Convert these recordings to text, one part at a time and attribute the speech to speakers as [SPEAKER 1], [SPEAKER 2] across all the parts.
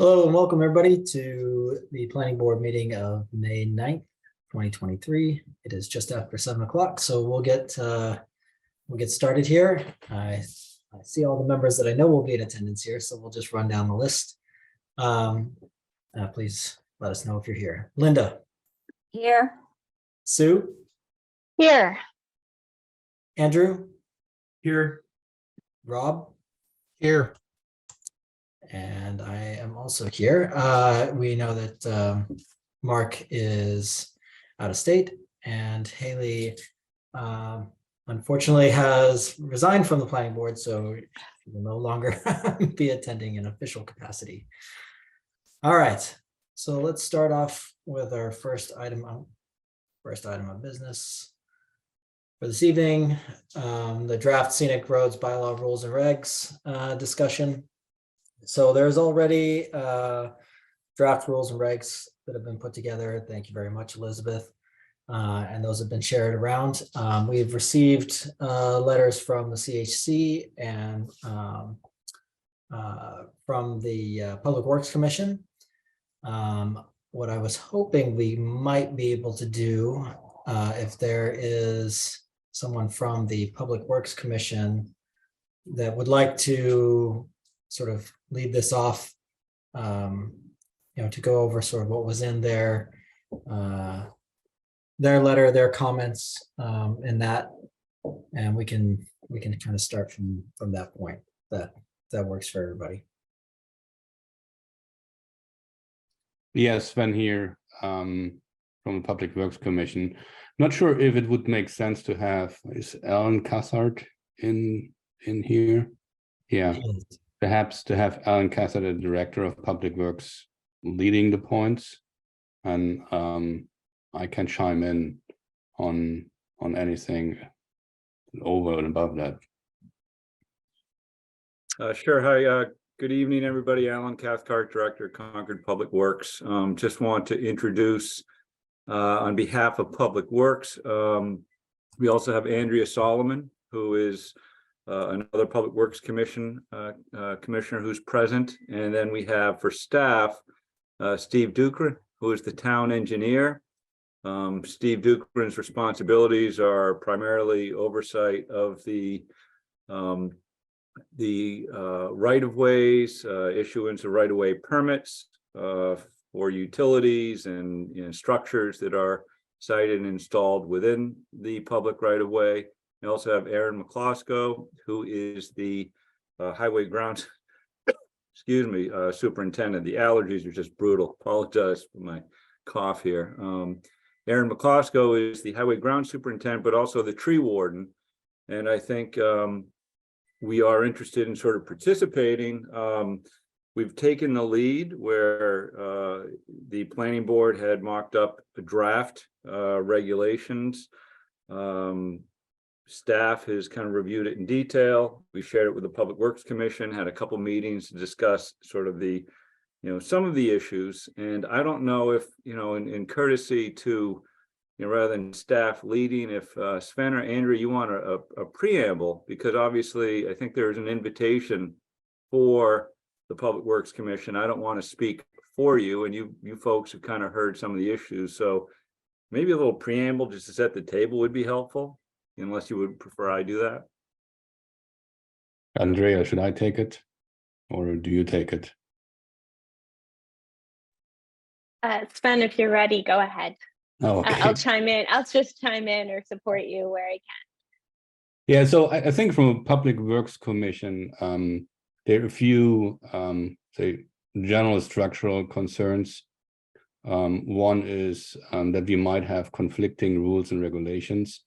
[SPEAKER 1] Hello and welcome everybody to the planning board meeting of May 9th, 2023. It is just after 7 o'clock, so we'll get started here. I see all the members that I know will be in attendance here, so we'll just run down the list. Please let us know if you're here. Linda.
[SPEAKER 2] Here.
[SPEAKER 1] Sue.
[SPEAKER 2] Here.
[SPEAKER 1] Andrew.
[SPEAKER 3] Here.
[SPEAKER 1] Rob.
[SPEAKER 3] Here.
[SPEAKER 1] And I am also here. We know that Mark is out of state and Haley unfortunately has resigned from the planning board, so she will no longer be attending in official capacity. All right, so let's start off with our first item of business for this evening, the draft scenic roads bylaw rules and regs discussion. So there's already draft rules and regs that have been put together. Thank you very much, Elizabeth. And those have been shared around. We've received letters from the CHC and from the Public Works Commission. What I was hoping we might be able to do, if there is someone from the Public Works Commission that would like to sort of lead this off, to go over sort of what was in their letter, their comments in that, and we can kind of start from that point. That works for everybody.
[SPEAKER 4] Yes, Sven here from the Public Works Commission. Not sure if it would make sense to have, is Alan Cassard in here? Yeah. Perhaps to have Alan Cassard, the Director of Public Works, leading the points, and I can chime in on anything over and above that.
[SPEAKER 3] Sure. Hi. Good evening, everybody. Alan Cathcart, Director of Concord Public Works. Just want to introduce on behalf of Public Works. We also have Andrea Solomon, who is another Public Works Commission commissioner who's present, and then we have for staff Steve Ducre, who is the town engineer. Steve Ducre's responsibilities are primarily oversight of the right-of-ways, issuance of right-of-way permits for utilities and structures that are sited and installed within the public right-of-way. We also have Aaron McCloskey, who is the highway grounds, superintendent. The allergies are just brutal. Apologize for my cough here. Aaron McCloskey is the highway ground superintendent, but also the tree warden. And I think we are interested in sort of participating. We've taken the lead where the planning board had mocked up a draft regulations. Staff has kind of reviewed it in detail. We shared it with the Public Works Commission, had a couple meetings to discuss sort of the, some of the issues. And I don't know if, in courtesy to, rather than staff leading, if Sven or Andrew, you want a preamble, because obviously I think there's an invitation for the Public Works Commission. I don't want to speak for you, and you folks have kind of heard some of the issues. So maybe a little preamble just to set the table would be helpful, unless you would prefer I do that.
[SPEAKER 4] Andrea, should I take it, or do you take it?
[SPEAKER 2] Sven, if you're ready, go ahead.
[SPEAKER 4] Oh, okay.
[SPEAKER 2] I'll chime in. I'll just chime in or support you where I can.
[SPEAKER 4] Yeah, so I think from a Public Works Commission, there are a few, say, general structural concerns. One is that we might have conflicting rules and regulations.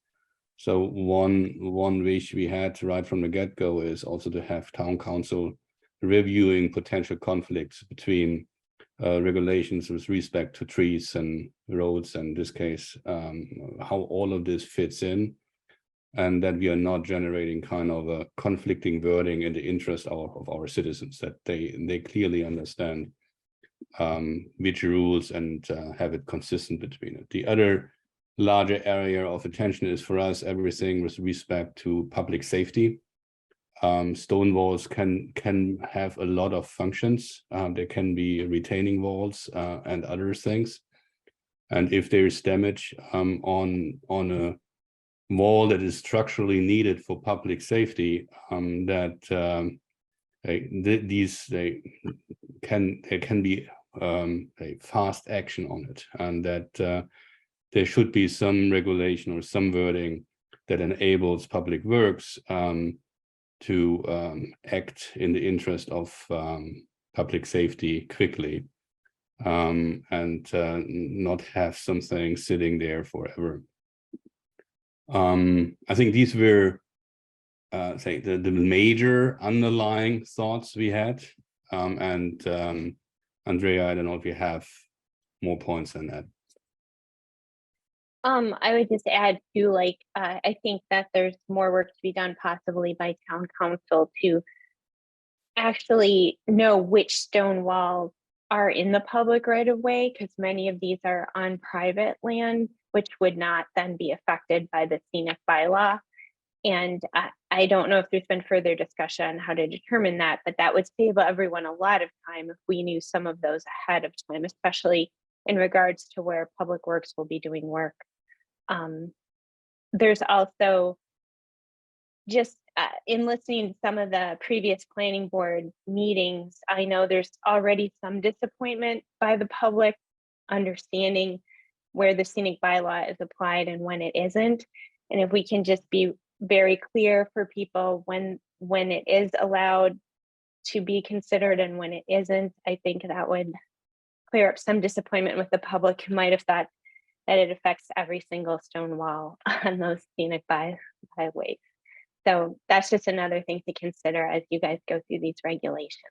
[SPEAKER 4] So one wish we had right from the get-go is also to have town council reviewing potential conflicts between regulations with respect to trees and roads, and in this case, how all of this fits in, and that we are not generating kind of a conflicting wording in the interest of our citizens, that they clearly understand which rules and have it consistent between it. The other larger area of attention is for us everything with respect to public safety. stone walls can have a lot of functions. There can be retaining walls and other things. And if there is damage on a wall that is structurally needed for public safety, there can be a fast action on it, and that there should be some regulation or some wording that enables public works to act in the interest of public safety quickly, and not have something sitting there forever. I think these were say the major underlying thoughts we had, and Andrea, I don't know if you have more points than that.
[SPEAKER 2] I would just add to, like, I think that there's more work to be done possibly by town council to actually know which stone walls are in the public right of way, because many of these are on private land, which would not then be affected by the scenic bylaw. And I don't know if there's been further discussion on how to determine that, but that would save everyone a lot of time if we knew some of those ahead of time, especially in regards to where public works will be doing work. There's also just in listening to some of the previous planning board meetings, I know there's already some disappointment by the public understanding where the scenic bylaw is applied and when it isn't. And if we can just be very clear for people when it is allowed to be considered and when it isn't, I think that would clear up some disappointment with the public who might have thought that it affects every single stone wall on those scenic byways. So that's just another thing to consider as you guys go through these regulations.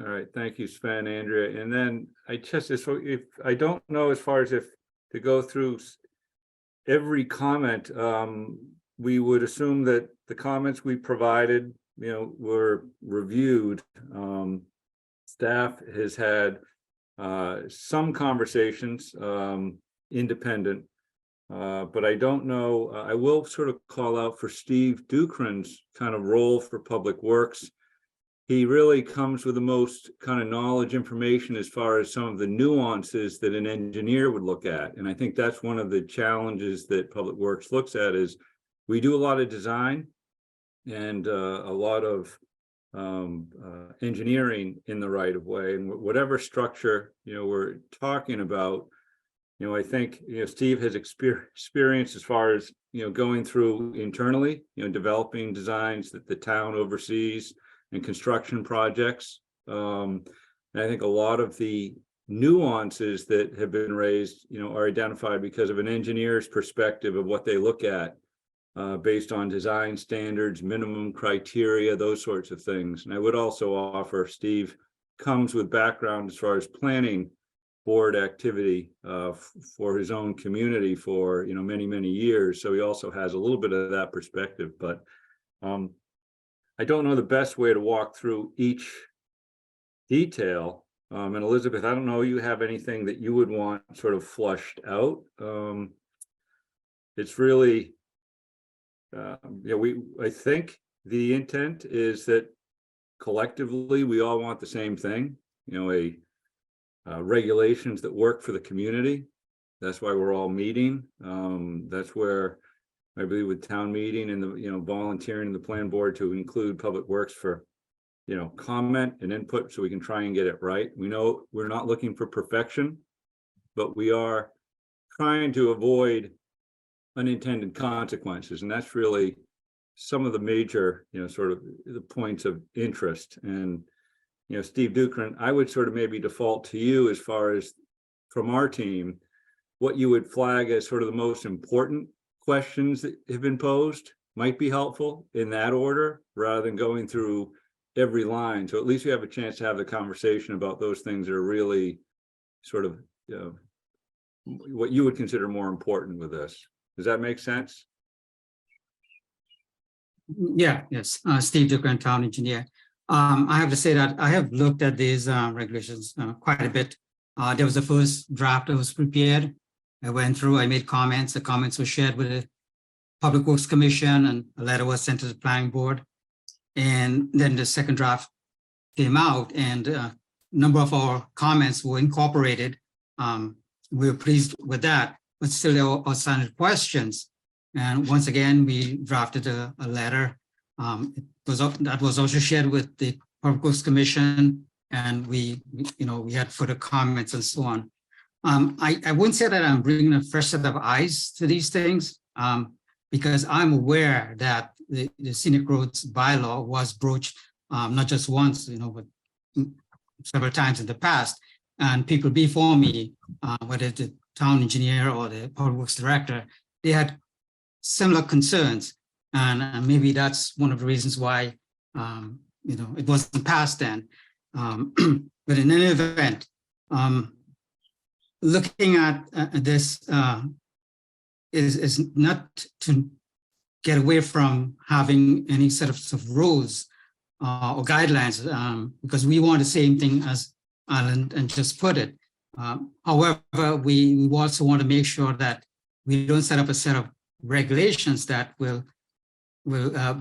[SPEAKER 3] All right, thank you, Sven, Andrea. And then I just, if I don't know as far as if to go through every comment, we would assume that the comments we provided, were reviewed. Staff has had some conversations, independent, but I don't know. I will sort of call out for Steve Dukran's kind of role for Public Works. He really comes with the most kind of knowledge, information as far as some of the nuances that an engineer would look at. And I think that's one of the challenges that Public Works looks at is we do a lot of design and a lot of engineering in the right of way, and whatever structure we're talking about, I think Steve has experience as far as going through internally, developing designs that the town oversees and construction projects. And I think a lot of the nuances that have been raised, are identified because of an engineer's perspective of what they look at. Based on design standards, minimum criteria, those sorts of things. And I would also offer Steve comes with background as far as planning board activity for his own community for many, many years. So he also has a little bit of that perspective, but I don't know the best way to walk through each detail. And Elizabeth, I don't know, you have anything that you would want sort of flushed out? It's really, I think the intent is that collectively we all want the same thing, regulations that work for the community. That's why we're all meeting. That's where I believe with town meeting and the volunteering the plan board to include Public Works for comment and input so we can try and get it right. We know we're not looking for perfection, but we are trying to avoid unintended consequences, and that's really some of the major sort of the points of interest. And Steve Dukran, I would sort of maybe default to you as far as from our team what you would flag as sort of the most important questions that have been posed might be helpful in that order rather than going through every line. So at least you have a chance to have the conversation about those things that are really sort of what you would consider more important with this. Does that make sense?
[SPEAKER 5] Yeah, yes. Steve Dukran, town engineer. I have to say that I have looked at these regulations quite a bit. There was the first draft that was prepared. I went through, I made comments. The comments were shared with the Public Works Commission, and a letter was sent to the planning board. And then the second draft came out, and a number of our comments were incorporated. We were pleased with that, but still there were outstanding questions. And once again, we drafted a letter. That was also shared with the Public Works Commission, and we had further comments and so on. I wouldn't say that I'm bringing a fresh set of eyes to these things, because I'm aware that the scenic roads bylaw was broached not just once, but several times in the past. And people before me, whether the town engineer or the public works director, they had similar concerns. And maybe that's one of the reasons why it wasn't passed then. But in any event, looking at this is not to get away from having any set of rules or guidelines, because we want the same thing as Alan and just put it. However, we also want to make sure that we don't set up a set of regulations that will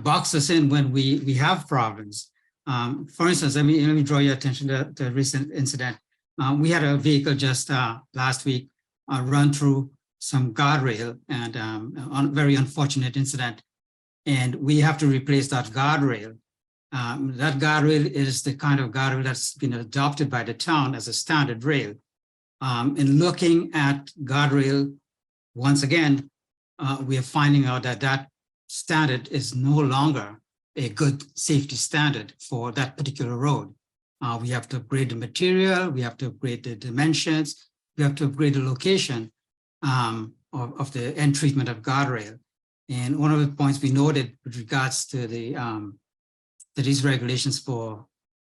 [SPEAKER 5] box us in when we have problems. For instance, let me draw your attention to the recent incident. We had a vehicle just last week run through some guardrail, and a very unfortunate incident. And we have to replace that guardrail. That guardrail is the kind of guardrail that's been adopted by the town as a standard rail. In looking at guardrail, once again, we are finding out that that standard is no longer a good safety standard for that particular road. We have to upgrade the material, we have to upgrade the dimensions, we have to upgrade the location of the end treatment of guardrail. And one of the points we noted with regards to these regulations for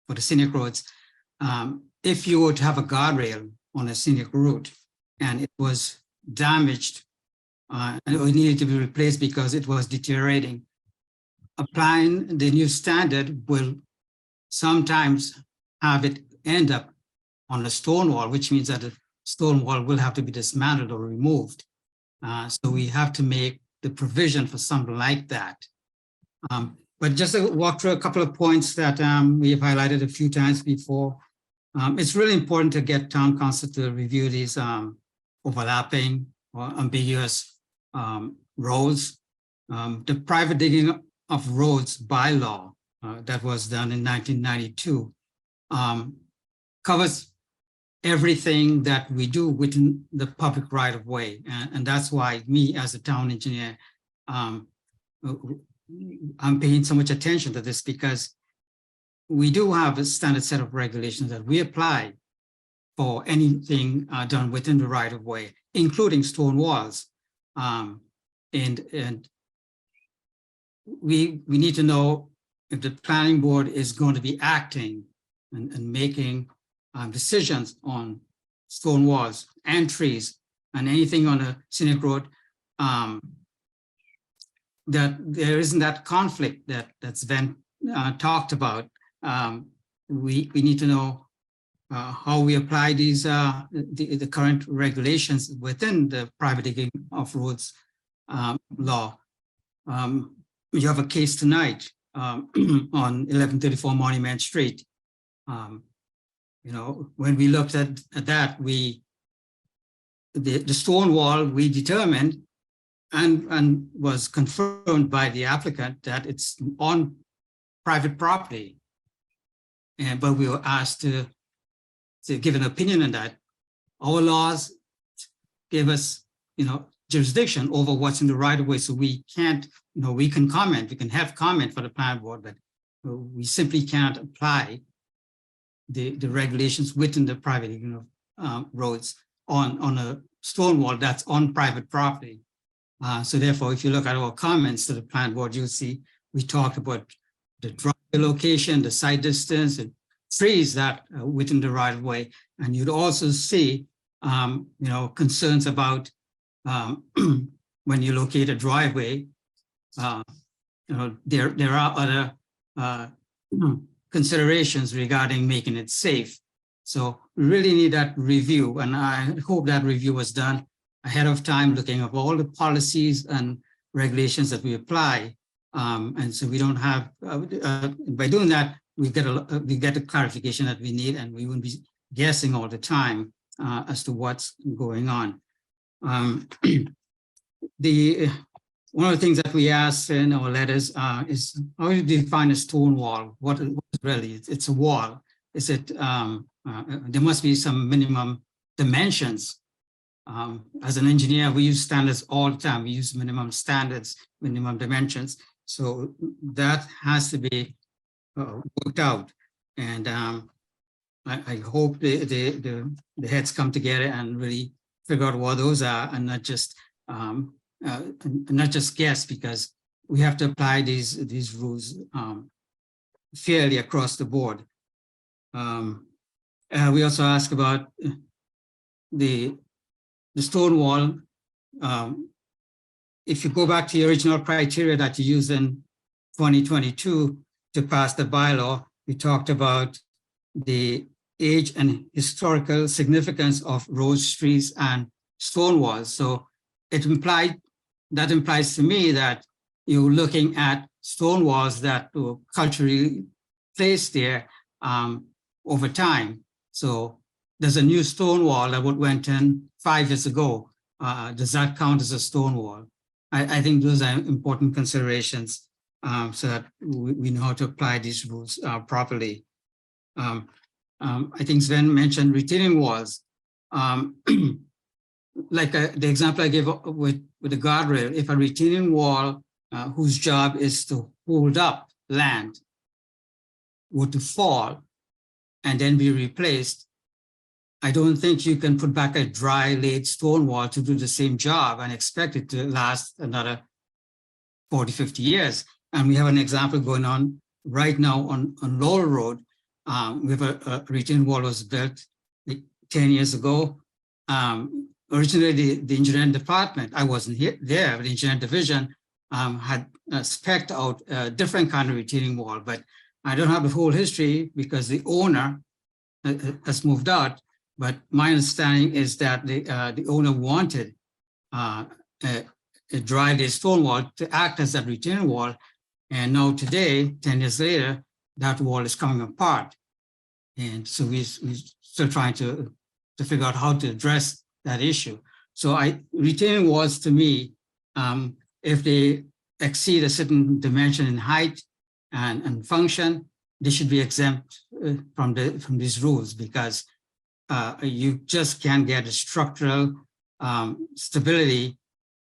[SPEAKER 5] the scenic roads, if you were to have a guardrail on a scenic route and it was damaged and it needed to be replaced because it was deteriorating, applying the new standard will sometimes have it end up on a stone wall, which means that the stone wall will have to be dismantled or removed. So we have to make the provision for something like that. But just to walk through a couple of points that we have highlighted a few times before, it's really important to get town council to review these overlapping or ambiguous roads. The private digging of roads bylaw that was done in 1992 covers everything that we do within the public right of way. And that's why me as a town engineer, I'm paying so much attention to this, because we do have a standard set of regulations that we apply for anything done within the right of way, including stone walls. And we need to know if the planning board is going to be acting and making decisions on stone walls and trees and anything on a scenic road, that there isn't that conflict that's been talked about. We need to know how we apply these the current regulations within the private digging of roads law. You have a case tonight on 1134 Monument Street. When we looked at that, the stone wall, we determined and was confirmed by the applicant that it's on private property. But we were asked to give an opinion on that. Our laws give us, jurisdiction over what's in the right of way. So we can't, we can comment, we can have comment for the planning board, but we simply can't apply the regulations within the private roads on a stone wall that's on private property. So therefore, if you look at our comments to the planning board, you'll see we talked about the driveway location, the site distance, and trees that are within the right of way. And you'd also see, concerns about when you locate a driveway, there are other considerations regarding making it safe. So we really need that review, and I hope that review was done ahead of time, looking at all the policies and regulations that we apply. And so we don't have, by doing that, we get the clarification that we need, and we wouldn't be guessing all the time as to what's going on. One of the things that we asked in our letters is how do you define a stone wall? What is really? It's a wall. Is it? There must be some minimum dimensions. As an engineer, we use standards all the time. We use minimum standards, minimum dimensions. So that has to be worked out. And I hope the heads come together and really figure out what those are, and not just guess, because we have to apply these rules fairly across the board. We also ask about the stone wall. If you go back to the original criteria that you used in 2022 to pass the bylaw, we talked about the age and historical significance of roads, streets, and stone walls. So that implies to me that you're looking at stone walls that were culturally placed there over time. So there's a new stone wall that went in 5 years ago. Does that count as a stone wall? I think those are important considerations so that we know how to apply these rules properly. I think Sven mentioned retaining walls. Like the example I gave with the guardrail, if a retaining wall whose job is to hold up land were to fall and then be replaced, I don't think you can put back a dry laid stone wall to do the same job and expect it to last another 40, 50 years. And we have an example going on right now on Lowell Road. We have a retaining wall was built like 10 years ago. Originally, the engineering department, I wasn't there, but the engineering division had spec'd out a different kind of retaining wall, but I don't have the whole history because the owner has moved out. But my understanding is that the owner wanted a dry laid stone wall to act as a retaining wall. And now today, 10 years later, that wall is coming apart. And so we're still trying to figure out how to address that issue. So retaining walls to me, if they exceed a certain dimension in height and function, they should be exempt from these rules, because you just can't get a structural stability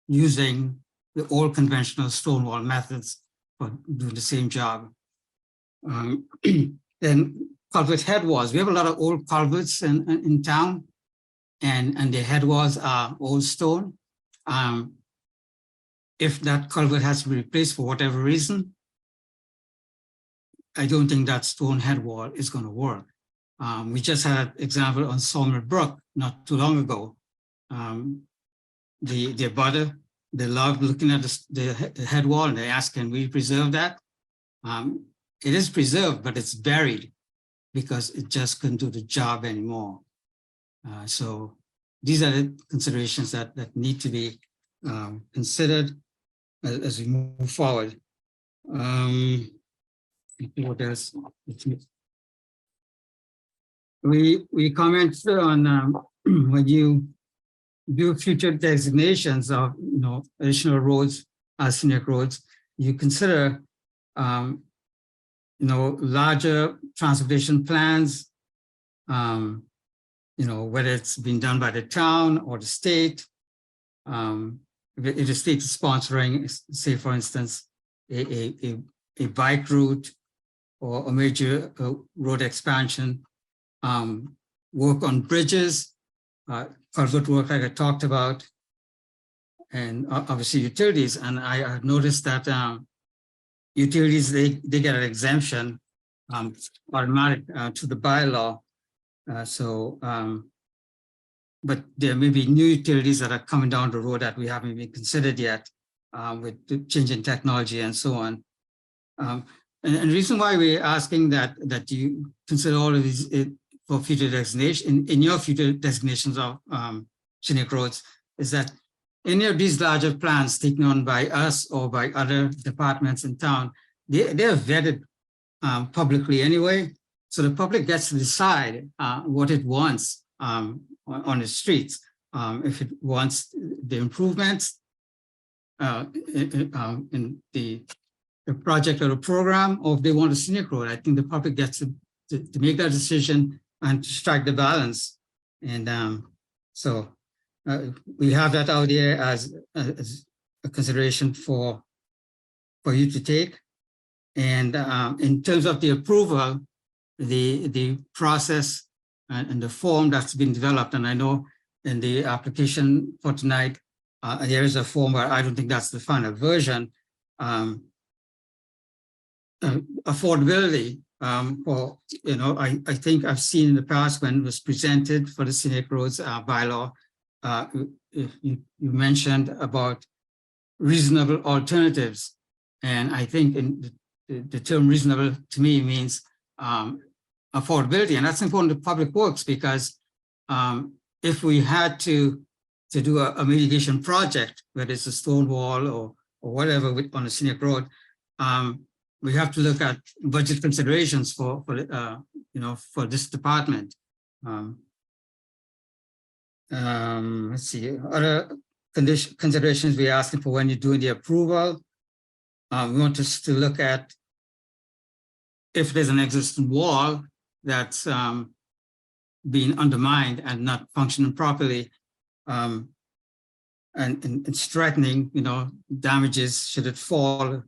[SPEAKER 5] using the old conventional stone wall methods for doing the same job. Then culvert head walls. We have a lot of old culverts in town, and the head walls are old stone. If that culvert has to be replaced for whatever reason, I don't think that stone head wall is going to work. We just had an example on Sawmill Brook not too long ago. The butter, they loved looking at the head wall, and they asked, can we preserve that? It is preserved, but it's buried because it just couldn't do the job anymore. So these are the considerations that need to be considered as we move forward. What else? We commented on when you do future designations of additional roads as scenic roads, you consider larger transportation plans, whether it's been done by the town or the state. If the state is sponsoring, say for instance, a bike route or a major road expansion, work on bridges, culvert work like I talked about, and obviously utilities. And I noticed that utilities, they get an exemption automatic to the bylaw. But there may be new utilities that are coming down the road that we haven't even considered yet with the change in technology and so on. And the reason why we're asking that you consider all of these for future designation in your future designations of scenic roads is that any of these larger plans taken on by us or by other departments in town, they're vetted publicly anyway. So the public gets to decide what it wants on the streets. If it wants the improvements in the project or the program, or if they want a scenic road. I think the public gets to make that decision and to strike the balance. And so we have that out there as a consideration for you to take. And in terms of the approval, the process and the form that's been developed, and I know in the application for tonight, there is a form, but I don't think that's the final version. Affordability for, I think I've seen in the past when it was presented for the scenic roads bylaw, you mentioned about reasonable alternatives. And I think in the term reasonable to me means affordability. And that's important to public works, because if we had to do a mitigation project, whether it's a stone wall or whatever on a scenic road, we have to look at budget considerations for this department. Let's see, other considerations we're asking for when you're doing the approval. We want us to look at if there's an existing wall that's being undermined and not functioning properly, and it's threatening, damages should it fall,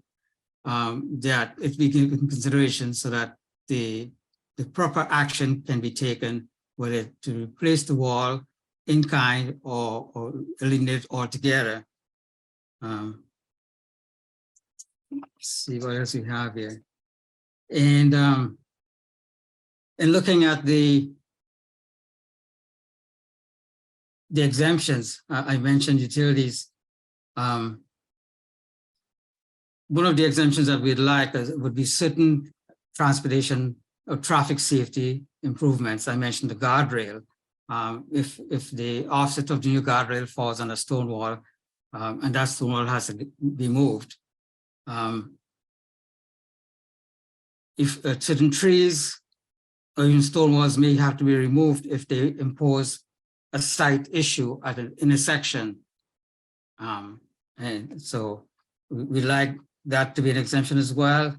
[SPEAKER 5] that it be given consideration so that the proper action can be taken, whether to replace the wall in kind or eliminate it altogether. Let's see what else we have here. And in looking at the exemptions, I mentioned utilities. One of the exemptions that we'd like would be certain transportation or traffic safety improvements. I mentioned the guardrail. If the offset of the new guardrail falls on a stone wall, and that stone wall has to be moved. If certain trees or even stone walls may have to be removed if they impose a site issue at an intersection. And so we like that to be an exemption as well.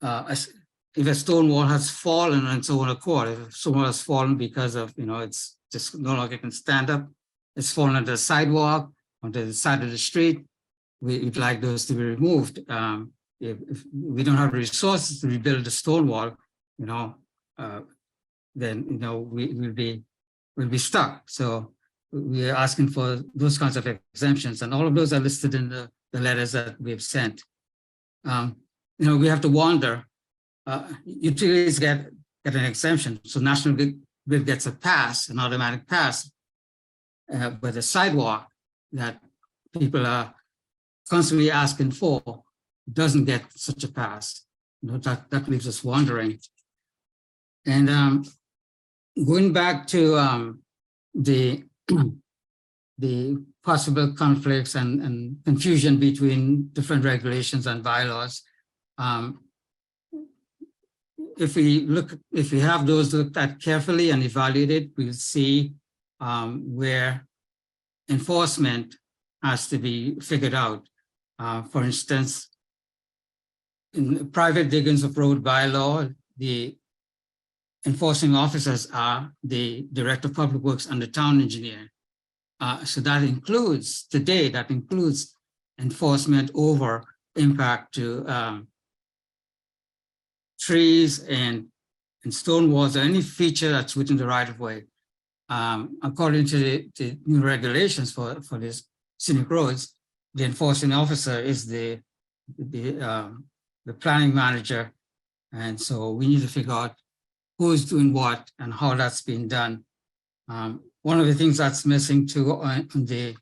[SPEAKER 5] If a stone wall has fallen and so on a core, if a stone wall has fallen because of, it's just no longer can stand up, it's fallen on the sidewalk, onto the side of the street, we'd like those to be removed. If we don't have resources to rebuild the stone wall, then we'll be stuck. So we are asking for those kinds of exemptions, and all of those are listed in the letters that we've sent. We have to wonder. Utilities get an exemption, so National Grid gets a pass, an automatic pass, but the sidewalk that people are constantly asking for doesn't get such a pass. That leaves us wondering. And going back to the possible conflicts and confusion between different regulations and bylaws. If we have those looked at carefully and evaluated, we'll see where enforcement has to be figured out. For instance, in private diggings of road bylaw, the enforcing officers are the Director of Public Works and the town engineer. So that includes enforcement over impact to trees and stone walls or any feature that's within the right of way. According to the new regulations for these scenic roads, the enforcing officer is the planning manager. And so we need to figure out who's doing what and how that's being done. One of the things that's missing too in the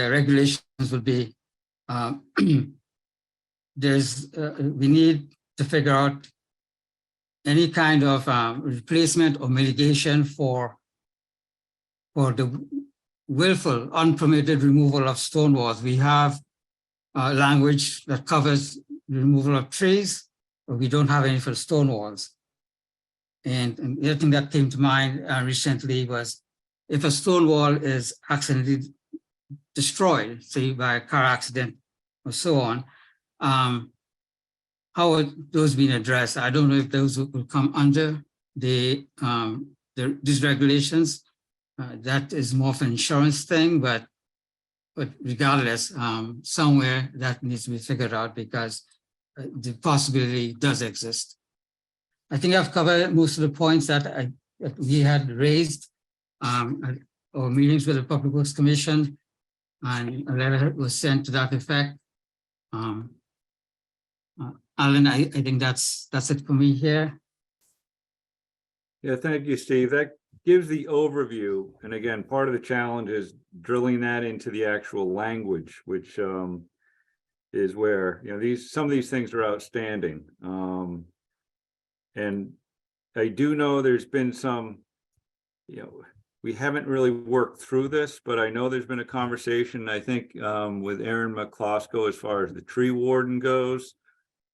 [SPEAKER 5] regulations would be we need to figure out any kind of replacement or mitigation for the willful, unpermitted removal of stone walls. We have language that covers the removal of trees, but we don't have any for stone walls. And the other thing that came to mind recently was if a stone wall is accidentally destroyed, say by a car accident or so on, how are those being addressed? I don't know if those will come under these regulations. That is more of an insurance thing, but regardless, somewhere that needs to be figured out because the possibility does exist. I think I've covered most of the points that we had raised at our meetings with the Public Works Commission, and a letter was sent to that effect. Alan, I think that's it for me here.
[SPEAKER 3] Yeah, thank you, Steve. That gives the overview. And again, part of the challenge is drilling that into the actual language, which is where, you know, some of these things are outstanding. And I do know there's been some, you know, we haven't really worked through this, but I know there's been a conversation, I think, with Aaron McCloskey as far as the tree warden goes.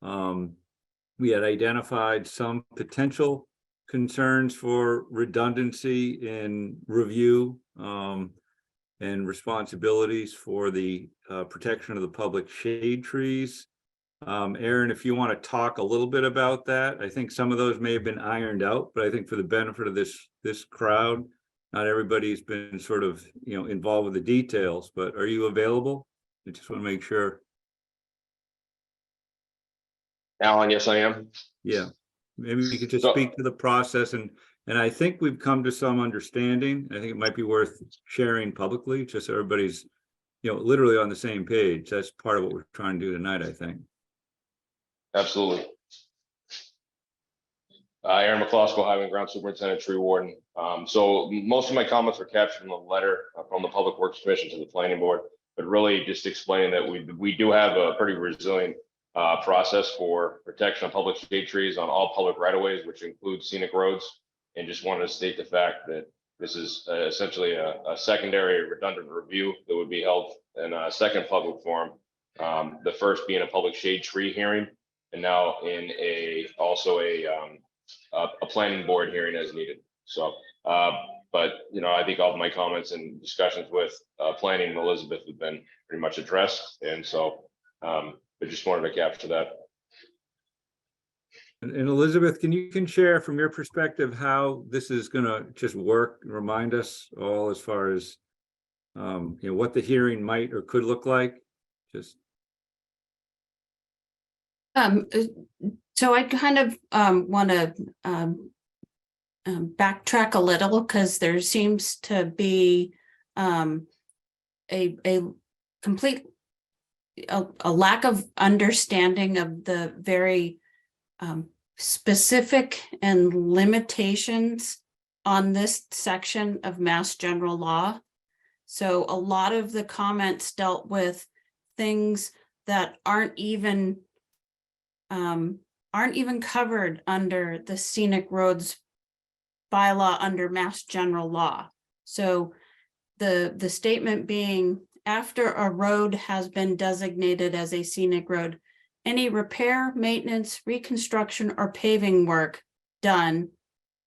[SPEAKER 3] We had identified some potential concerns for redundancy in review and responsibilities for the protection of the public shade trees. Aaron, if you want to talk a little bit about that, I think some of those may have been ironed out, but I think for the benefit of this crowd, not everybody's been sort of, you know, involved with the details, but are you available? I just want to make sure.
[SPEAKER 6] Alan, yes, I am.
[SPEAKER 3] Yeah, maybe you could just
[SPEAKER 6] So-
[SPEAKER 3] speak to the process, and I think we've come to some understanding. I think it might be worth sharing publicly, just so everybody's, you know, literally on the same page. That's part of what we're trying to do tonight, I think.
[SPEAKER 6] Absolutely. Aaron McCloskey, Highway and Ground Superintendent, Tree Warden. So most of my comments were captured in the letter from the Public Works Commission to the Planning Board, but really just explaining that we do have a pretty resilient process for protection of public shade trees on all public right-of-ways, which includes scenic roads. And just wanted to state the fact that this is essentially a secondary redundant review that would be held in a second public forum. The first being a public shade tree hearing, and now in also a planning board hearing as needed. So, but you know, I think all of my comments and discussions with planning and Elizabeth have been pretty much addressed, and so I just wanted to capture that.
[SPEAKER 3] And Elizabeth, can you share from your perspective how this is going to just work? Remind us all as far as you know, what the hearing might or could look like. Just
[SPEAKER 7] so I kind of want to backtrack a little, because there seems to be a complete lack of understanding of the very specific and limitations on this section of Mass General Law. So a lot of the comments dealt with things that aren't even covered under the scenic roads bylaw under Mass General Law. So the statement being, after a road has been designated as a scenic road, any repair, maintenance, reconstruction, or paving work done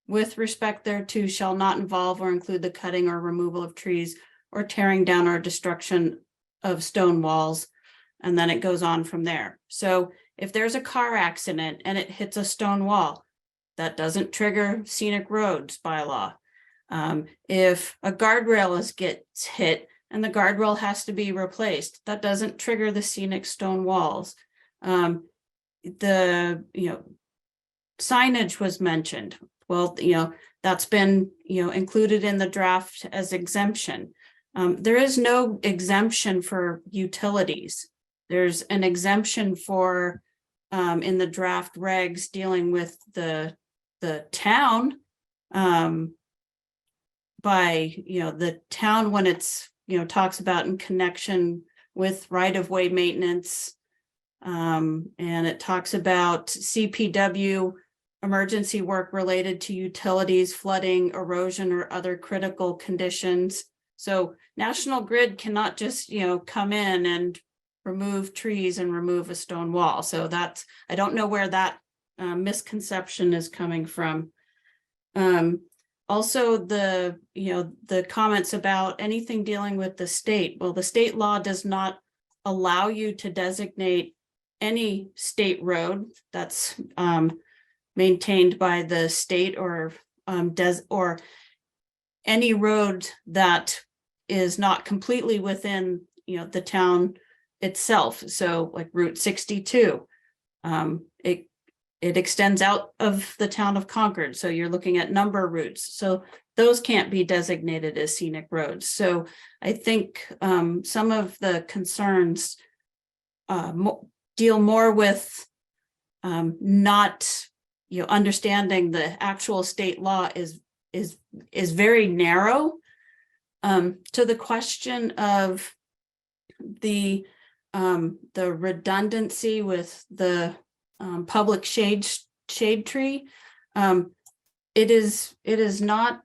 [SPEAKER 7] with respect thereto shall not involve or include the cutting or removal of trees or tearing down or destruction of stone walls. And then it goes on from there. So if there's a car accident and it hits a stone wall, that doesn't trigger scenic roads bylaw. If a guardrail gets hit and the guardrail has to be replaced, that doesn't trigger the scenic stone walls. Signage was mentioned. Well, that's been, included in the draft as exemption. There is no exemption for utilities. There's an exemption for, in the draft regs dealing with the town, by, the town when it's, talks about in connection with right-of-way maintenance. And it talks about CPW emergency work related to utilities, flooding, erosion, or other critical conditions. So National Grid cannot just, come in and remove trees and remove a stone wall. So that's, I don't know where that misconception is coming from. Also the comments about anything dealing with the state. Well, the state law does not allow you to designate any state road that's maintained by the state or any road that is not completely within, the town itself. So like Route 62, it extends out of the town of Concord. So you're looking at number routes. So those can't be designated as scenic roads. So I think some of the concerns deal more with not, understanding the actual state law is very narrow. To the question of the redundancy with the public shade tree, it is not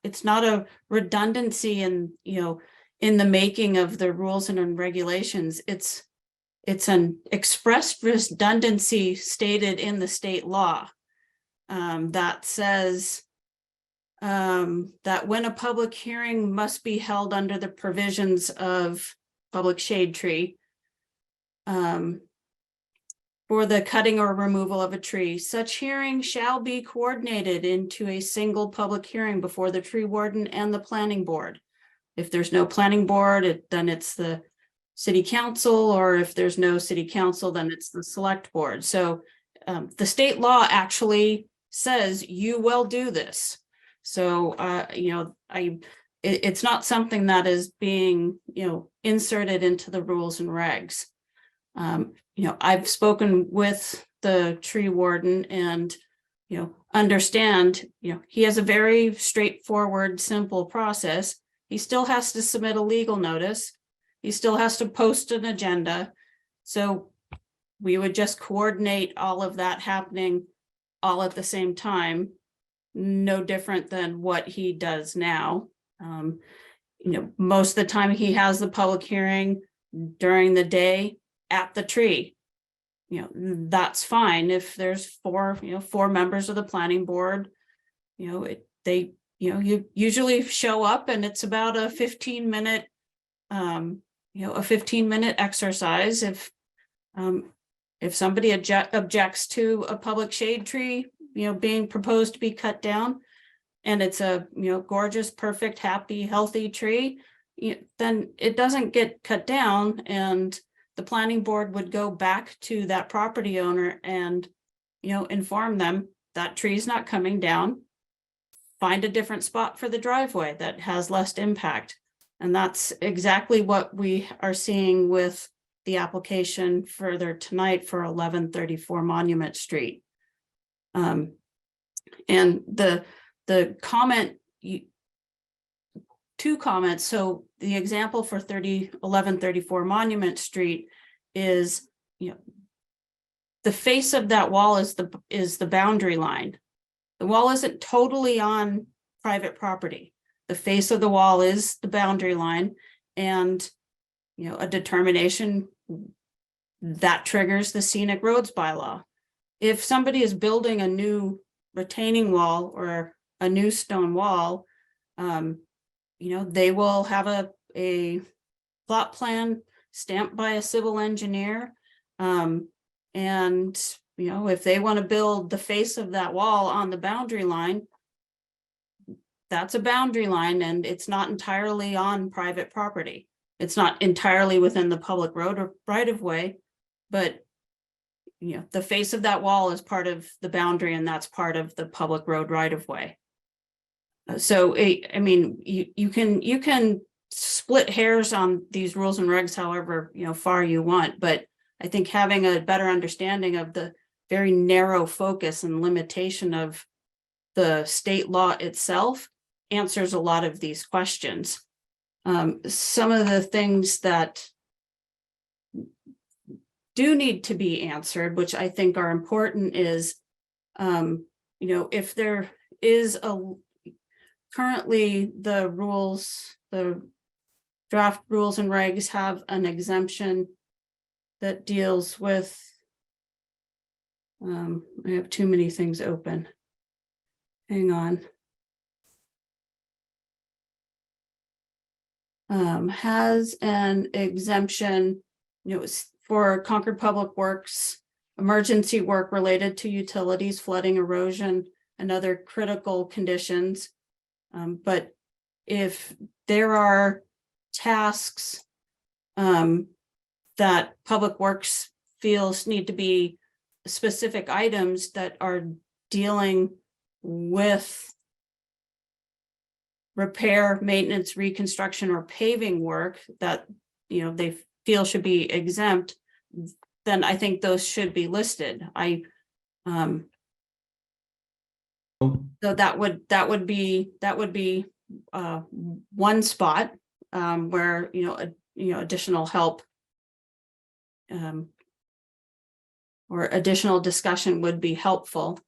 [SPEAKER 7] it's not a redundancy in in the making of the rules and regulations. It's an express redundancy stated in the state law that says that when a public hearing must be held under the provisions of public shade tree for the cutting or removal of a tree, such hearing shall be coordinated into a single public hearing before the tree warden and the planning board. If there's no planning board, then it's the city council, or if there's no city council, then it's the select board. So the state law actually says you will do this. So, it's not something that is being, inserted into the rules and regs. I've spoken with the tree warden and, understand, he has a very straightforward, simple process. He still has to submit a legal notice. He still has to post an agenda. So we would just coordinate all of that happening all at the same time. No different than what he does now. Most of the time he has the public hearing during the day at the tree. That's fine. If there's four members of the planning board, you usually show up and it's about a 15-minute, a 15-minute exercise. If somebody objects to a public shade tree, being proposed to be cut down, and it's a, gorgeous, perfect, happy, healthy tree, then it doesn't get cut down, and the planning board would go back to that property owner and, inform them that tree's not coming down, find a different spot for the driveway that has less impact. And that's exactly what we are seeing with the application further tonight for 1134 Monument Street. And the comment, two comments. So the example for 1134 Monument Street is, the face of that wall is the boundary line. The wall isn't totally on private property. The face of the wall is the boundary line, and a determination that triggers the scenic roads bylaw. If somebody is building a new retaining wall or a new stone wall, they will have a plot plan stamped by a civil engineer. And, if they want to build the face of that wall on the boundary line, that's a boundary line, and it's not entirely on private property. It's not entirely within the public road or right of way, but the face of that wall is part of the boundary, and that's part of the public road right of way. So, you can split hairs on these rules and regs however far you want, but I think having a better understanding of the very narrow focus and limitation of the state law itself answers a lot of these questions. Some of the things that do need to be answered, which I think are important, is, if there is currently the rules the draft rules and regs have an exemption that deals with, I have too many things open. Hang on. Has an exemption, for Concord Public Works, emergency work related to utilities, flooding, erosion, and other critical conditions. But if there are tasks that Public Works feels need to be specific items that are dealing with repair, maintenance, reconstruction, or paving work that they feel should be exempt, then I think those should be listed. So that would be one spot where additional help or additional discussion would be helpful.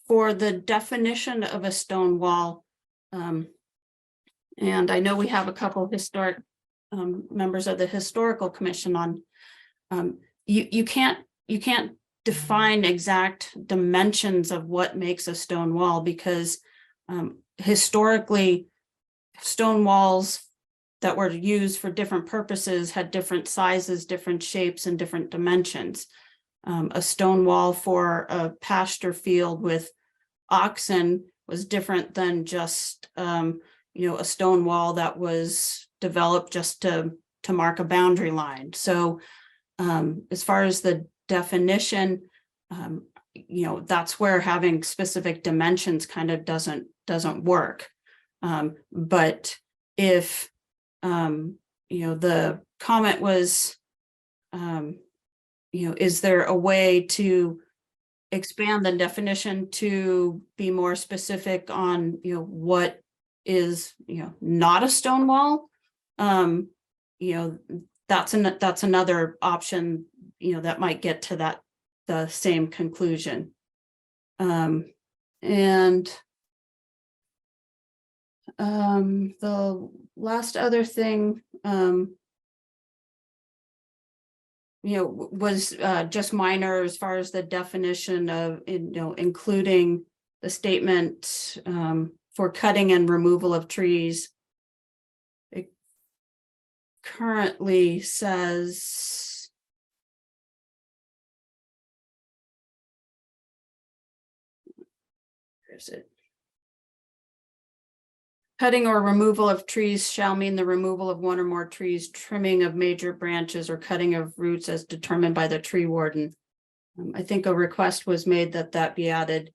[SPEAKER 7] For the definition of a stone wall, and I know we have a couple of historic members of the Historical Commission on. You can't define exact dimensions of what makes a stone wall, because historically stone walls that were used for different purposes had different sizes, different shapes, and different dimensions. A stone wall for a pasture field with oxen was different than just a stone wall that was developed just to mark a boundary line. So as far as the definition, that's where having specific dimensions kind of doesn't work. But if the comment was, is there a way to expand the definition to be more specific on what is not a stone wall? That's another option that might get to the same conclusion. And the last other thing was just minor as far as the definition of including the statement for cutting and removal of trees. It currently says where is it? Cutting or removal of trees shall mean the removal of one or more trees, trimming of major branches, or cutting of roots as determined by the tree warden. I think a request was made that be added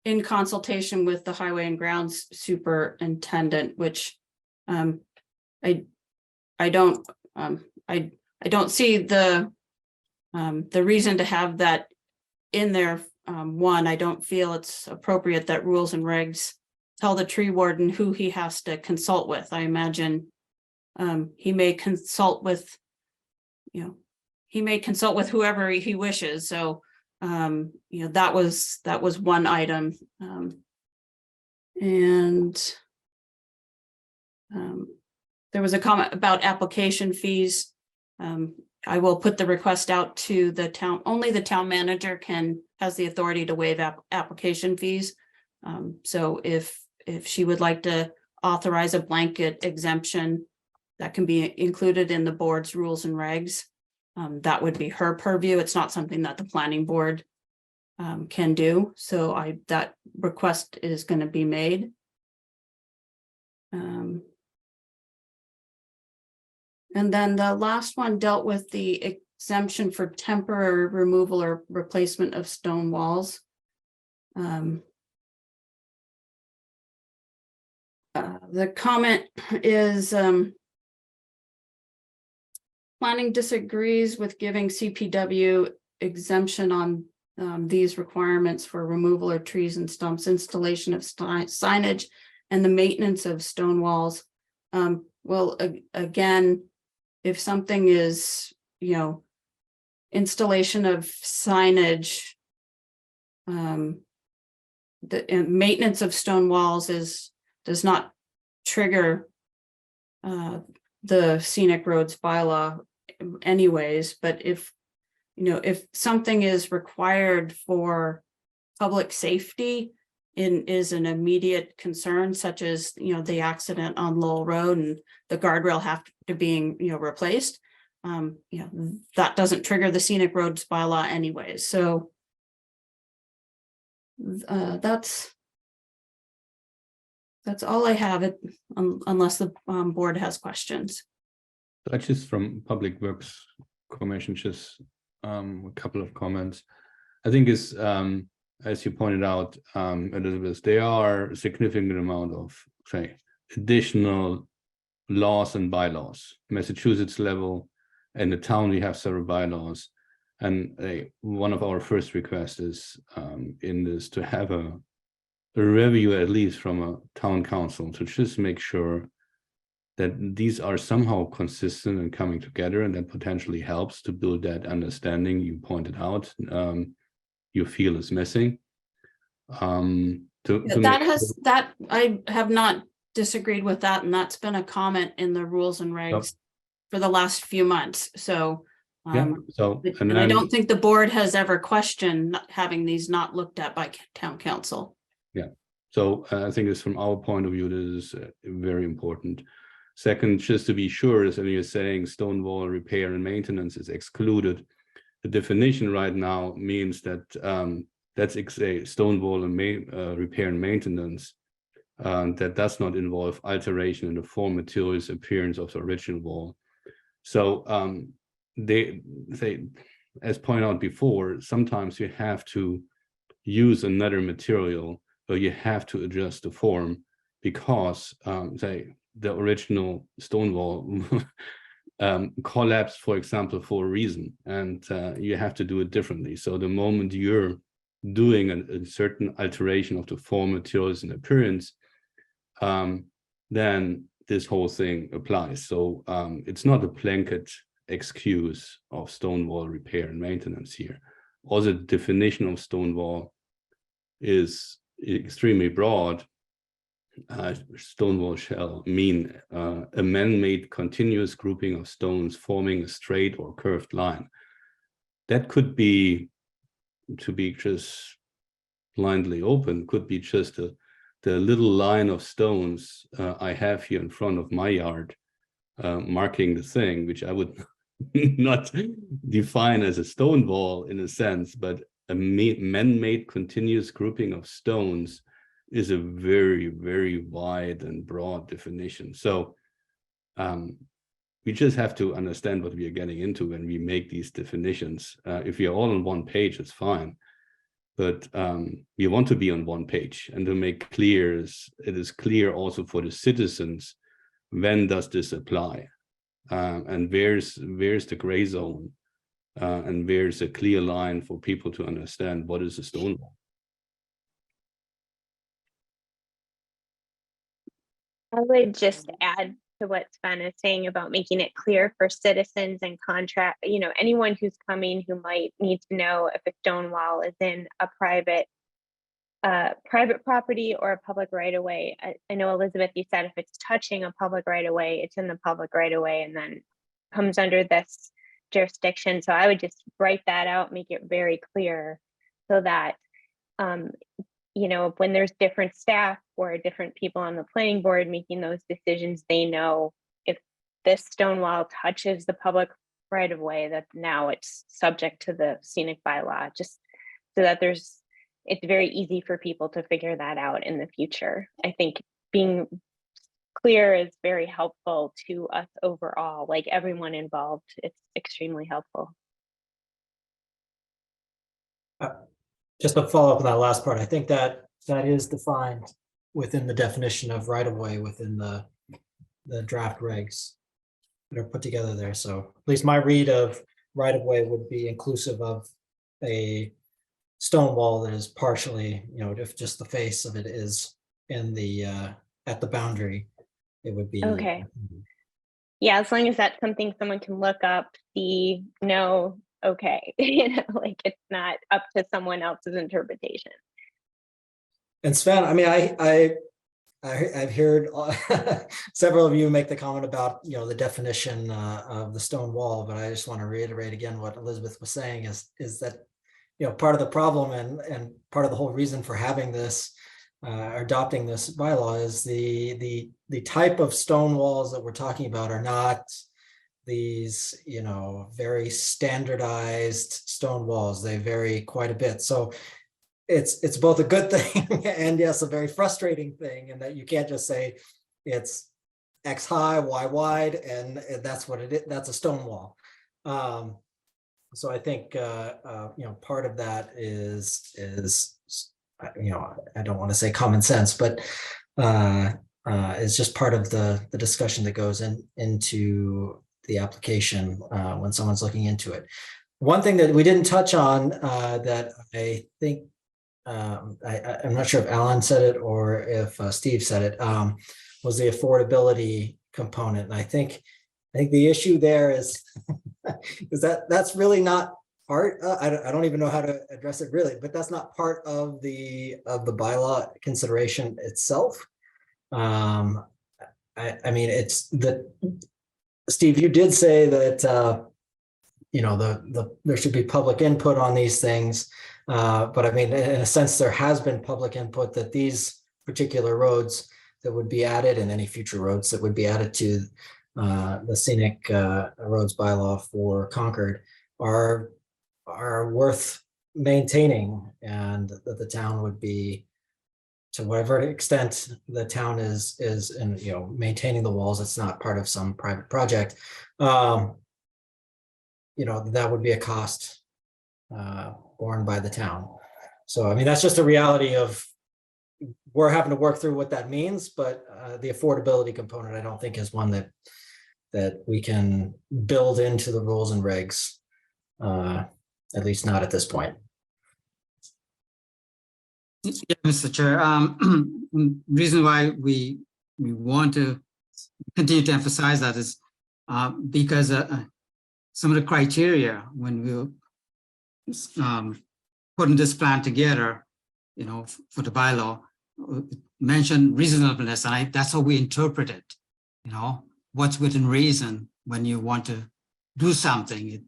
[SPEAKER 7] in consultation with the highway and grounds superintendent, which I don't see the reason to have that in there. I don't feel it's appropriate that rules and regs tell the tree warden who he has to consult with. I imagine he may consult with whoever he wishes. So that was one item. And there was a comment about application fees. I will put the request out to the town. Only the town manager has the authority to waive application fees. So if she would like to authorize a blanket exemption that can be included in the board's rules and regs, that would be her purview. It's not something that the planning board can do. So that request is going to be made. And then the last one dealt with the exemption for temporary removal or replacement of stone walls. The comment is planning disagrees with giving CPW exemption on these requirements for removal of trees and stumps, installation of signage, and the maintenance of stone walls. Well, again, if something is, installation of signage, the maintenance of stone walls does not trigger the scenic roads bylaw anyways, but if, if something is required for public safety is an immediate concern, such as, the accident on Lowell Road and the guardrail have to being, replaced, that doesn't trigger the scenic roads bylaw anyways. So that's all I have, unless the board has questions.
[SPEAKER 4] That's just from Public Works Commission, just a couple of comments. I think is as you pointed out, Elizabeth, there are a significant amount of, say, additional laws and bylaws. Massachusetts level and the town, we have several bylaws. And one of our first requests is in this to have a review, at least from a town council, to just make sure that these are somehow consistent and coming together, and that potentially helps to build that understanding you pointed out you feel is missing.
[SPEAKER 7] That I have not disagreed with that, and that's been a comment in the rules and regs for the last few months. So and I don't think the board has ever questioned having these not looked at by town council.
[SPEAKER 4] Yeah, so I think it's from our point of view, this is very important. Second, just to be sure, as you're saying, stone wall repair and maintenance is excluded. The definition right now means that that's a stone wall and repair and maintenance that does not involve alteration in the form, materials, appearance of the original wall. So they say, as pointed out before, sometimes you have to use another material, or you have to adjust the form because the original stone wall collapsed, for example, for a reason, and you have to do it differently. So the moment you're doing a certain alteration of the form, materials, and appearance, then this whole thing applies. So it's not a blanket excuse of stone wall repair and maintenance here. Also, the definition of stone wall is extremely broad. Stone wall shall mean a man-made continuous grouping of stones forming a straight or curved line. That could be, to be just blindly open, could be just the little line of stones I have here in front of my yard, marking the thing, which I would not define as a stone wall in a sense, but a man-made continuous grouping of stones is a very, very wide and broad definition. So we just have to understand what we are getting into when we make these definitions. If we are all on one page, it's fine. But we want to be on one page, and to make clear it is clear also for the citizens, when does this apply? And where's the gray zone? And where's a clear line for people to understand what is a stone wall?
[SPEAKER 2] I would just add to what Sven is saying about making it clear for citizens and anyone who's coming who might need to know if a stone wall is in a private property or a public right of way. I know, Elizabeth, you said if it's touching a public right of way, it's in the public right of way and then comes under this jurisdiction. So I would just write that out, make it very clear so that when there's different staff or different people on the planning board making those decisions, they know if this stone wall touches the public right of way, that now it's subject to the scenic bylaw, just so that it's very easy for people to figure that out in the future. I think being clear is very helpful to us overall, like everyone involved. It's extremely helpful.
[SPEAKER 1] Just to follow up on that last part, I think that is defined within the definition of right of way within the draft regs that are put together there. So at least my read of right of way would be inclusive of a stone wall that is partially, if just the face of it is in the at the boundary, it would be
[SPEAKER 2] okay. Yeah, as long as that's something someone can look up, see, know, okay, like it's not up to someone else's interpretation.
[SPEAKER 1] And Sven, I mean, I I've heard several of you make the comment about, you know, the definition of the stone wall, but I just want to reiterate again what Elizabeth was saying is that, you know, part of the problem and part of the whole reason for having this, adopting this bylaw is the type of stone walls that we're talking about are not these, you know, very standardized stone walls. They vary quite a bit. So it's both a good thing and yes, a very frustrating thing, and that you can't just say it's X high, Y wide, and that's what it is. That's a stone wall. So I think you know, part of that is you know, I don't want to say common sense, but it's just part of the discussion that goes into the application when someone's looking into it. One thing that we didn't touch on that I think I'm not sure if Alan said it or if Steve said it, was the affordability component. And I think the issue there is that's really not part. I don't even know how to address it really, but that's not part of the bylaw consideration itself. I mean, it's the Steve, you did say that you know, there should be public input on these things. But I mean, in a sense, there has been public input that these particular roads that would be added and any future roads that would be added to the scenic roads bylaw for Concord are worth maintaining, and that the town would be, to whatever extent the town is in, you know, maintaining the walls. It's not part of some private project. You know, that would be a cost borne by the town. So, I mean, that's just a reality of we're having to work through what that means, but the affordability component, I don't think is one that we can build into the rules and regs, at least not at this point.
[SPEAKER 5] Yeah, Mr. Chair, reason why we want to continue to emphasize that is because some of the criteria when we putting this plan together, you know, for the bylaw, mentioned reasonableness, and that's how we interpret it. You know, what's within reason when you want to do something.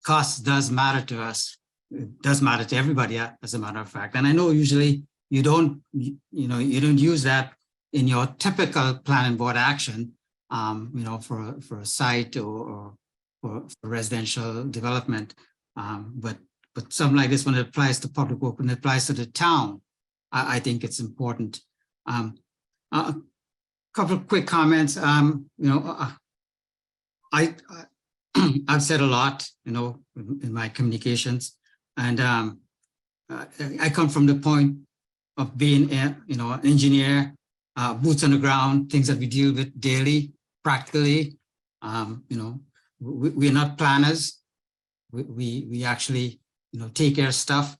[SPEAKER 5] Cost does matter to us. It does matter to everybody, as a matter of fact. And I know usually you don't use that in your typical planning board action, you know, for a site or for residential development. But something like this, when it applies to public work, when it applies to the town, I think it's important. A couple of quick comments. You know, I've said a lot, you know, in my communications, and I come from the point of being, you know, an engineer, boots on the ground, things that we deal with daily, practically. You know, we're not planners. We actually, you know, take care of stuff,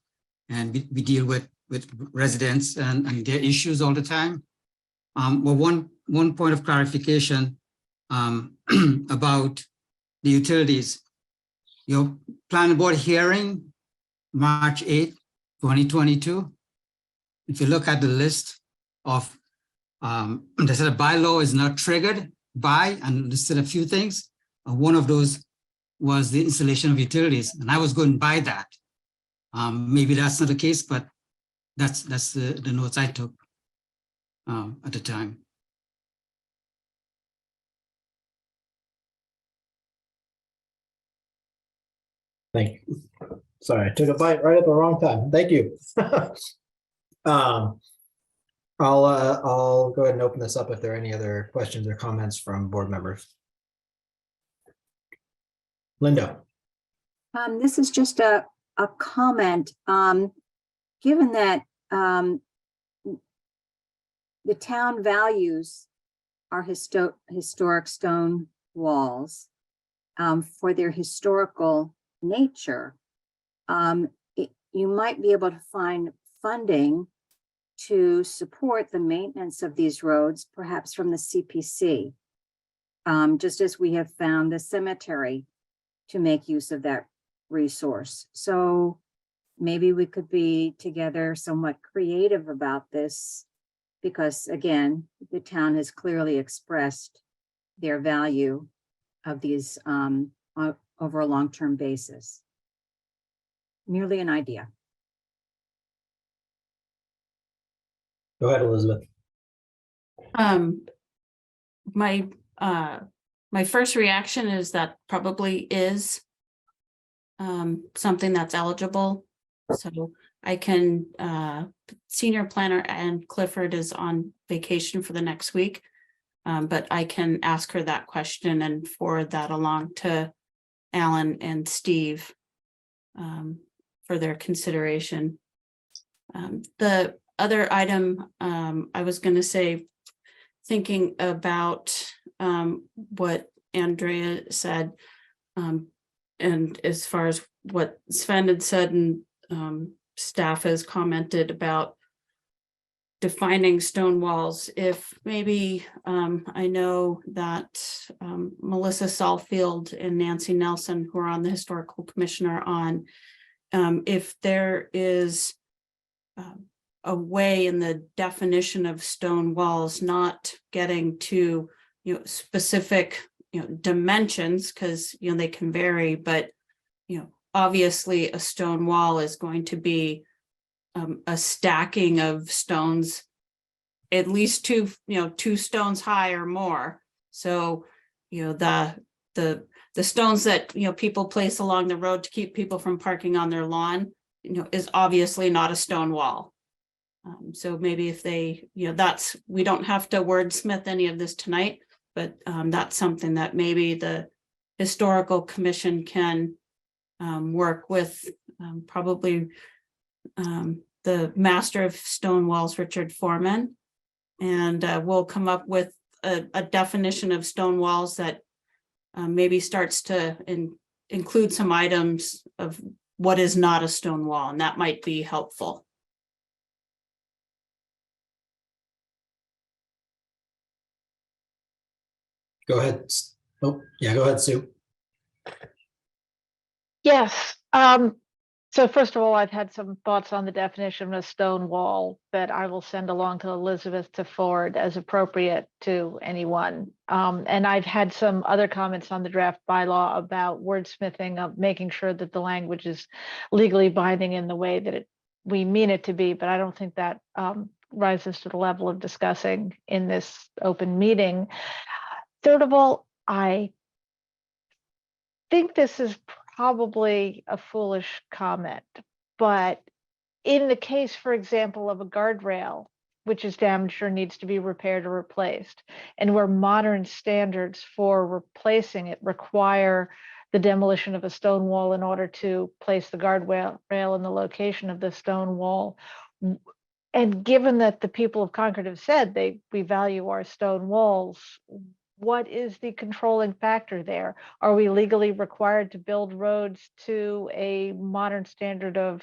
[SPEAKER 5] and we deal with residents and their issues all the time. Well, one point of clarification about the utilities. Your planning board hearing, March 8th, 2022. If you look at the list of, they said a bylaw is not triggered by, and listed a few things. One of those was the installation of utilities, and I was going by that. Maybe that's not the case, but that's the notes I took at the time.
[SPEAKER 1] Thank you. Sorry, I took a bite right at the wrong time. Thank you. I'll go ahead and open this up if there are any other questions or comments from board members. Linda.
[SPEAKER 8] This is just a comment. Given that the town values our historic stone walls for their historical nature, you might be able to find funding to support the maintenance of these roads, perhaps from the CPC, just as we have found the cemetery to make use of that resource. So maybe we could be together somewhat creative about this because again, the town has clearly expressed their value of these over a long-term basis. Merely an idea.
[SPEAKER 1] Go ahead, Elizabeth.
[SPEAKER 7] My my first reaction is that probably is something that's eligible. So I can, senior planner and Clifford is on vacation for the next week. But I can ask her that question and forward that along to Alan and Steve for their consideration. The other item I was going to say, thinking about what Andrea said, and as far as what Sven had said and staff has commented about defining stone walls, if maybe I know that Melissa Salfield and Nancy Nelson, who are on the historical commissioner, on if there is a way in the definition of stone walls, not getting to specific dimensions, because they can vary, but obviously a stone wall is going to be a stacking of stones, at least two stones high or more. So the stones that people place along the road to keep people from parking on their lawn is obviously not a stone wall. So maybe if they we don't have to wordsmith any of this tonight, but that's something that maybe the historical commission can work with probably the master of stone walls, Richard Foreman, and we'll come up with a definition of stone walls that maybe starts to include some items of what is not a stone wall, and that might be helpful.
[SPEAKER 1] Go ahead. Oh, yeah, go ahead, Sue.
[SPEAKER 9] Yes. So first of all, I've had some thoughts on the definition of a stone wall that I will send along to Elizabeth to forward as appropriate to anyone. And I've had some other comments on the draft bylaw about wordsmithing, of making sure that the language is legally binding in the way that we mean it to be, but I don't think that rises to the level of discussing in this open meeting. Third of all, I think this is probably a foolish comment, but in the case, for example, of a guardrail, which is damaged or needs to be repaired or replaced, and where modern standards for replacing it require the demolition of a stone wall in order to place the guardrail in the location of the stone wall. And given that the people of Concord have said we value our stone walls, what is the controlling factor there? Are we legally required to build roads to a modern standard of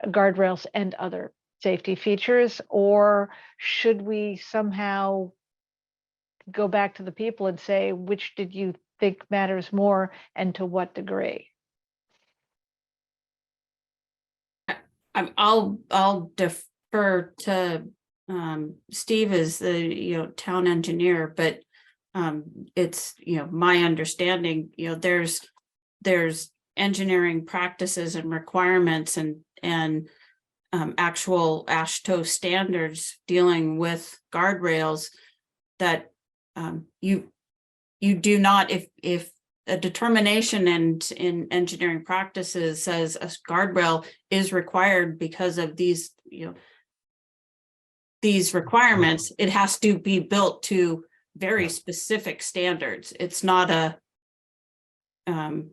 [SPEAKER 9] guardrails and other safety features? Or should we somehow go back to the people and say, which did you think matters more and to what degree?
[SPEAKER 7] I'll defer to Steve as the town engineer, but it's my understanding there's engineering practices and requirements and actual AASHTO standards dealing with guardrails that you do not, if a determination and in engineering practices says a guardrail is required because of these requirements, it has to be built to very specific standards. It's not a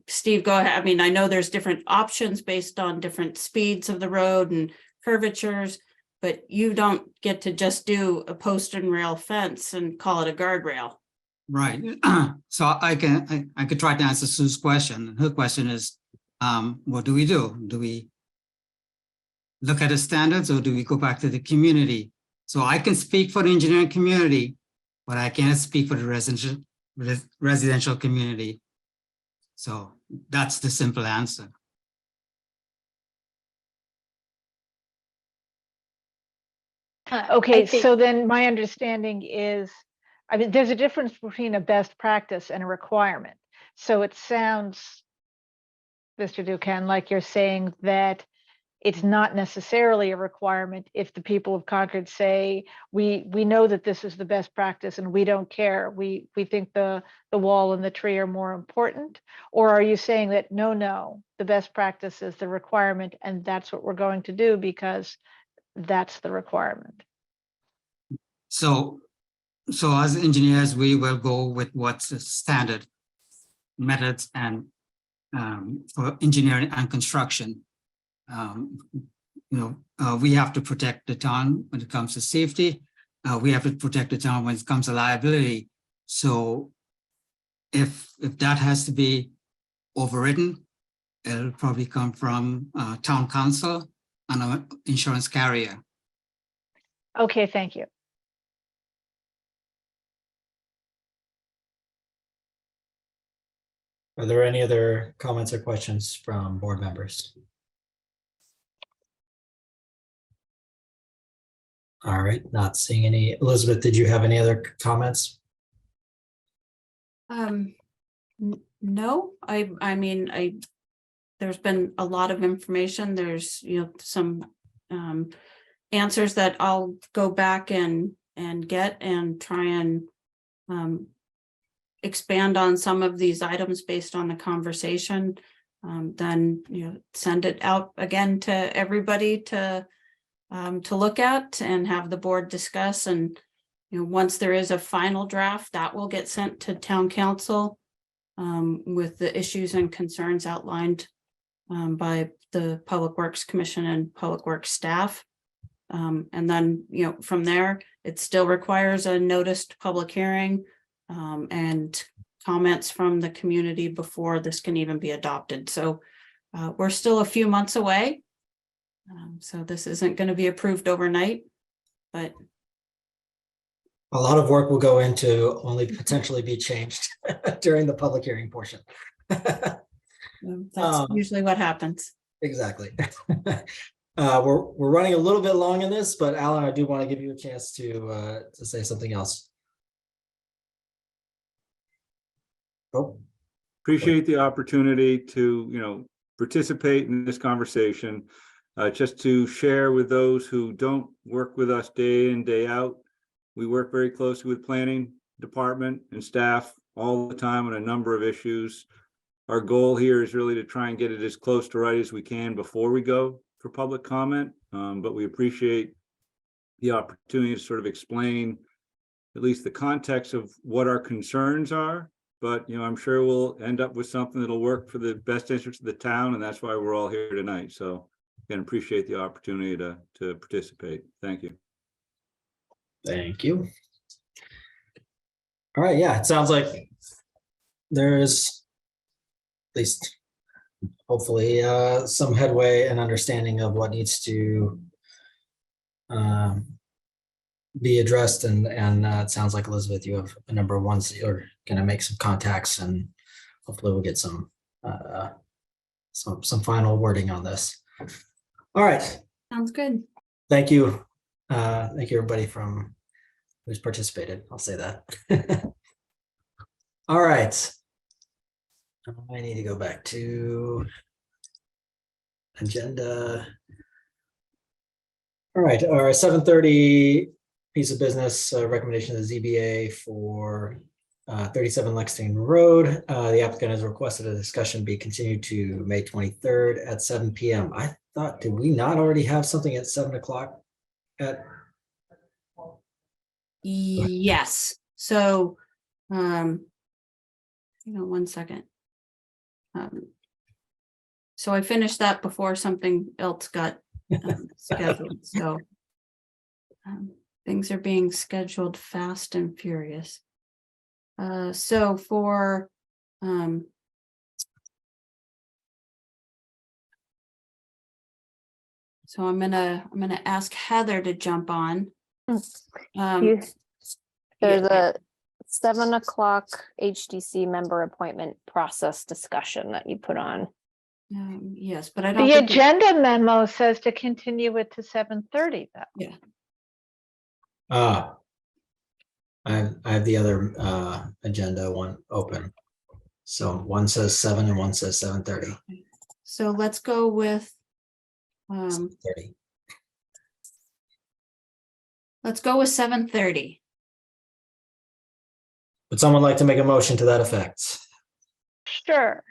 [SPEAKER 7] Steve, go ahead. I mean, I know there's different options based on different speeds of the road and curvatures, but you don't get to just do a post and rail fence and call it a guardrail.
[SPEAKER 5] Right. So I could try to answer Sue's question. Her question is, what do we do? Do we look at the standards or do we go back to the community? So I can speak for the engineering community, but I can't speak for the residential community. So that's the simple answer.
[SPEAKER 9] Okay,
[SPEAKER 2] think-
[SPEAKER 9] so then my understanding is, I mean, there's a difference between a best practice and a requirement. So it sounds, Mr. Ducan, like you're saying that it's not necessarily a requirement if the people of Concord say, we know that this is the best practice and we don't care. We think the wall and the tree are more important. Or are you saying that, no, the best practice is the requirement and that's what we're going to do because that's the requirement?
[SPEAKER 5] So as engineers, we will go with what's the standard methods and for engineering and construction. We have to protect the town when it comes to safety. We have to protect the town when it comes to liability. So if that has to be overridden, it'll probably come from town council and an insurance carrier.
[SPEAKER 9] Okay, thank you.
[SPEAKER 1] Are there any other comments or questions from board members? All right, not seeing any. Elizabeth, did you have any other comments?
[SPEAKER 7] No, I mean, there's been a lot of information. There's, some answers that I'll go back and get and try and expand on some of these items based on the conversation. Then, send it out again to everybody to look at and have the board discuss. And, once there is a final draft, that will get sent to town council with the issues and concerns outlined by the Public Works Commission and Public Works staff. And then, from there, it still requires a noticed public hearing and comments from the community before this can even be adopted. So we're still a few months away. So this isn't going to be approved overnight, but
[SPEAKER 1] A lot of work will go into only potentially be changed during the public hearing portion.
[SPEAKER 7] that's usually what happens.
[SPEAKER 1] Exactly. We're running a little bit long in this, but Alan, I do want to give you a chance to say something else. Oh,
[SPEAKER 3] Appreciate the opportunity to, participate in this conversation. Just to share with those who don't work with us day in, day out. We work very closely with planning department and staff all the time on a number of issues. Our goal here is really to try and get it as close to right as we can before we go for public comment. But we appreciate the opportunity to sort of explain at least the context of what our concerns are. But, I'm sure we'll end up with something that'll work for the best interest of the town. And that's why we're all here tonight. So again, appreciate the opportunity to participate. Thank you.
[SPEAKER 1] thank you. All right, yeah, it sounds like there's at least hopefully some headway and understanding of what needs to be addressed, and it sounds like, Elizabeth, you have a number of ones that you're going to make some contacts, and hopefully we'll get some final wording on this. All right,
[SPEAKER 7] Sounds good.
[SPEAKER 1] thank you. Thank you, everybody from who's participated. I'll say that. All right. I need to go back to agenda. All right, our 7:30 piece of business recommendation of the ZBA for 37 Lexington Road. The applicant has requested a discussion be continued to May 23rd at 7 p.m. I thought, did we not already have something at 7 o'clock?
[SPEAKER 7] Yes. So, one second. So I finished that before something else got scheduled. So things are being scheduled fast and furious. So for so I'm gonna ask Heather to jump on.
[SPEAKER 10] There's a 7 o'clock HDC member appointment process discussion that you put on.
[SPEAKER 7] Yes, but I don't
[SPEAKER 9] The
[SPEAKER 7] think
[SPEAKER 9] agenda memo says to continue it to 7:30 though.
[SPEAKER 7] Yeah.
[SPEAKER 1] I have the other agenda one open. So one says 7 and one says 7:30.
[SPEAKER 7] So let's go with,
[SPEAKER 1] 7:30.
[SPEAKER 7] let's go with 7:30.
[SPEAKER 1] Would someone like to make a motion to that effect?
[SPEAKER 9] Sure.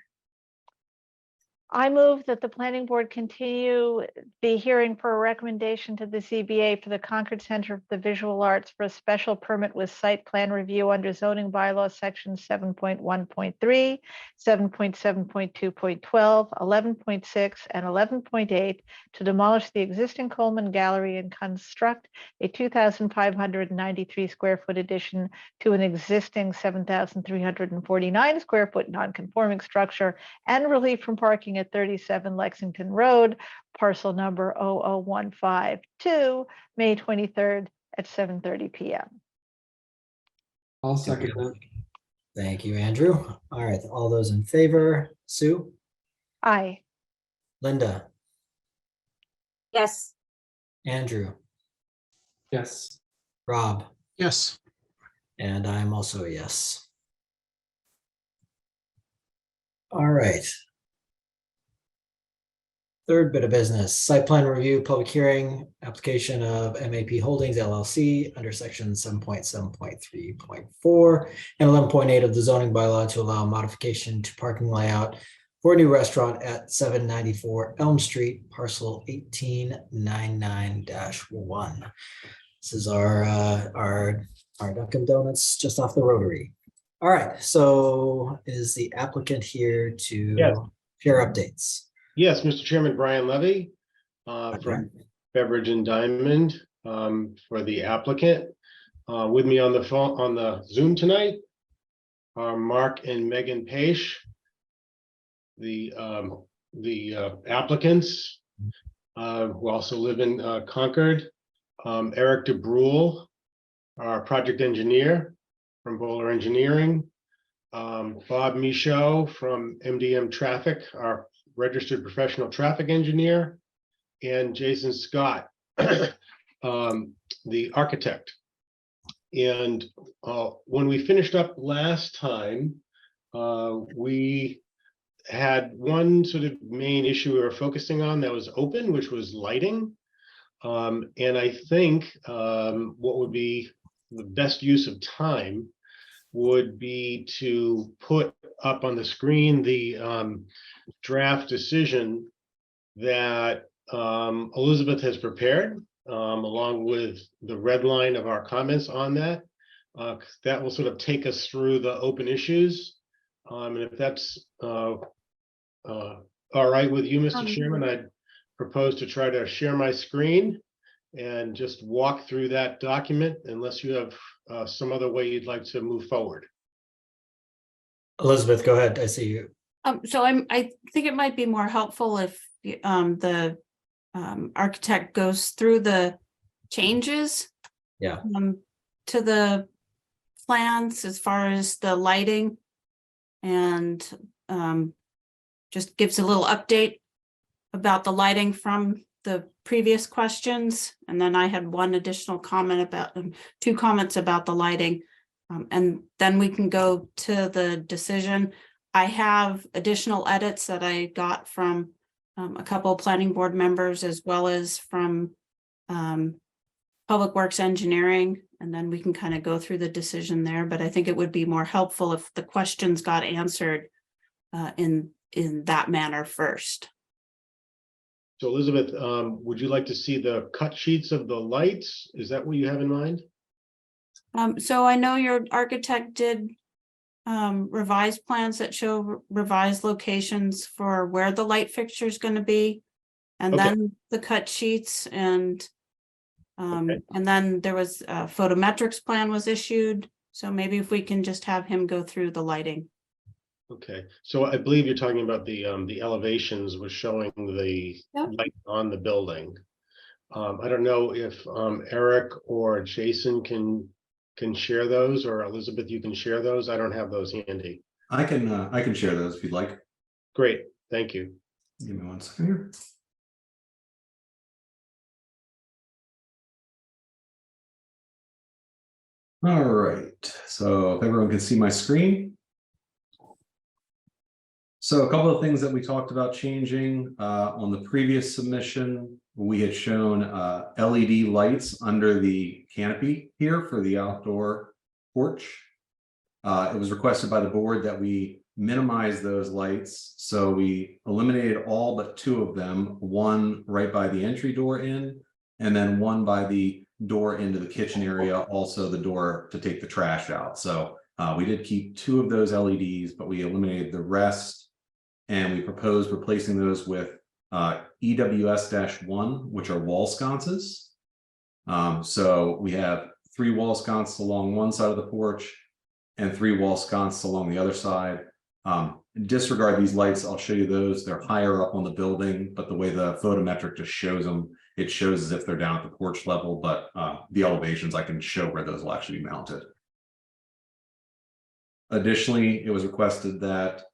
[SPEAKER 9] I move that the planning board continue the hearing for a recommendation to the ZBA for the Concord Center for the Visual Arts for a special permit with site plan review under zoning bylaws section 7.1.3, 7.7.2.12, 11.6, and 11.8 to demolish the existing Coleman Gallery and construct a 2,593 square foot addition to an existing 7,349 square foot non-conforming structure and relief from parking at 37 Lexington Road, parcel number 00152, May 23rd at 7:30 p.m.
[SPEAKER 11] I'll second that.
[SPEAKER 1] Thank you, Andrew. All right, all those in favor, Sue,
[SPEAKER 9] Aye.
[SPEAKER 1] Linda,
[SPEAKER 8] Yes,
[SPEAKER 1] Andrew,
[SPEAKER 11] Yes.
[SPEAKER 1] Rob,
[SPEAKER 11] Yes.
[SPEAKER 1] and I'm also a yes. All right. Third bit of business, site plan review, public hearing, application of MAP Holdings LLC under section 7.7.3.4 and 11.8 of the zoning bylaw to allow modification to parking layout for a new restaurant at 794 Elm Street, parcel 1899-1. This is our Dunkin' Donuts just off the Rotary. All right, so is the applicant here to
[SPEAKER 12] Yes.
[SPEAKER 1] share updates?
[SPEAKER 12] Yes, Mr. Chairman, Brian Levy from Beverage and Diamond for the applicant. With me on the phone on the Zoom tonight are Mark and Megan Page, the applicants who also live in Concord. Eric DeBrule, our project engineer from Bowler Engineering. Bob Michaud from MDM Traffic, our registered professional traffic engineer, and Jason Scott, the architect. And when we finished up last time, we had one sort of main issue we were focusing on that was open, which was lighting. And I think what would be the best use of time would be to put up on the screen the draft decision that Elizabeth has prepared, along with the red line of our comments on that. That will sort of take us through the open issues. And if that's all right with you, Mr. Chairman, I'd propose to try to share my screen and just walk through that document unless you have some other way you'd like to move forward.
[SPEAKER 1] Elizabeth, go ahead. I see you.
[SPEAKER 7] So I think it might be more helpful if the architect goes through the changes.
[SPEAKER 1] Yeah.
[SPEAKER 7] To the plans as far as the lighting and just gives a little update about the lighting from the previous questions. And then I had one additional comment about 2 comments about the lighting. And then we can go to the decision. I have additional edits that I got from a couple of planning board members as well as from Public Works Engineering, and then we can kind of go through the decision there. But I think it would be more helpful if the questions got answered in that manner first.
[SPEAKER 12] So Elizabeth, would you like to see the cut sheets of the lights? Is that what you have in mind?
[SPEAKER 7] So I know your architect did revised plans that show revised locations for where the light fixture is going to be, and
[SPEAKER 12] Okay.
[SPEAKER 7] then the cut sheets, and then there was a photometrics plan was issued. So maybe if we can just have him go through the lighting.
[SPEAKER 12] Okay, so I believe you're talking about the elevations was showing the
[SPEAKER 7] Yep.
[SPEAKER 12] light on the building. I don't know if Eric or Jason can share those, or Elizabeth, you can share those. I don't have those handy.
[SPEAKER 11] I can share those if you'd like.
[SPEAKER 12] Great, thank you.
[SPEAKER 11] Give me 1 second here. All right, so if everyone can see my screen. So a couple of things that we talked about changing on the previous submission, we had shown LED lights under the canopy here for the outdoor porch. It was requested by the board that we minimize those lights. So we eliminated all but 2 of them, one right by the entry door in, and then one by the door into the kitchen area, also the door to take the trash out. So we did keep 2 of those LEDs, but we eliminated the rest. And we proposed replacing those with EWS-1, which are wall sconces. So we have 3 wall sconces along one side of the porch and 3 wall sconces along the other side. Disregard these lights. I'll show you those. They're higher up on the building, but the way the photometric just shows them, it shows as if they're down at the porch level, but the elevations, I can show where those will actually be mounted. Additionally, it was requested that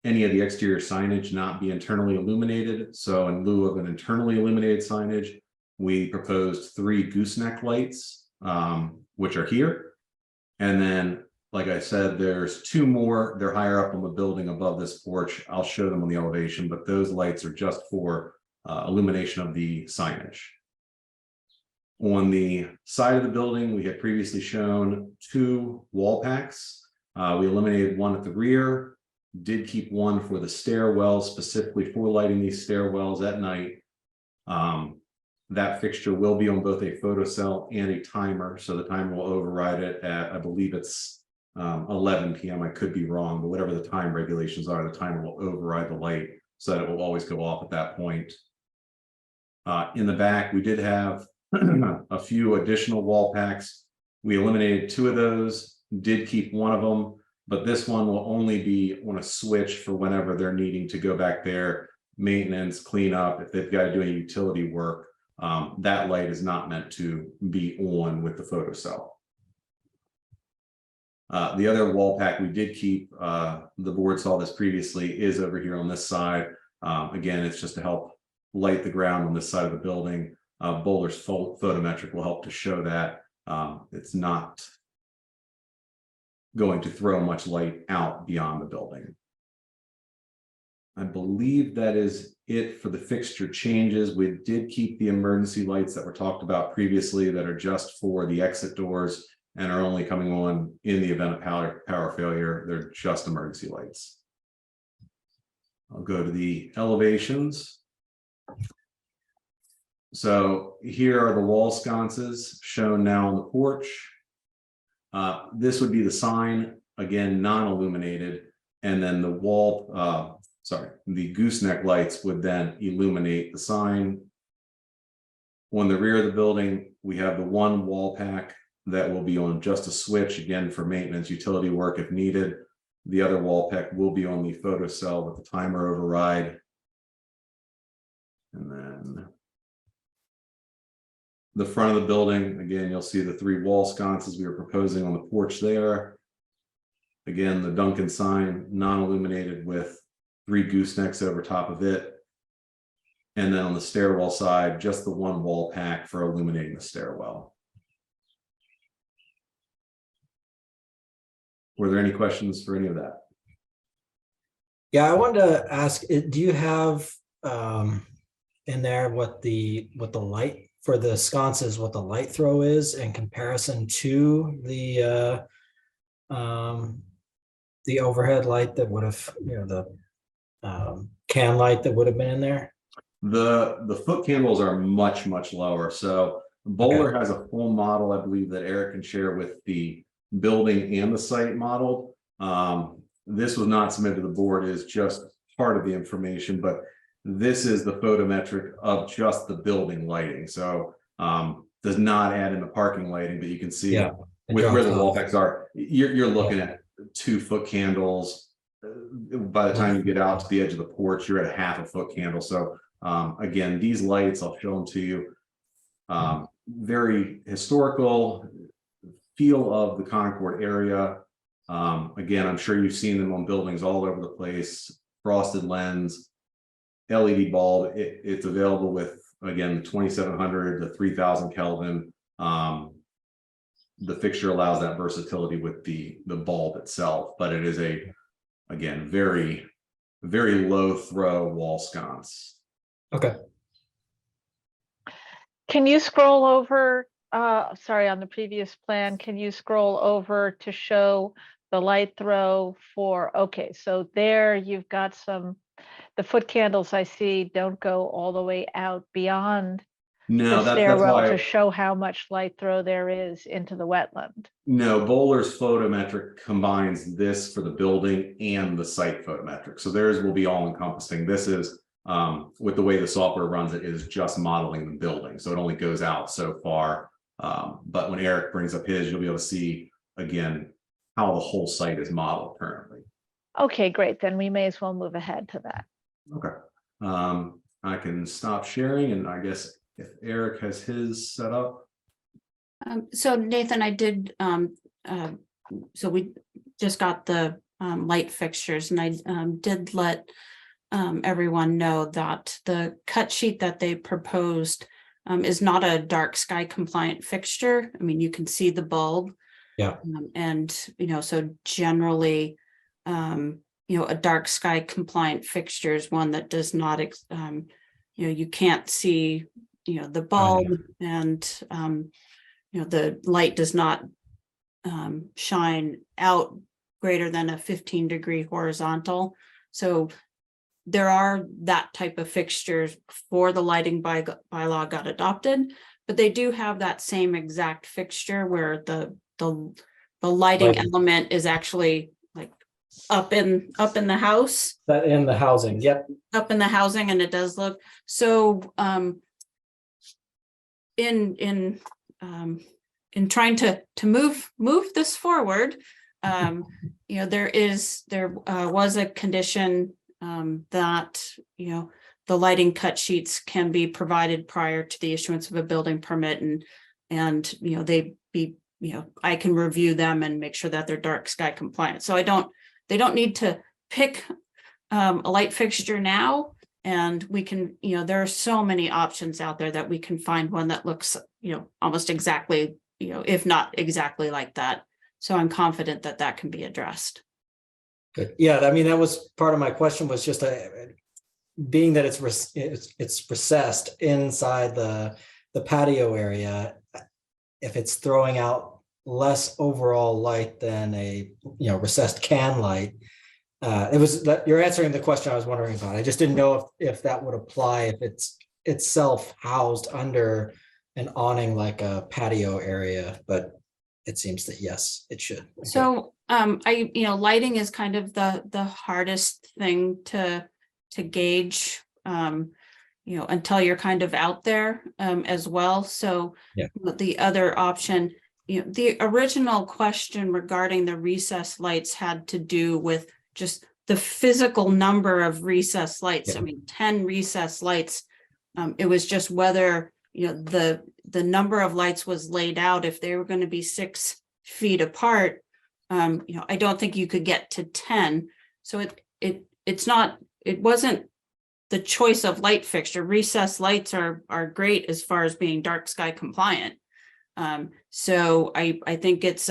[SPEAKER 11] any of the exterior signage not be internally illuminated. So in lieu of an internally illuminated signage, we proposed 3 gooseneck lights, which are here. And then, like I said, there's 2 more. They're higher up on the building above this porch. I'll show them on the elevation, but those lights are just for illumination of the signage. On the side of the building, we had previously shown 2 wall packs. We eliminated one at the rear, did keep one for the stairwells, specifically for lighting these stairwells at night. That fixture will be on both a photocell and a timer. So the timer will override it at, I believe it's 11 p.m. I could be wrong, but whatever the time regulations are, the timer will override the light so that it will always go off at that point. In the back, we did have a few additional wall packs. We eliminated 2 of those, did keep one of them, but this one will only be on a switch for whenever they're needing to go back there, maintenance, clean up, if they've got to do any utility work. That light is not meant to be on with the photocell. The other wall pack we did keep, the board saw this previously, is over here on this side. Again, it's just to help light the ground on this side of the building. Bowler's photometric will help to show that. It's not going to throw much light out beyond the building. I believe that is it for the fixture changes. We did keep the emergency lights that were talked about previously that are just for the exit doors and are only coming on in the event of power failure. They're just emergency lights. I'll go to the elevations. So here are the wall sconces shown now on the porch. This would be the sign, again, non-illuminated, and then the wall, the gooseneck lights would then illuminate the sign. On the rear of the building, we have the 1 wall pack that will be on just a switch, again, for maintenance, utility work if needed. The other wall pack will be on the photocell with the timer override. And then the front of the building, again, you'll see the 3 wall sconces we were proposing on the porch there. Again, the Duncan sign, non-illuminated with 3 goosenecks over top of it. And then on the stairwell side, just the 1 wall pack for illuminating the stairwell. Were there any questions for any of that?
[SPEAKER 1] Yeah, I wanted to ask, do you have in there what the light for the sconces, what the light throw is in comparison to the overhead light that would have, the can light that would have been in there?
[SPEAKER 11] The foot candles are much lower. So Bowler has a full model, I believe, that Eric can share with the building and the site model. This was not submitted to the board, is just part of the information, but this is the photometric of just the building lighting. So does not add in the parking lighting, but you can see with where the wall packs are, you're looking at 2 foot candles. By the time you get out to the edge of the porch, you're at a half a foot candle. So again, these lights, I'll show them to you. Very historical feel of the Concord area. Again, I'm sure you've seen them on buildings all over the place. Frosted lens, LED bulb. It's available with, again, 2700 to 3000 Kelvin. the fixture allows that versatility with the bulb itself, but it is again, very low throw wall sconce.
[SPEAKER 1] Okay.
[SPEAKER 9] Can you scroll over, sorry, on the previous plan, can you scroll over to show the light throw for, okay, so there you've got the foot candles I see don't go all the way out beyond
[SPEAKER 11] No,
[SPEAKER 9] the
[SPEAKER 11] that's
[SPEAKER 9] stairwell
[SPEAKER 11] why.
[SPEAKER 9] to show how much light throw there is into the wetland.
[SPEAKER 11] No, Bowler's photometric combines this for the building and the site photometric. So theirs will be all encompassing. This is, with the way the software runs, it is just modeling the building. So it only goes out so far. But when Eric brings up his, you'll be able to see again how the whole site is modeled currently.
[SPEAKER 9] Okay, great. Then we may as well move ahead to that.
[SPEAKER 11] Okay. I can stop sharing, and I guess if Eric has his set up.
[SPEAKER 7] So Nathan, I did, so we just got the light fixtures, and I did let everyone know that the cut sheet that they proposed is not a dark sky compliant fixture. I mean, you can see the bulb.
[SPEAKER 1] Yeah.
[SPEAKER 7] And, so generally, a dark sky compliant fixture is one that does not, you can't see, the bulb, and, the light does not shine out greater than a 15-degree horizontal. So there are that type of fixtures for the lighting bylaw got adopted, but they do have that same exact fixture where the lighting element is actually like up in the house.
[SPEAKER 1] That in the housing, yep.
[SPEAKER 7] Up in the housing, and it does look so. In trying to move this forward, there was a condition that the lighting cut sheets can be provided prior to the issuance of a building permit, and I can review them and make sure that they're dark sky compliant. So they don't need to pick a light fixture now, and we can, there are so many options out there that we can find one that looks, almost exactly, if not exactly like that. So I'm confident that that can be addressed.
[SPEAKER 1] Good. Yeah, I mean, that was part of my question, was just being that it's recessed inside the patio area, if it's throwing out less overall light than a recessed can light. It was that you're answering the question I was wondering about. I just didn't know if that would apply if it's itself housed under an awning like a patio area, but it seems that yes, it should. Okay.
[SPEAKER 7] So lighting is kind of the hardest thing to gauge, until you're kind of out there as well. So
[SPEAKER 1] yeah.
[SPEAKER 7] The other option, the original question regarding the recessed lights had to do with just the physical number of recessed lights.
[SPEAKER 1] Yeah.
[SPEAKER 7] I mean, 10 recessed lights. It was just whether the number of lights was laid out. If they were going to be 6 feet apart, I don't think you could get to 10. So it wasn't the choice of light fixture. Recessed lights are great as far as being dark sky compliant. So I think it's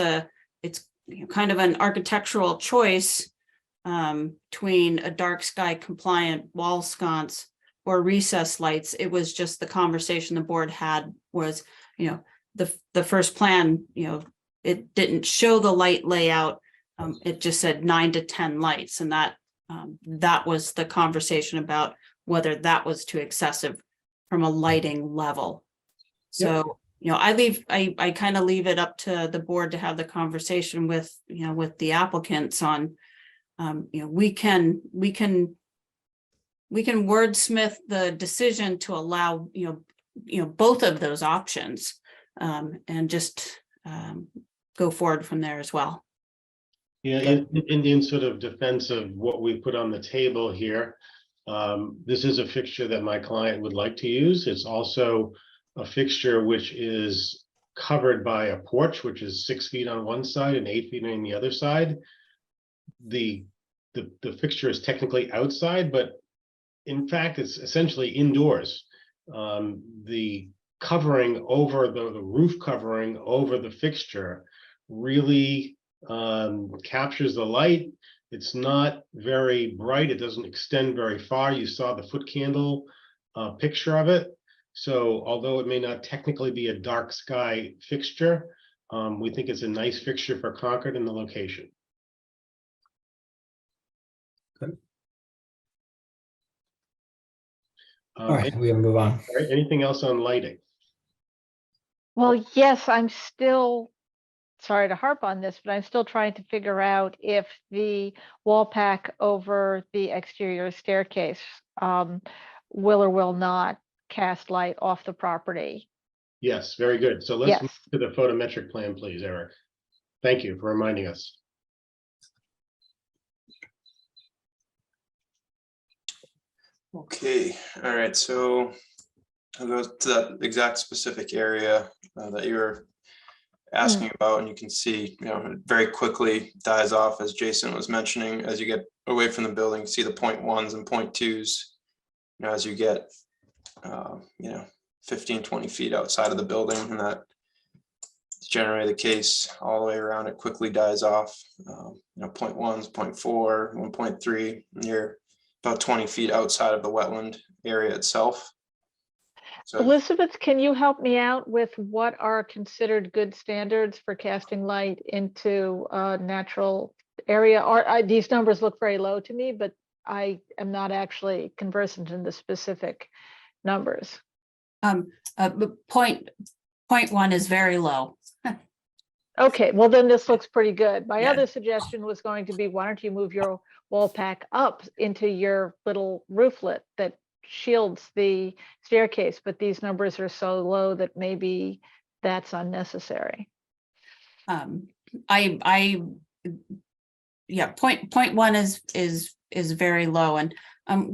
[SPEAKER 7] kind of an architectural choice between a dark sky compliant wall sconce or recessed lights. It was just the conversation the board had was, the first plan, it didn't show the light layout. It just said 9 to 10 lights, and that was the conversation about whether that was too excessive from a lighting level. So, I kind of leave it up to the board to have the conversation with the applicants on, we can wordsmith the decision to allow, both of those options, and just go forward from there as well.
[SPEAKER 12] Yeah, in sort of defense of what we put on the table here, this is a fixture that my client would like to use. It's also a fixture which is covered by a porch, which is 6 feet on one side and 8 feet on the other side. The fixture is technically outside, but in fact, it's essentially indoors. The covering over the roof covering over the fixture really captures the light. It's not very bright. It doesn't extend very far. You saw the foot candle picture of it. So although it may not technically be a dark sky fixture, we think it's a nice fixture for Concord and the location.
[SPEAKER 1] All right, we will move on.
[SPEAKER 12] All right, anything else on lighting?
[SPEAKER 9] Well, yes, I'm still, sorry to harp on this, but I'm still trying to figure out if the wall pack over the exterior staircase will or will not cast light off the property.
[SPEAKER 12] Yes, very good. So let's move
[SPEAKER 9] Yes.
[SPEAKER 12] to the photometric plan, please, Eric. Thank you for reminding us.
[SPEAKER 13] Okay, all right, so I'll go to that exact specific area that you were asking about, and you can see, you know, it very quickly dies off, as Jason was mentioning. As you get away from the building, you see the 0.1s and 0.2s. You know, as you get, you know, 15, 20 feet outside of the building, and that's generally the case all the way around. It quickly dies off. You know, 0.1s, 0.4, 1.3, you're about 20 feet outside of the wetland area itself. So
[SPEAKER 9] Elizabeth, can you help me out with what are considered good standards for casting light into a natural area? Or these numbers look very low to me, but I am not actually conversant in the specific numbers.
[SPEAKER 7] Point one is very low.
[SPEAKER 9] Okay, well then this looks pretty good. My
[SPEAKER 7] Yeah.
[SPEAKER 9] other suggestion was going to be, why don't you move your wall pack up into your little rooflet that shields the staircase, but these numbers are so low that maybe that's unnecessary.
[SPEAKER 7] Yeah, point one is very low. And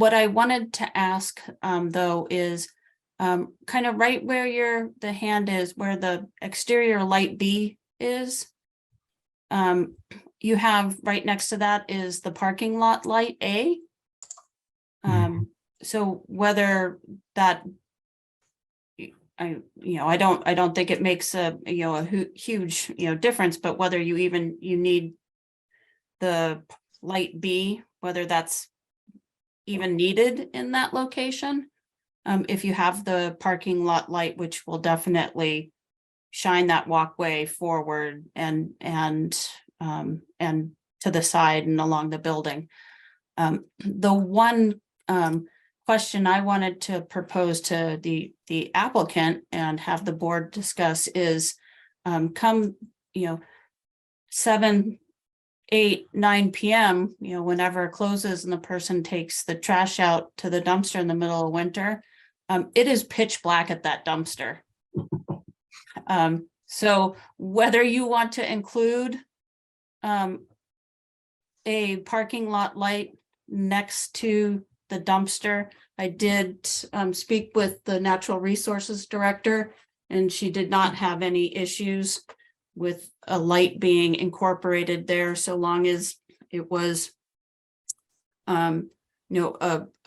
[SPEAKER 7] what I wanted to ask though is kind of right where the hand is, where the exterior light B is. You have right next to that is the parking lot light A. So whether that, I don't think it makes a huge difference, but whether you need the light B, whether that's even needed in that location. If you have the parking lot light, which will definitely shine that walkway forward and to the side and along the building. The one question I wanted to propose to the applicant and have the board discuss is come 7, 8, 9 p.m. Whenever it closes and the person takes the trash out to the dumpster in the middle of winter, it is pitch black at that dumpster. So whether you want to include a parking lot light next to the dumpster, I did speak with the natural resources director, and she did not have any issues with a light being incorporated there, so long as it was a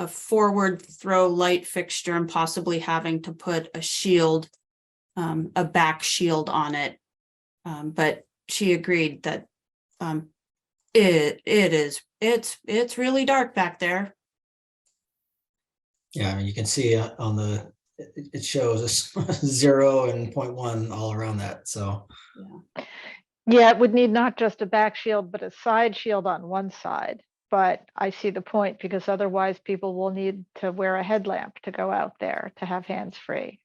[SPEAKER 7] forward throw light fixture and possibly having to put a shield, a back shield on it. But she agreed that it's really dark back there.
[SPEAKER 1] Yeah, I mean, you can see on the, it shows a 0 and 0.1 all around that, so.
[SPEAKER 9] Yeah, it would need not just a back shield, but a side shield on one side. But I see the point, because otherwise people will need to wear a headlamp to go out there to have hands free.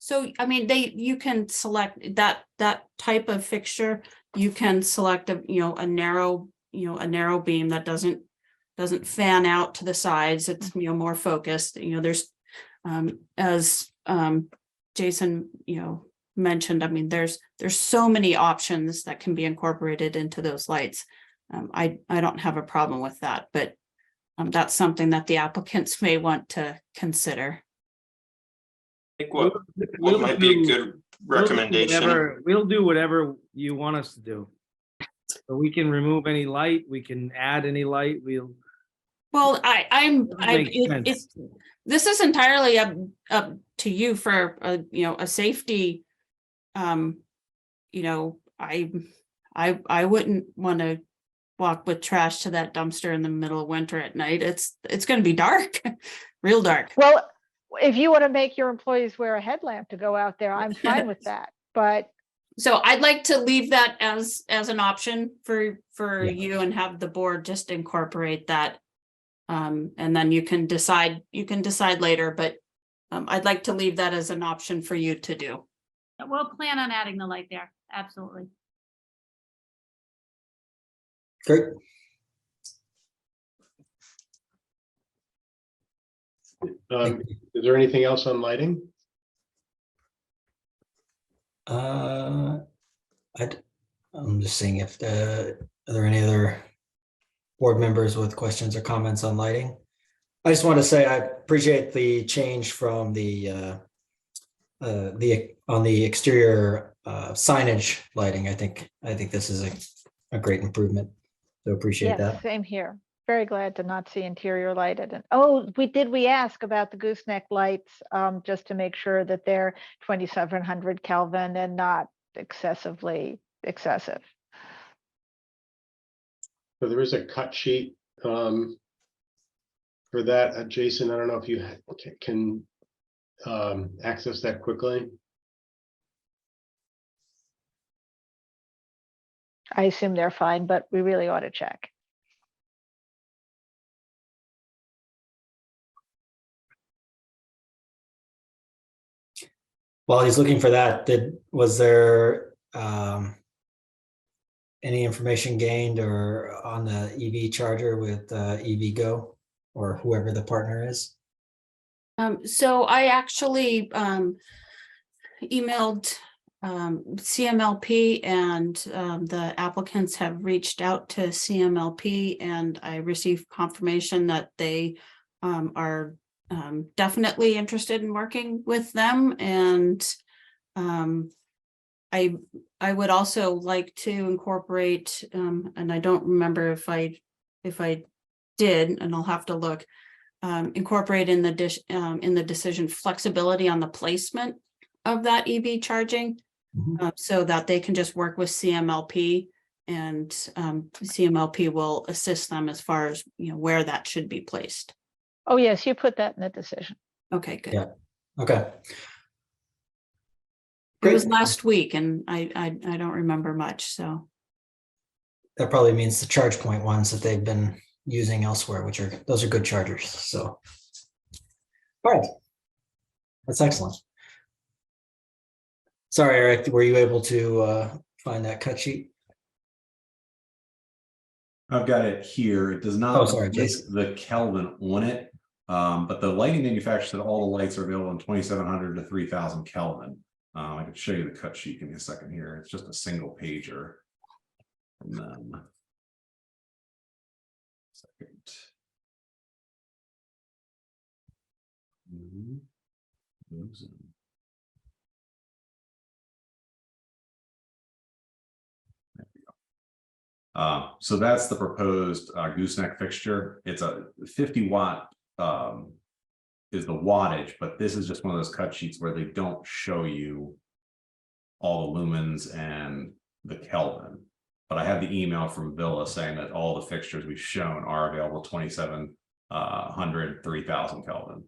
[SPEAKER 7] So, I mean, you can select that type of fixture. You can select a narrow beam that doesn't fan out to the sides. It's more focused. There's as Jason mentioned, I mean, there's so many options that can be incorporated into those lights. I don't have a problem with that, but that's something that the applicants may want to consider.
[SPEAKER 13] I think what might be a good recommendation.
[SPEAKER 14] We'll do whatever you want us to do. So we can remove any light, we can add any light,
[SPEAKER 7] Well, this is entirely up to you for a safety. I wouldn't want to walk with trash to that dumpster in the middle of winter at night. It's going to be dark, real dark.
[SPEAKER 9] Well, if you want to make your employees wear a headlamp to go out there, I'm fine with that. But
[SPEAKER 7] so I'd like to leave that as an option for
[SPEAKER 1] Yeah.
[SPEAKER 7] you, and have the board just incorporate that. And then you can decide later, but I'd like to leave that as an option for you to do.
[SPEAKER 15] We'll plan on adding the light there. Absolutely.
[SPEAKER 1] Great.
[SPEAKER 12] Is there anything else on lighting?
[SPEAKER 1] I'm just seeing if are there any other board members with questions or comments on lighting? I just want to say I appreciate the change from the on the exterior signage lighting. I think this is a great improvement. So appreciate
[SPEAKER 9] yes,
[SPEAKER 1] that.
[SPEAKER 9] same here. Very glad to not see interior lighted. And oh, we ask about the gooseneck lights, just to make sure that they're 2700 Kelvin and not excessively excessive.
[SPEAKER 12] So there is a cut sheet for that, Jason. I don't know if you can access that quickly.
[SPEAKER 9] I assume they're fine, but we really ought to check.
[SPEAKER 1] While he's looking for that, was there any information gained or on the EV charger with EV Go or whoever the partner is?
[SPEAKER 7] So I actually emailed CMLP, and the applicants have reached out to CMLP, and I received confirmation that they are definitely interested in working with them. And I would also like to incorporate, and I don't remember if I did, and I'll have to look, incorporate in the decision flexibility on the placement of that EV charging, so that they can just work with CMLP, and CMLP will assist them as far as where that should be placed.
[SPEAKER 9] Oh, yes, you put that in the decision.
[SPEAKER 7] Okay, good.
[SPEAKER 1] Yeah. Okay.
[SPEAKER 7] It was
[SPEAKER 1] Great.
[SPEAKER 7] last week, and I don't remember much, so.
[SPEAKER 1] That probably means the charge point ones that they've been using elsewhere, those are good chargers. So, all right, that's excellent. Sorry, Eric, were you able to find that cut sheet?
[SPEAKER 11] I've got it here. It does not
[SPEAKER 1] Oh, sorry,
[SPEAKER 11] list
[SPEAKER 1] Jason.
[SPEAKER 11] the Kelvin on it, but the lighting manufacturer said all the lights are available in 2700 to 3000 Kelvin. I can show you the cut sheet. Give me a second here. It's just a single pager from them. Second. Moves in. There we go. So that's the proposed gooseneck fixture. It's a 50 watt is the wattage, but this is just one of those cut sheets where they don't show you all the lumens and the Kelvin. But I have the email from Villa saying that all the fixtures we've shown are available 2700, 3000 Kelvin.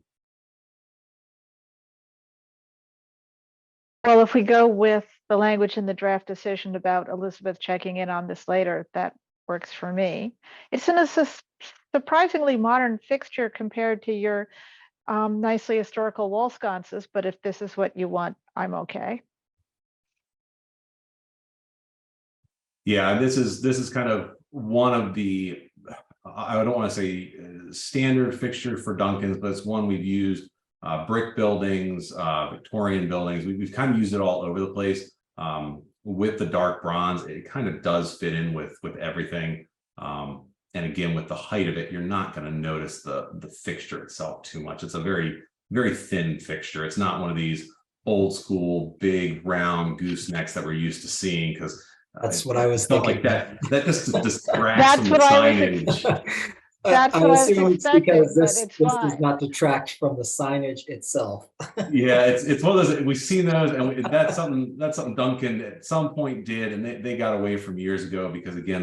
[SPEAKER 9] Well, if we go with the language in the draft decision about Elizabeth checking in on this later, that works for me. It's in a surprisingly modern fixture compared to your nicely historical wall sconces, but if this is what you want, I'm okay.
[SPEAKER 11] Yeah, this is kind of one of the, I don't want to say standard fixture for Duncan's, but it's one we've used. Brick buildings, Victorian buildings, we've kind of used it all over the place. With the dark bronze, it kind of does fit in with everything. And again, with the height of it, you're not going to notice the fixture itself too much. It's a very, very thin fixture. It's not one of these old school, big, round goosenecks that we're used to seeing, because
[SPEAKER 1] that's what I was thinking.
[SPEAKER 11] Like that just distracts from the signage.
[SPEAKER 9] That's
[SPEAKER 1] I
[SPEAKER 9] what I was
[SPEAKER 1] assume it's because
[SPEAKER 9] expecting, but
[SPEAKER 1] this
[SPEAKER 9] it's
[SPEAKER 1] does
[SPEAKER 9] fine.
[SPEAKER 1] not detract from the signage itself.
[SPEAKER 11] Yeah, it's one of those, we've seen those, and that's something Duncan at some point did, and they got away from years ago, because again,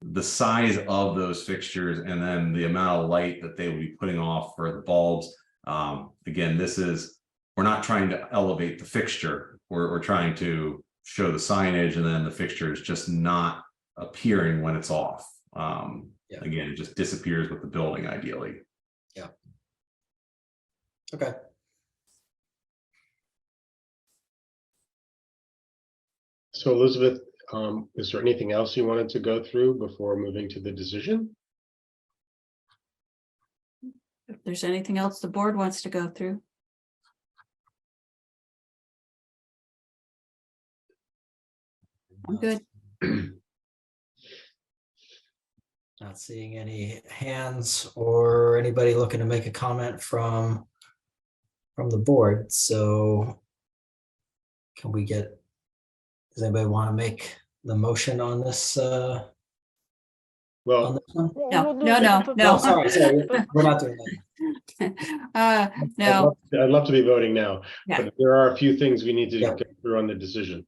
[SPEAKER 11] the size of those fixtures and then the amount of light that they would be putting off for the bulbs. Again, we're not trying to elevate the fixture, we're trying to show the signage, and then the fixture is just not appearing when it's off.
[SPEAKER 1] Yeah.
[SPEAKER 11] Again, it just disappears with the building ideally.
[SPEAKER 1] Yeah. Okay.
[SPEAKER 12] So Elizabeth, is there anything else you wanted to go through before moving to the decision?
[SPEAKER 7] If there's anything else the board wants to go through. I'm good.
[SPEAKER 1] Not seeing any hands or anybody looking to make a comment from the board. So can we get, does anybody want to make the motion on this? On
[SPEAKER 12] Well,
[SPEAKER 1] this one?
[SPEAKER 7] No.
[SPEAKER 1] Sorry, we're not doing that.
[SPEAKER 7] No.
[SPEAKER 12] I'd love to be voting now,
[SPEAKER 7] Yeah.
[SPEAKER 12] but there are a few things we need to
[SPEAKER 1] Yeah.
[SPEAKER 12] get through on the decision.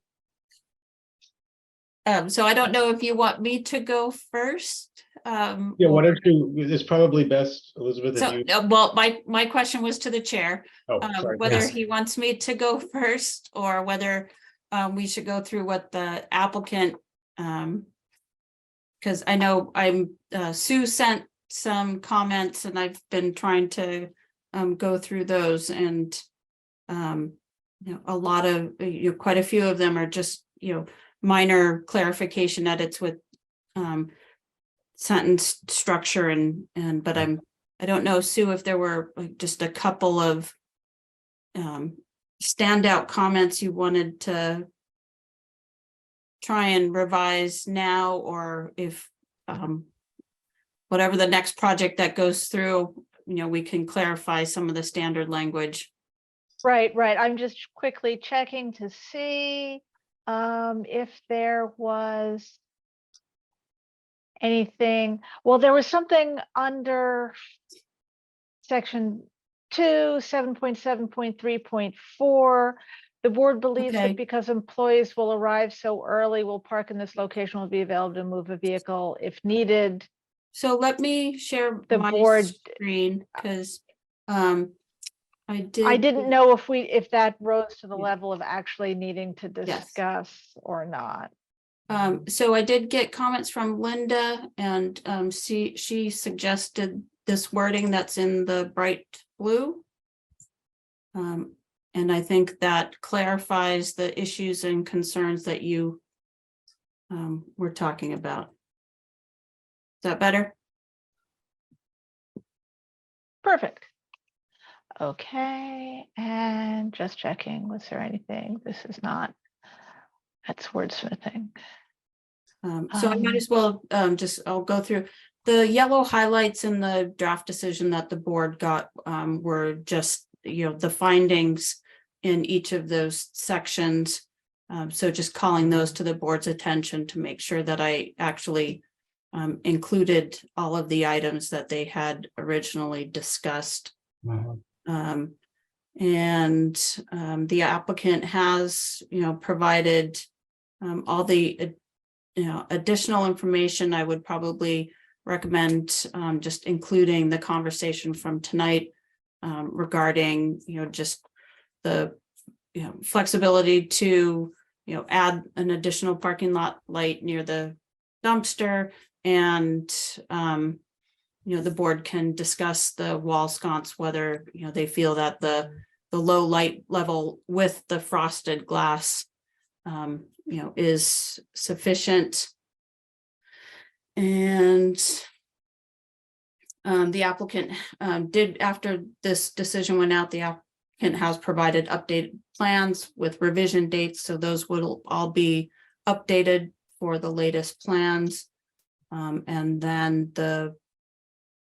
[SPEAKER 7] So I don't know if you want me to go first.
[SPEAKER 12] Yeah, why don't you, it's probably best, Elizabeth, if
[SPEAKER 7] So,
[SPEAKER 12] you.
[SPEAKER 7] well, my question was to the chair,
[SPEAKER 12] Oh, sorry.
[SPEAKER 7] whether
[SPEAKER 1] Yes.
[SPEAKER 7] he wants me to go first or whether we should go through what the applicant, because I know Sue sent some comments and I've been trying to go through those, and a lot of, quite a few of them are just, minor clarification edits with sentence structure but I don't know, Sue, if there were like just a couple of standout comments you wanted to try and revise now, or if whatever the next project that goes through, we can clarify some of the standard language.
[SPEAKER 9] Right. I'm just quickly checking to see if there was anything. Well, there was something under section 2, 7.7.3.4. The board believes
[SPEAKER 7] Okay.
[SPEAKER 9] that because employees will arrive so early, will park in this location, will be available to move a vehicle if needed.
[SPEAKER 7] So let me share
[SPEAKER 9] The
[SPEAKER 7] my
[SPEAKER 9] board-
[SPEAKER 7] screen, because I
[SPEAKER 9] didn't know if that rose to the
[SPEAKER 7] Yeah.
[SPEAKER 9] level of actually needing to
[SPEAKER 7] Yes.
[SPEAKER 9] discuss or not.
[SPEAKER 7] So I did get comments from Linda, and she suggested this wording that's in the bright blue. And I think that clarifies the issues and concerns that you were talking about. Is that better?
[SPEAKER 9] Perfect. Okay, and just checking, was there anything? This is not, that's wordsmithing.
[SPEAKER 7] So I might as well I'll go through the yellow highlights in the draft decision that the board got were just, the findings in each of those sections. So just calling those to the board's attention to make sure that I actually included all of the items that they had originally discussed. And the applicant has, provided all the, additional information. I would probably recommend just including the conversation from tonight regarding, just the, flexibility to, add an additional parking lot light near the dumpster, and the board can discuss the wall sconce, whether they feel that the low light level with the frosted glass is sufficient. And the applicant did, after this decision went out, the applicant has provided updated plans with revision dates, so those will all be updated for the latest plans. And then the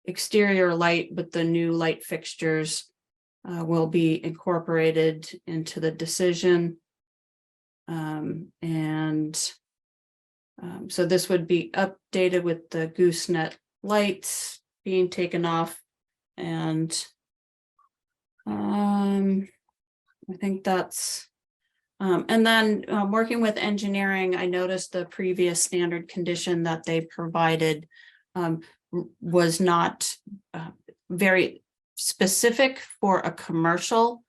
[SPEAKER 7] exterior light with the new light fixtures will be incorporated into the decision. So this would be updated with the gooseneck lights, being taken off. And I think that's, and then working with engineering, I noticed the previous standard condition that they provided was not very specific for a commercial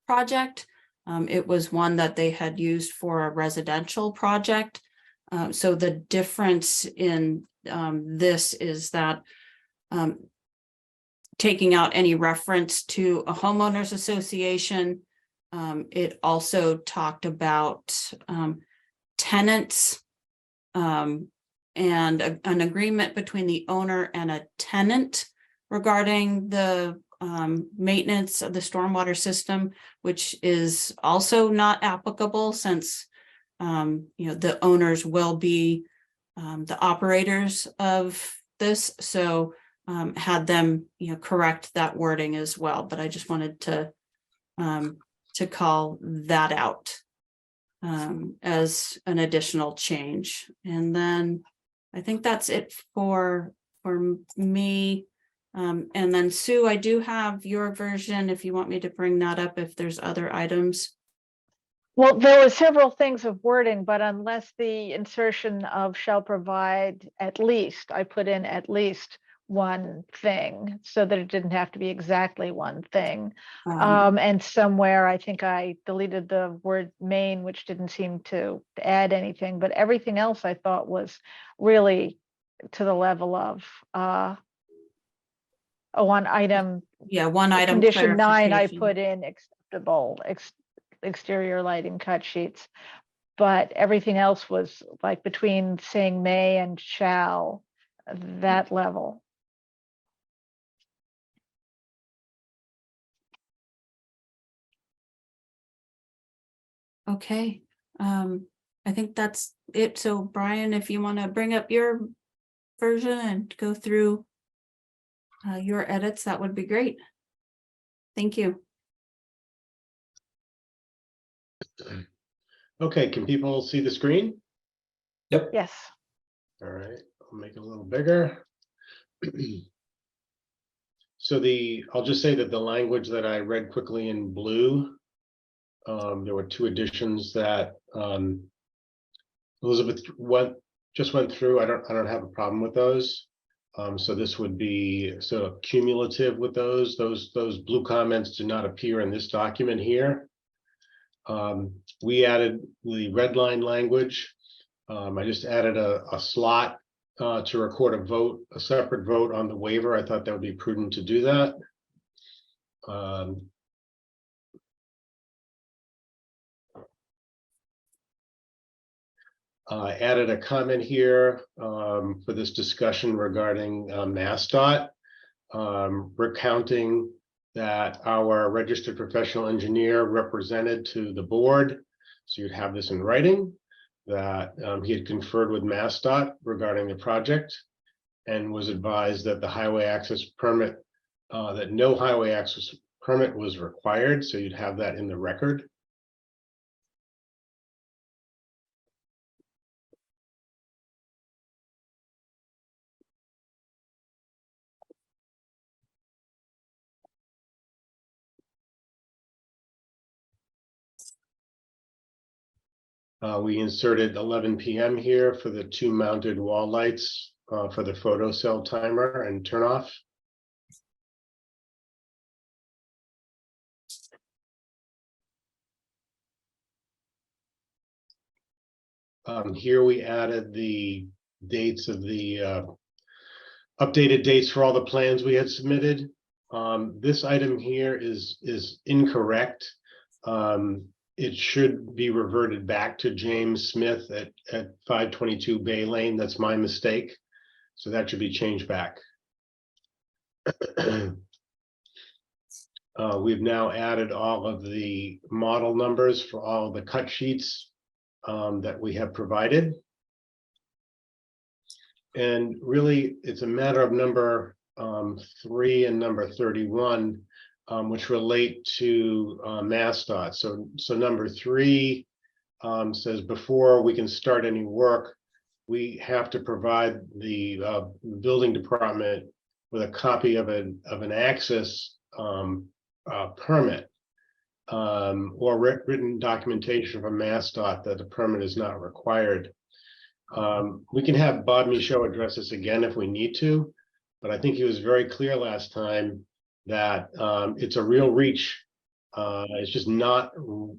[SPEAKER 7] project. It was one that they had used for a residential project. So the difference in this is that taking out any reference to a homeowners association, it also talked about tenants and an agreement between the owner and a tenant regarding the maintenance of the stormwater system, which is also not applicable since the owners will be the operators of this. So had them correct that wording as well. But I just wanted to call that out as an additional change. And then I think that's it for me. And then Sue, I do have your version if you want me to bring that up, if there's other items.
[SPEAKER 9] Well, there were several things of wording, but unless the insertion of shall provide at least, I put in at least one thing so that it didn't have to be exactly one thing. And somewhere I think I deleted the word main, which didn't seem to add anything, but everything else I thought was really to the level of a one item.
[SPEAKER 7] Yeah, one item.
[SPEAKER 9] Condition 9, I put in acceptable exterior lighting cut sheets, but everything else was like between saying may and shall, that level.
[SPEAKER 7] Okay, I think that's it. So Brian, if you want to bring up your version and go through your edits, that would be great. Thank you.
[SPEAKER 12] Okay, can people see the screen?
[SPEAKER 1] Yep.
[SPEAKER 9] Yes.
[SPEAKER 12] All right, I'll make it a little bigger. So I'll just say that the language that I read quickly in blue, there were 2 additions that Elizabeth just went through. I don't have a problem with those. So this would be sort of cumulative with those. Those blue comments do not appear in this document here. We added the red line language. I just added a slot to record a separate vote on the waiver. I thought that would be prudent to do that. I added a comment here for this discussion regarding MassDOT, recounting that our registered professional engineer represented to the board, so you'd have this in writing, that he had conferred with MassDOT regarding the project and was advised that the highway access permit, that no highway access permit was required, so you'd have that in the record. We inserted 11 p.m. here for the 2 mounted wall lights for the photo cell timer and turn off. Here we added the dates of the updated dates for all the plans we had submitted. This item here is incorrect. It should be reverted back to James Smith at 522 Bay Lane. That's my mistake. So that should be changed back. We've now added all of the model numbers for all the cut sheets that we have provided. And really, it's a matter of number 3 and number 31, which relate to MassDOT. So number 3 says before we can start any work, we have to provide the building department with a copy of an access permit or written documentation from MassDOT that the permit is not required. We can have Bob Michaud address this again if we need to, but I think he was very clear last time that it's a real reach. It's just not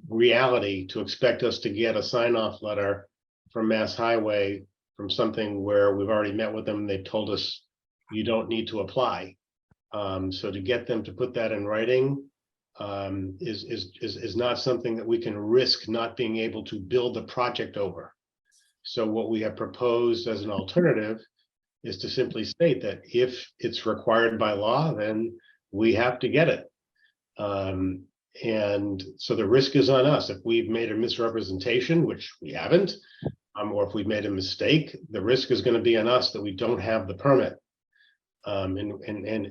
[SPEAKER 12] reality to expect us to get a sign-off letter from Mass Highway from something where we've already met with them. They've told us you don't need to apply. So to get them to put that in writing is not something that we can risk not being able to build the project over. So what we have proposed as an alternative is to simply state that if it's required by law, then we have to get it. And so the risk is on us. If we've made a misrepresentation, which we haven't, or if we've made a mistake, the risk is going to be on us that we don't have the permit. And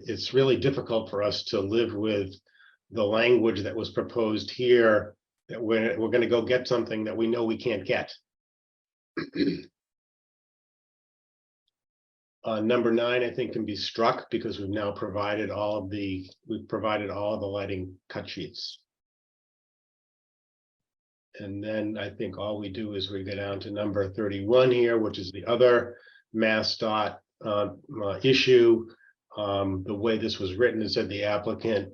[SPEAKER 12] it's really difficult for us to live with the language that was proposed here, that we're going to go get something that we know we can't get. Number 9, I think, can be struck because we've now provided all of the lighting cut sheets. And then I think all we do is we go down to number 31 here, which is the other MassDOT issue. The way this was written, it said the applicant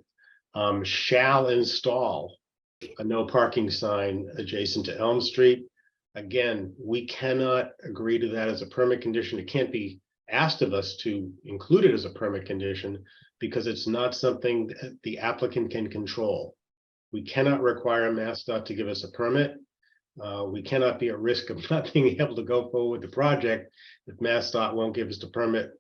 [SPEAKER 12] shall install a no parking sign adjacent to Elm Street. Again, we cannot agree to that as a permit condition. It can't be asked of us to include it as a permit condition because it's not something that the applicant can control. We cannot require MassDOT to give us a permit. We cannot be at risk of not being able to go forward with the project if MassDOT won't give us the permit.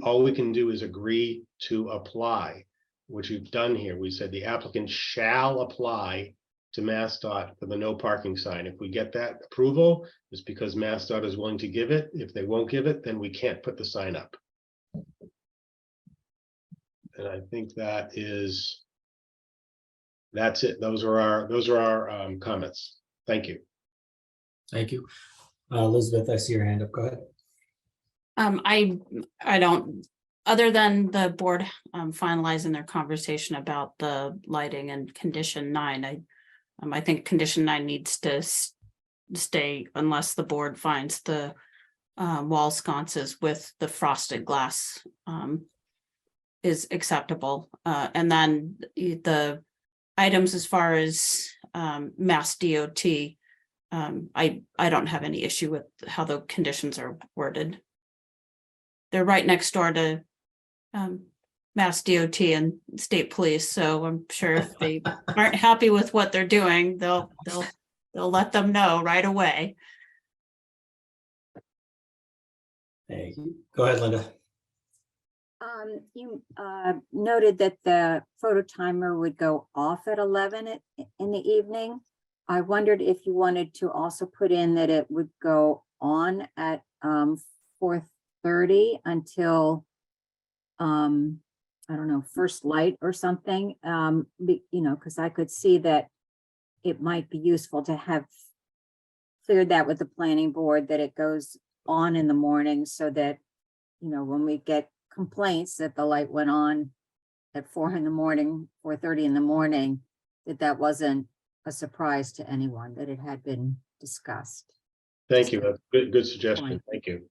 [SPEAKER 12] All we can do is agree to apply, which we've done here. We said the applicant shall apply to MassDOT for the no parking sign. If we get that approval, it's because MassDOT is willing to give it. If they won't give it, then we can't put the sign up. And I think that's it. Those are our comments. Thank you.
[SPEAKER 1] Thank you. Elizabeth, I see your hand up. Go ahead.
[SPEAKER 7] I don't, other than the board finalizing their conversation about the lighting and condition 9, I think condition 9 needs to stay unless the board finds the wall sconces with the frosted glass is acceptable. And then the items as far as Mass DOT, I don't have any issue with how the conditions are worded. They're right next door to Mass DOT and state police, so I'm sure if they aren't happy with what they're doing, they'll let them know right away.
[SPEAKER 1] Thank you. Go ahead, Linda.
[SPEAKER 8] You noted that the photo timer would go off at 11 in the evening. I wondered if you wanted to also put in that it would go on at 4:30 until I don't know, first light or something, because I could see that it might be useful to have cleared that with the planning board, that it goes on in the morning so that, when we get complaints that the light went on at 4 in the morning, 4:30 in the morning, that wasn't a surprise to anyone, that it had been discussed.
[SPEAKER 12] Thank you. That's good suggestion. Thank you.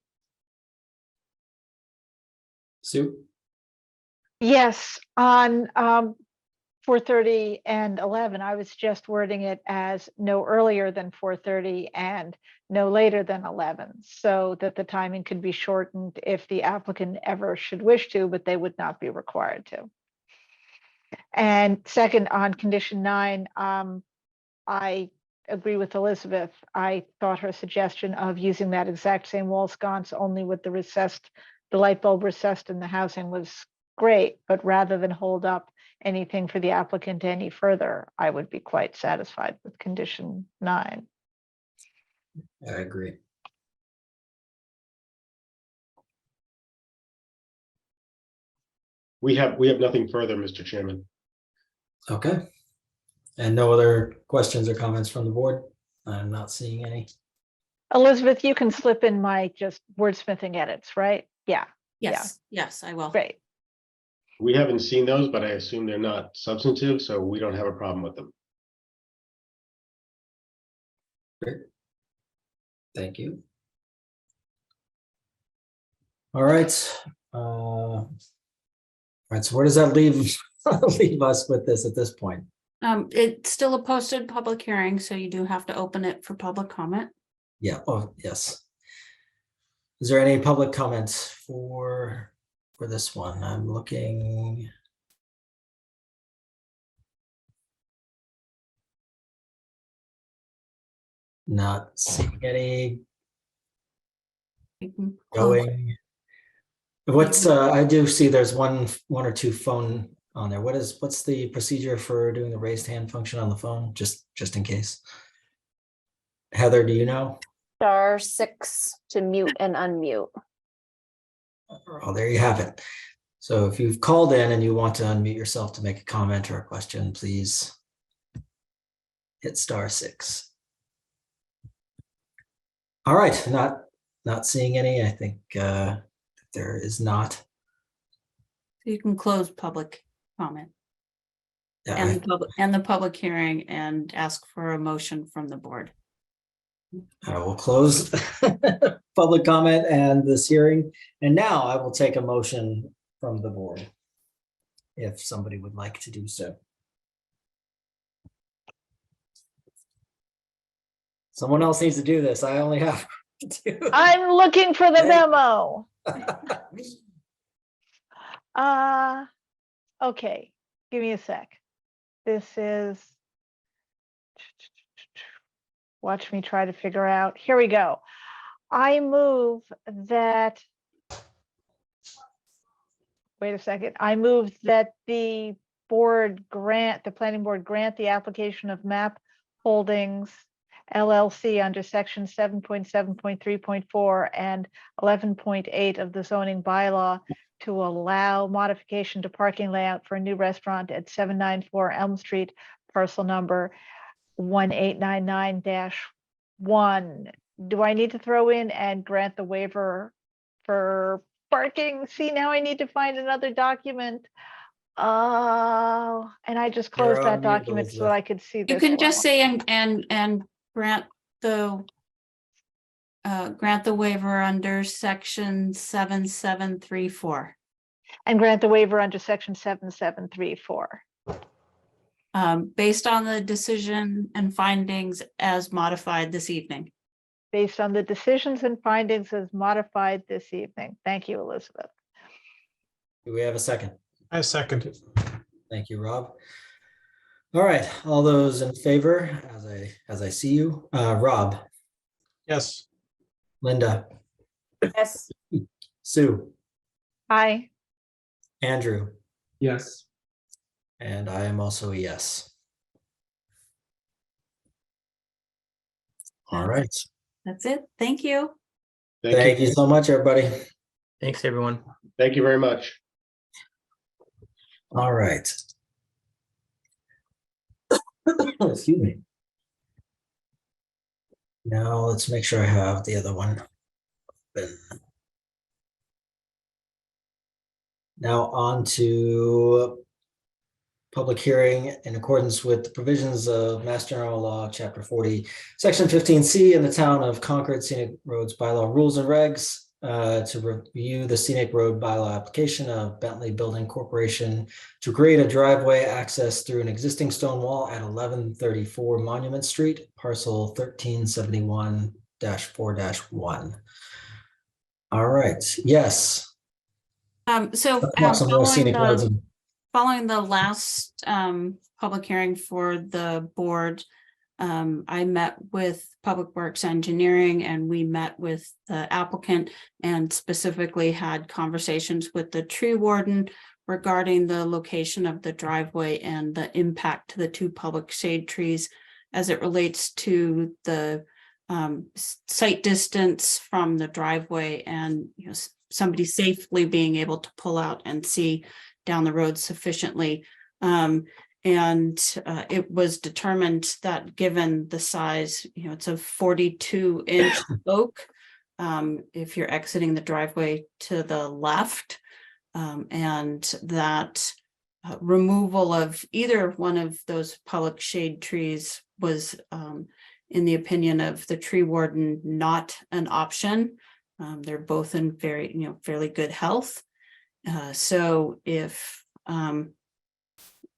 [SPEAKER 1] Sue?
[SPEAKER 9] Yes, on 4:30 and 11, I was just wording it as no earlier than 4:30 and no later than 11, so that the timing could be shortened if the applicant ever should wish to, but they would not be required to. And second, on condition 9, I agree with Elizabeth. I thought her suggestion of using that exact same wall sconce only with the light bulb recessed in the housing was great, but rather than hold up anything for the applicant any further, I would be quite satisfied with condition 9.
[SPEAKER 1] I agree.
[SPEAKER 12] We have nothing further, Mr. Chairman.
[SPEAKER 1] Okay. And no other questions or comments from the board? I'm not seeing any.
[SPEAKER 9] Elizabeth, you can slip in my just wordsmithing edits, right? Yeah.
[SPEAKER 7] Yes, I will.
[SPEAKER 9] Great.
[SPEAKER 12] We haven't seen those, but I assume they're not substantive, so we don't have a problem with them.
[SPEAKER 1] Great. Thank you. All right. All right, so where does that leave leave us with this at this point?
[SPEAKER 7] It's still a posted public hearing, so you do have to open it for public comment.
[SPEAKER 1] Yeah, oh, yes. Is there any public comments for this one? I'm looking. Not seeing any
[SPEAKER 7] You can close.
[SPEAKER 1] going. What's I do see there's one or two phone on there. What's the procedure for doing the raised hand function on the phone? Just in case. Heather, do you know?
[SPEAKER 10] *6 to mute and unmute.
[SPEAKER 1] Oh, there you have it. So if you've called in and you want to unmute yourself to make a comment or a question, please hit *6. All right, not seeing any. I think there is not.
[SPEAKER 7] You can close public comment
[SPEAKER 1] Yeah,
[SPEAKER 7] and the public hearing and ask for a motion from the board.
[SPEAKER 1] I will close public comment and this hearing. And now I will take a motion from the board if somebody would like to do so. Someone else needs to do this. I only have to.
[SPEAKER 9] I'm looking for the memo. Okay, give me a sec. This is, watch me try to figure out. Here we go. I move that, wait a second. I move that the planning board grant the application of MAP Holdings LLC under section 7.7.3.4 and 11.8 of the zoning bylaw to allow modification to parking layout for a new restaurant at 794 Elm Street, parcel number 1899-1. Do I need to throw in and grant the waiver for parking? See, now I need to find another document. Oh, and I just closed that document so that I could see this.
[SPEAKER 7] You can just say and grant the waiver under section 7734.
[SPEAKER 9] And grant the waiver under section 7734.
[SPEAKER 7] Based on the decision and findings as modified this evening.
[SPEAKER 9] Based on the decisions and findings as modified this evening. Thank you, Elizabeth.
[SPEAKER 1] Do we have a second?
[SPEAKER 16] I second it.
[SPEAKER 1] Thank you, Rob. All right, all those in favor, as I see you, Rob.
[SPEAKER 16] Yes.
[SPEAKER 1] Linda.
[SPEAKER 10] Yes.
[SPEAKER 1] Sue.
[SPEAKER 9] Aye.
[SPEAKER 1] Andrew.
[SPEAKER 16] Yes.
[SPEAKER 1] And I am also a yes. All right.
[SPEAKER 7] That's it. Thank you.
[SPEAKER 1] Thank you so much, everybody.
[SPEAKER 14] Thanks, everyone.
[SPEAKER 12] Thank you very much.
[SPEAKER 1] All right. Excuse me. Now let's make sure I have the other one open. Now on to public hearing in accordance with the provisions of Mass General Law, Chapter 40, Section 15C in the Town of Concord Scenic Roads Bylaw Rules and Regs to review the scenic road bylaw application of Bentley Building Corporation to create a driveway access through an existing stone wall at 1134 Monument Street, parcel 1371-4-1. All right, yes.
[SPEAKER 7] Following the last public hearing for the board, I met with Public Works Engineering and we met with the applicant and specifically had conversations with the tree warden regarding the location of the driveway and the impact to the two public shade trees as it relates to the site distance from the driveway and somebody safely being able to pull out and see down the road sufficiently. It was determined that given the size, it's a 42-inch oak. If you're exiting the driveway to the left, And that removal of either one of those public shade trees was, in the opinion of the tree warden, not an option. They're both in very, fairly good health. So if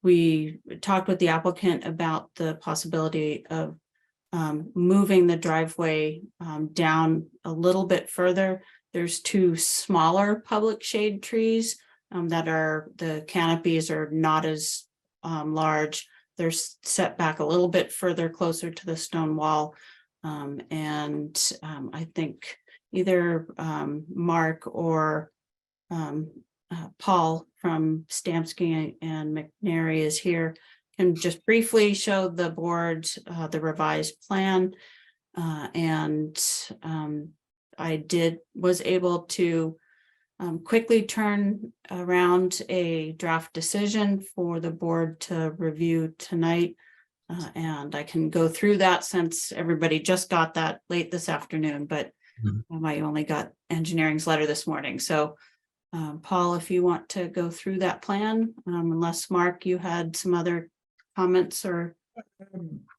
[SPEAKER 7] we talked with the applicant about the possibility of moving the driveway down a little bit further, there's two smaller public shade trees that are, the canopies are not as large. They're set back a little bit further closer to the stone wall. And I think either Mark or Paul from Stamsky and McNary is here, can just briefly show the board the revised plan. And I was able to quickly turn around a draft decision for the board to review tonight. And I can go through that since everybody just got that late this afternoon, but I only got engineering's letter this morning. So Paul, if you want to go through that plan, unless Mark, you had some other comments or.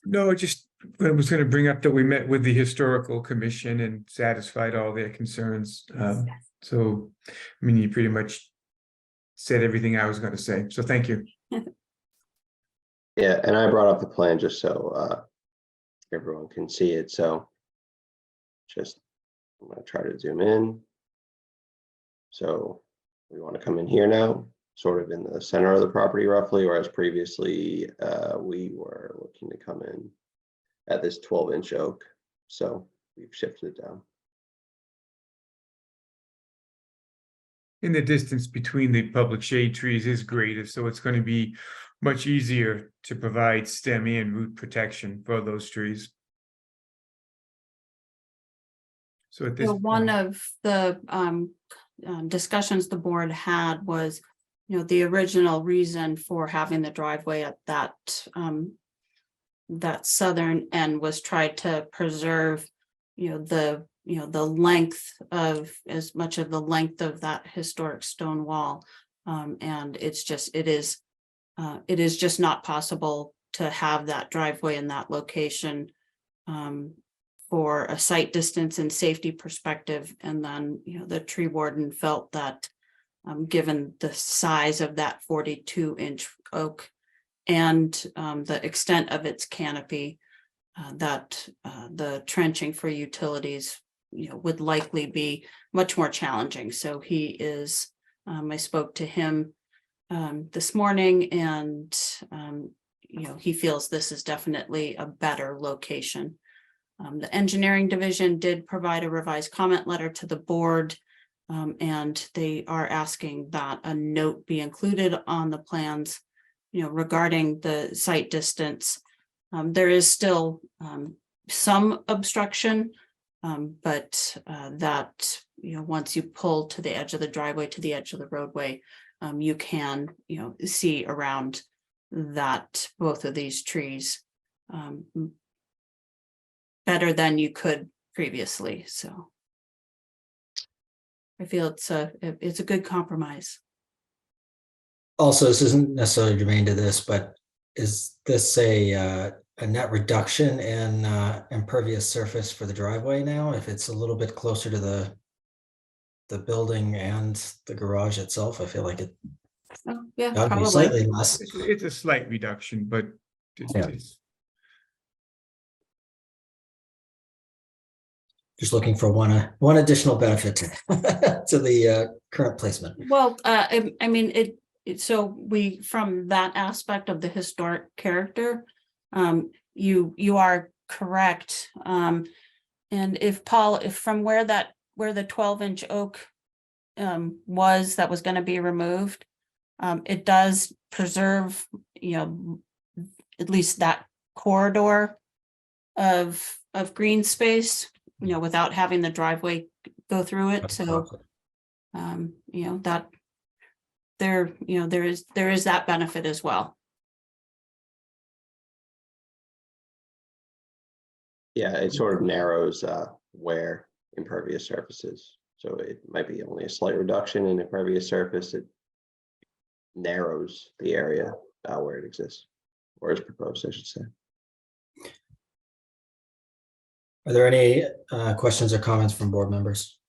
[SPEAKER 17] No, just I was going to bring up that we met with the historical commission and satisfied all their concerns. So, I mean, you pretty much said everything I was going to say. So thank you.
[SPEAKER 18] Yeah, and I brought up the plan just so everyone can see it. So just I'm going to try to zoom in. So we want to come in here now, sort of in the center of the property roughly, whereas previously we were looking to come in at this 12-inch oak. So we've shifted it down.
[SPEAKER 17] And the distance between the public shade trees is greater, so it's going to be much easier to provide stem and root protection for those trees. So at this
[SPEAKER 7] One
[SPEAKER 17] point,
[SPEAKER 7] of the discussions the board had was, the original reason for having the driveway at that that southern end was tried to preserve, the length of as much of the length of that historic stone wall, and it is just not possible to have that driveway in that location for a site distance and safety perspective. And then, the tree warden felt that given the size of that 42-inch oak and the extent of its canopy, that the trenching for utilities, would likely be much more challenging. So he is, I spoke to him this morning, and he feels this is definitely a better location. The engineering division did provide a revised comment letter to the board, and they are asking that a note be included on the plans, regarding the site distance. There is still some obstruction, but that, once you pull to the edge of the driveway, to the edge of the roadway, you can, see around that, both of these trees better than you could previously. So I feel it's a good compromise.
[SPEAKER 1] Also, this isn't necessarily germane to this, but is this a net reduction in impervious surface for the driveway now, if it's a little bit closer to the building and the garage itself? I feel like it
[SPEAKER 7] Yeah,
[SPEAKER 1] ought to be
[SPEAKER 7] probably.
[SPEAKER 1] slightly less.
[SPEAKER 17] it's a slight reduction, but it's
[SPEAKER 1] Just looking for one additional benefit to the current placement.
[SPEAKER 7] Well, I mean, so we, from that aspect of the historic character, you are correct. And if Paul, if from where the 12-inch oak was that was going to be removed, it does preserve, at least that corridor of green space, without having the driveway go through it. So, that there is that benefit as well.
[SPEAKER 18] Yeah, it sort of narrows where impervious surfaces. So it might be only a slight reduction in impervious surface. It narrows the area where it exists, or is proposed, I should say.
[SPEAKER 1] Are there any questions or comments from board members?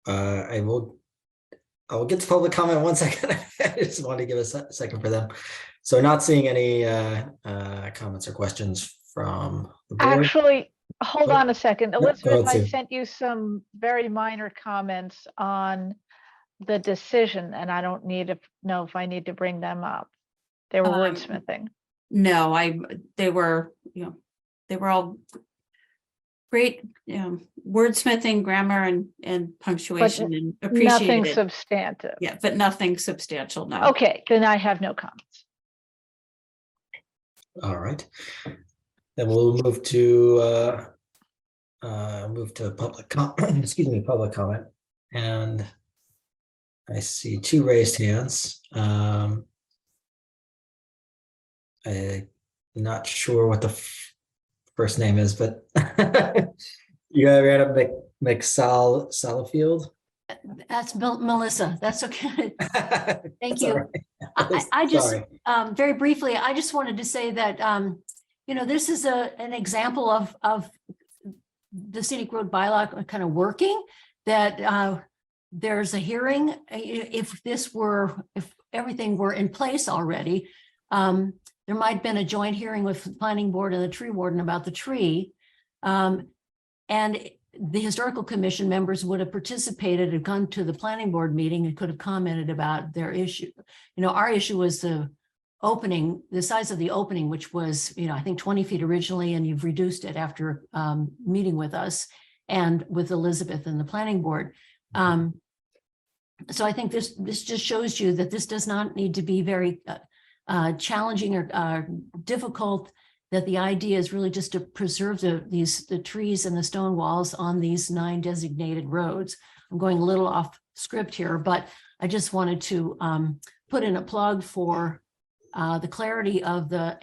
[SPEAKER 1] I will get to public comment 1 second. I just want to give a second for them. So not seeing any comments or questions from the board.
[SPEAKER 9] Actually, hold
[SPEAKER 1] Oh,
[SPEAKER 9] on a second.
[SPEAKER 1] yeah, go
[SPEAKER 9] Elizabeth,
[SPEAKER 1] ahead,
[SPEAKER 9] I
[SPEAKER 1] Sue.
[SPEAKER 9] sent you some very minor comments on the decision, and I don't need to know if I need to bring them up. They were wordsmithing.
[SPEAKER 7] No, they were all great, wordsmithing, grammar and punctuation and
[SPEAKER 9] Nothing
[SPEAKER 7] appreciated.
[SPEAKER 9] substantive.
[SPEAKER 7] Yeah, but nothing substantial, no.
[SPEAKER 9] Okay, then I have no comments.
[SPEAKER 1] All right. Then we'll move to public public comment. And I see 2 raised hands. I'm not sure what the first name is, but you have Anna Salafield.
[SPEAKER 19] That's Melissa. That's okay. Thank
[SPEAKER 1] That's
[SPEAKER 19] you.
[SPEAKER 1] all right.
[SPEAKER 19] I just,
[SPEAKER 1] Sorry.
[SPEAKER 19] very briefly, I just wanted to say that, this is an example of the scenic road bylaw kind of working, that there's a hearing. If everything were in place already, there might have been a joint hearing with the planning board and the tree warden about the tree. And the historical commission members would have participated and gone to the planning board meeting and could have commented about their issue. Our issue was the size of the opening, which was, I think 20 feet originally, and you've reduced it after meeting with us and with Elizabeth and the planning board. So I think this just shows you that this does not need to be very challenging or difficult, that the idea is really just to preserve the trees and the stone walls on these 9 designated roads. I'm going a little off script here, but I just wanted to put in a plug for the clarity of the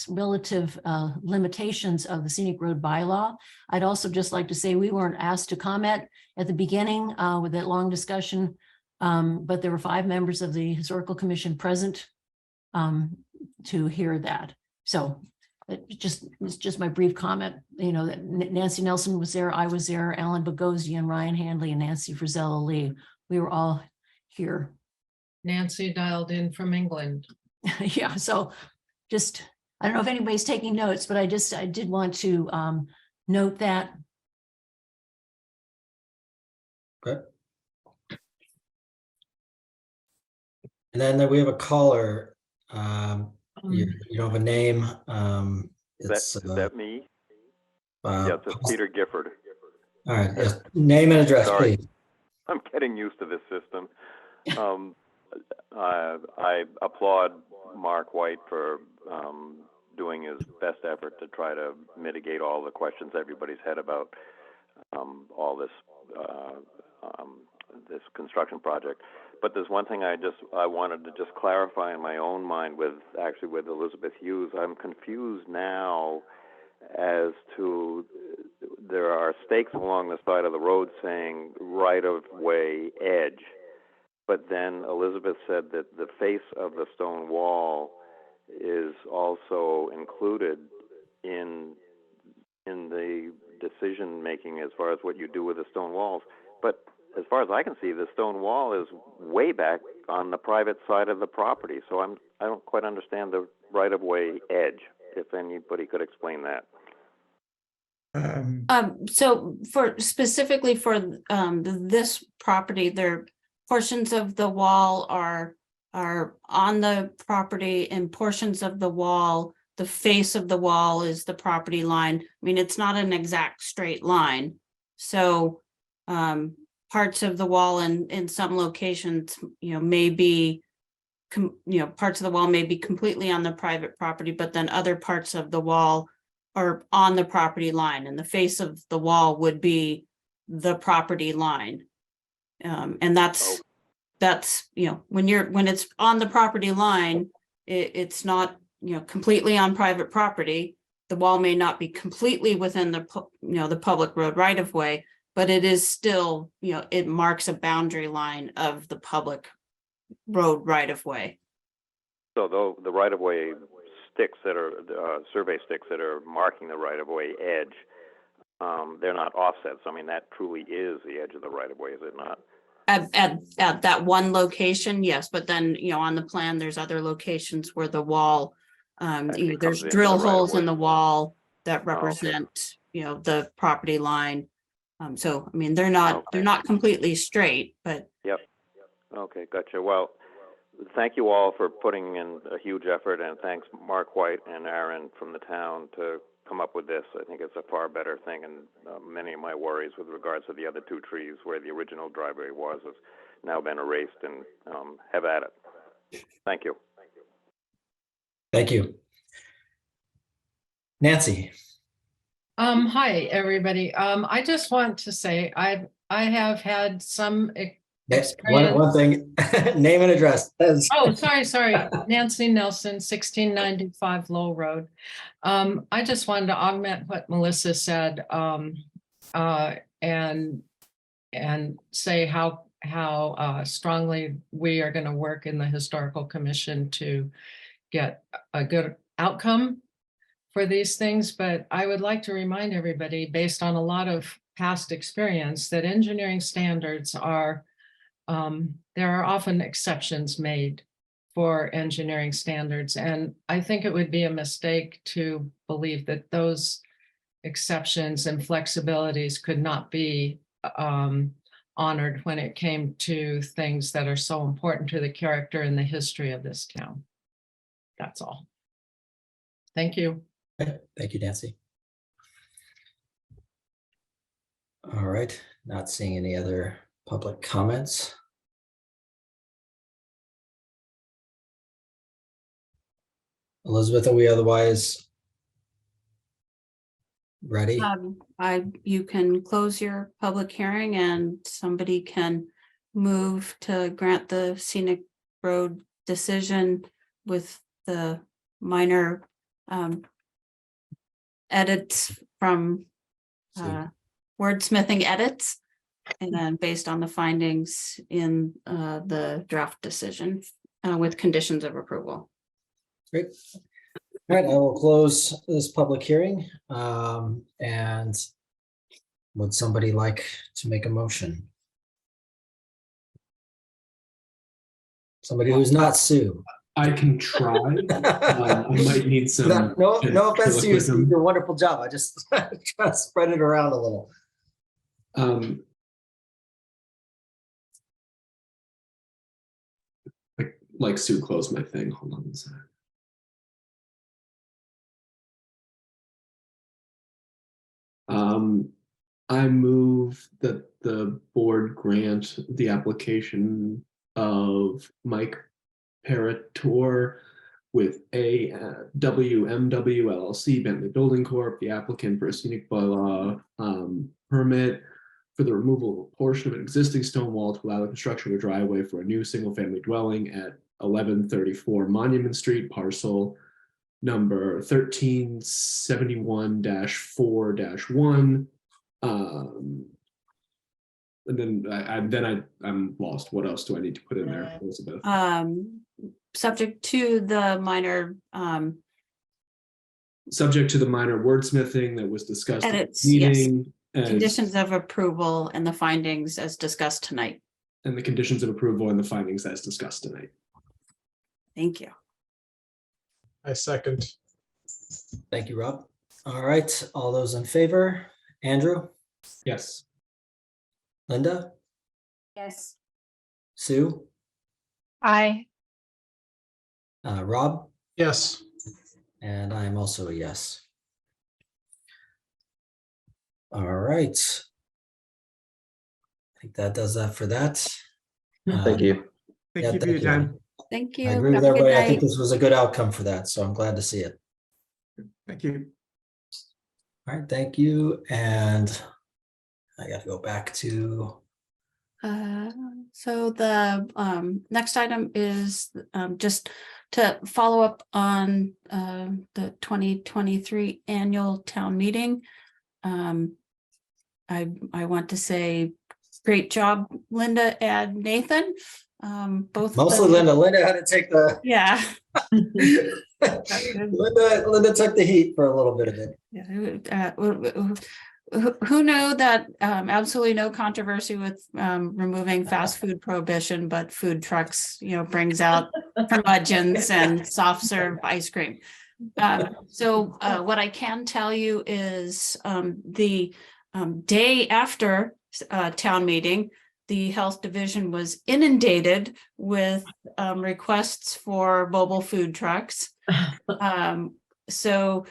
[SPEAKER 19] relative limitations of the scenic road bylaw. I'd also just like to say we weren't asked to comment at the beginning with that long discussion, but there were 5 members of the historical commission present to hear that. So it's just my brief comment, that Nancy Nelson was there, I was there, Alan Bogosian, Ryan Handley, and Nancy Frizella Lee. We were all here.
[SPEAKER 20] Nancy dialed in from England.
[SPEAKER 19] Yeah, so just, I don't know if anybody's taking notes, but I did want to note that.
[SPEAKER 1] Okay. And then we have a caller. You don't have a name.
[SPEAKER 21] Is that me? Yes, it's Peter Gifford.
[SPEAKER 1] All right. Yes. Name and address,
[SPEAKER 21] Sorry.
[SPEAKER 1] please.
[SPEAKER 21] I'm getting used to this system. I applaud Mark White for doing his best effort to try to mitigate all the questions everybody's had about all this this construction project. But there's one thing I wanted to just clarify in my own mind with Elizabeth Hughes. I'm confused now as to there are stakes along the side of the road saying right-of-way edge. But then Elizabeth said that the face of the stone wall is also included in the decision making as far as what you do with the stone walls. But as far as I can see, the stone wall is way back on the private side of the property. So I don't quite understand the right-of-way edge. If anybody could explain that.
[SPEAKER 7] So specifically for this property, portions of the wall are on the property, and portions of the wall, the face of the wall is the property line. I mean, it's not an exact straight line. So parts of the wall in some locations, may be, parts of the wall may be completely on the private property, but then other parts of the wall are on the property line, and the face of the wall would be the property line. And that's when it's on the property line, it's not completely on private property. The wall may not be completely within the, the public road right of way, but it is still, it marks a boundary line of the public road right of way.
[SPEAKER 21] So though the right of way sticks that are survey sticks that are marking the right of way edge, they're not offsets. I mean, that truly is the edge of the right of way, is it not?
[SPEAKER 7] At that one location, yes, but then, on the plan, there's other locations where the wall,
[SPEAKER 21] Actually
[SPEAKER 7] there's
[SPEAKER 21] comes into
[SPEAKER 7] drill
[SPEAKER 21] the right of
[SPEAKER 7] holes in
[SPEAKER 21] way.
[SPEAKER 7] the wall that
[SPEAKER 21] okay.
[SPEAKER 7] represent, the property line. So, I mean, they're not completely straight, but
[SPEAKER 21] Yep. Okay, gotcha. Well, thank you all for putting in a huge effort, and thanks Mark White and Aaron from the town to come up with this. I think it's a far better thing, and many of my worries with regards to the other two trees where the original driveway was has now been erased, and have at it. Thank you.
[SPEAKER 1] Thank you. Nancy.
[SPEAKER 20] Hi, everybody. I just want to say I have had some experience.
[SPEAKER 1] One thing, name and address.
[SPEAKER 20] Oh, sorry. Nancy Nelson, 1695 Low Road. I just wanted to augment what Melissa said, and say how strongly we are going to work in the Historical Commission to get a good outcome for these things. But I would like to remind everybody, based on a lot of past experience, that engineering standards are there are often exceptions made for engineering standards. And I think it would be a mistake to believe that those exceptions and flexibilities could not be honored when it came to things that are so important to the character and the history of this town. That's all. Thank you.
[SPEAKER 1] Thank you, Nancy. All right, not seeing any other public comments. Elizabeth, are we otherwise ready?
[SPEAKER 7] You can close your public hearing and somebody can move to grant the scenic road decision with the minor edits from wordsmithing edits, and then based on the findings in the draft decision with conditions of approval.
[SPEAKER 1] Great. All right, I will close this public hearing. And would somebody like to make a motion? Somebody who's not Sue.
[SPEAKER 16] I can try. I might need some.
[SPEAKER 1] No offense to you, Sue. You
[SPEAKER 16] wisdom.
[SPEAKER 1] do a wonderful job. I just try to spread it around a little.
[SPEAKER 16] Like Sue closed my thing. Hold on a second. I move that the board grant the application of Mike Parator with a WMW LLC, Bentley Building Corp., the applicant for a scenic bylaw permit for the removal of a portion of an existing stone wall to allow the construction of a driveway for a new single-family dwelling at 1134 Monument Street, parcel number 1371-4-1. And then I'm lost. What else do I need to put in there, Elizabeth?
[SPEAKER 7] Subject to the minor
[SPEAKER 16] Subject to the minor wordsmithing that was discussed at
[SPEAKER 7] edits,
[SPEAKER 16] the meeting.
[SPEAKER 7] yes. Conditions of approval and the findings as discussed tonight.
[SPEAKER 16] And the conditions of approval and the findings as discussed tonight.
[SPEAKER 7] Thank you.
[SPEAKER 16] I second.
[SPEAKER 1] Thank you, Rob. All right, all those in favor? Andrew?
[SPEAKER 16] Yes.
[SPEAKER 1] Linda?
[SPEAKER 8] Yes.
[SPEAKER 1] Sue?
[SPEAKER 9] Aye.
[SPEAKER 1] Rob?
[SPEAKER 16] Yes.
[SPEAKER 1] And I am also a yes. All right. I think that does that for that.
[SPEAKER 18] Thank you.
[SPEAKER 1] Yeah,
[SPEAKER 17] Thank you for your time.
[SPEAKER 7] Thank you.
[SPEAKER 1] I agree with
[SPEAKER 7] Have a good
[SPEAKER 1] everybody. I think
[SPEAKER 7] night.
[SPEAKER 1] this was a good outcome for that, so I'm glad to see it.
[SPEAKER 17] Thank you.
[SPEAKER 1] All right, thank you. And I got to go back to.
[SPEAKER 7] So the next item is just to follow up on the 2023 annual town meeting. I want to say great job, Linda and Nathan. Both of
[SPEAKER 1] Mostly
[SPEAKER 7] them-
[SPEAKER 1] Linda. Linda had to take the
[SPEAKER 7] Yeah.
[SPEAKER 1] Linda took the heat for a little bit of it.
[SPEAKER 7] Yeah, who knew that absolutely no controversy with removing fast food prohibition, but food trucks, brings out curmudgeons and soft serve ice cream. So what I can tell you is the day after town meeting, the health division was inundated with requests for mobile food trucks. So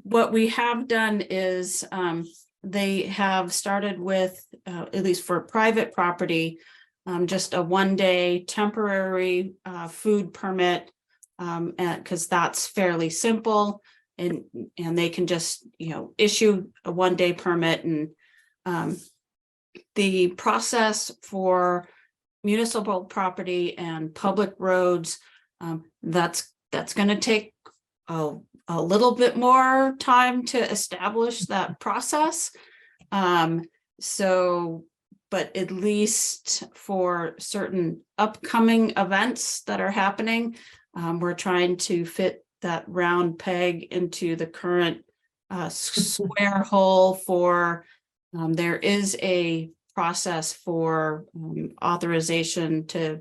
[SPEAKER 7] what we have done is they have started with, at least for private property, just a 1-day temporary food permit, because that's fairly simple, and they can just issue a 1-day permit. And the process for municipal property and public roads, that's going to take a little bit more time to establish that process. But at least for certain upcoming events that are happening, we're trying to fit that round peg into the current square hole for, there is a process for authorization to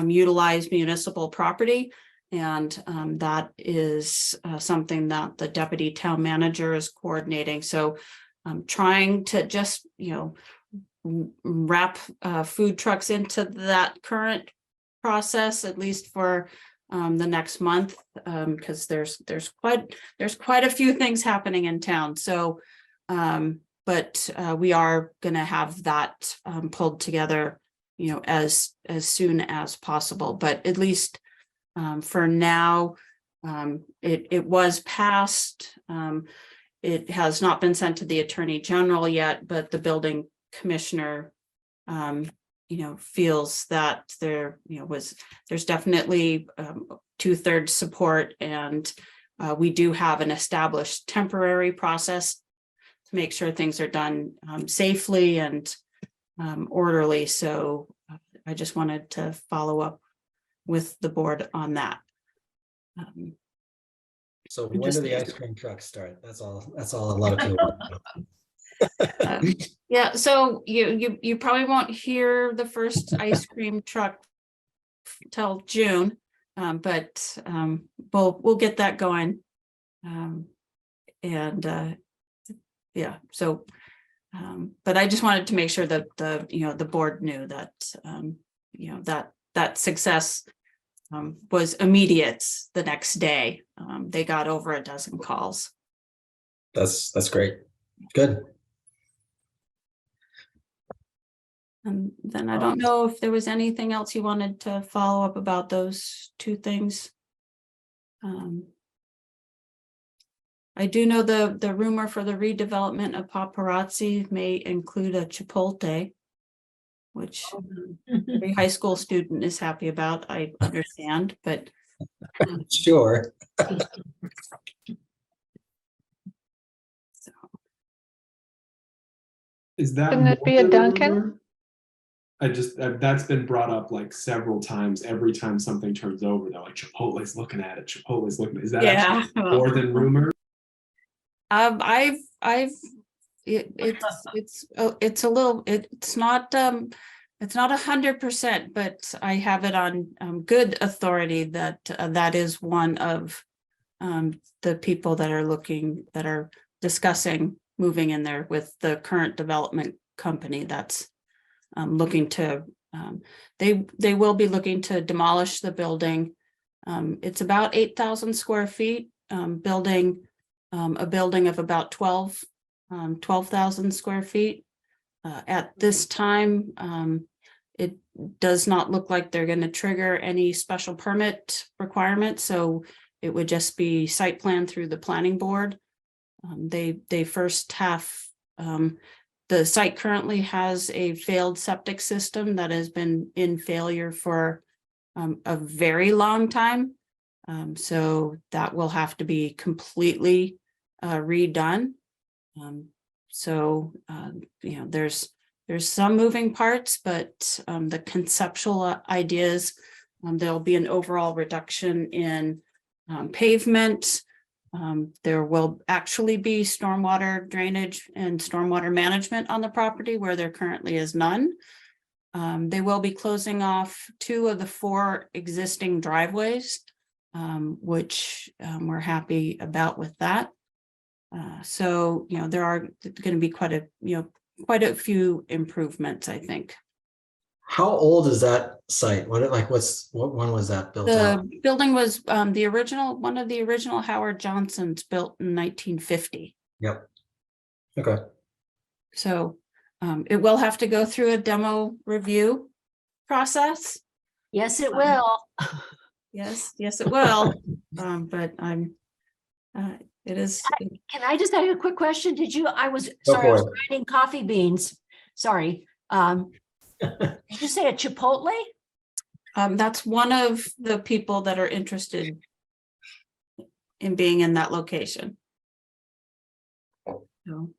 [SPEAKER 7] utilize municipal property. And that is something that the deputy town manager is coordinating. So I'm trying to just, wrap food trucks into that current process, at least for the next month, because there's quite a few things happening in town. So, but we are going to have that pulled together, as soon as possible. But at least for now, it was passed. It has not been sent to the Attorney General yet, but the building commissioner, feels that there's definitely 2/3 support, and we do have an established temporary process to make sure things are done safely and orderly. So I just wanted to follow up with the board on that.
[SPEAKER 1] So when do the ice cream trucks start? That's all a lot of people want to know.
[SPEAKER 7] Yeah, so you probably won't hear the first ice cream truck till June, but we'll get that going. Yeah, so but I just wanted to make sure that the board knew that that success was immediate the next day. They got over a dozen calls.
[SPEAKER 1] That's great. Good.
[SPEAKER 7] And then I don't know if there was anything else you wanted to follow up about those two things. I do know the rumor for the redevelopment of Paparazzi may include a Chipotle, which every high school student is happy about, I understand, but
[SPEAKER 1] sure.
[SPEAKER 16] Is that
[SPEAKER 9] Couldn't it
[SPEAKER 16] more
[SPEAKER 9] be a
[SPEAKER 16] than
[SPEAKER 9] Dunkin'?
[SPEAKER 16] rumor? That's been brought up like several times. Every time something turns over, they're like, Chipotle's looking at it. Chipotle's looking at it. Is that actually more than rumor?
[SPEAKER 7] It's a little, it's not 100%, but I have it on good authority that that is one of the people that are discussing moving in there with the current development company that's looking to, they will be looking to demolish the building. It's about 8,000 square feet, building a building of about 12,000 square feet. At this time, it does not look like they're going to trigger any special permit requirements, so it would just be site plan through the planning board. They first have, the site currently has a failed septic system that has been in failure for a very long time. So that will have to be completely redone. You know, there's some moving parts, but the conceptual ideas, there'll be an overall reduction in pavement. There will actually be stormwater drainage and stormwater management on the property where there currently is none. They will be closing off 2 of the 4 existing driveways, which we're happy about with that. So, you know, there are going to be quite a few improvements, I think.
[SPEAKER 1] How old is that site? What when was that built out?
[SPEAKER 7] The building was one of the original Howard Johnson's, built in 1950.
[SPEAKER 1] Yep. Okay.
[SPEAKER 7] So it will have to go through a demo review process.
[SPEAKER 19] Yes, it will.
[SPEAKER 7] Yes, it will. But it is.
[SPEAKER 19] Can I just ask you a quick question? I was
[SPEAKER 1] Go
[SPEAKER 19] sorry, I was
[SPEAKER 1] for it.
[SPEAKER 19] writing coffee beans. Sorry. Did you say a Chipotle?
[SPEAKER 7] That's one of the people that are interested in being in that location. So,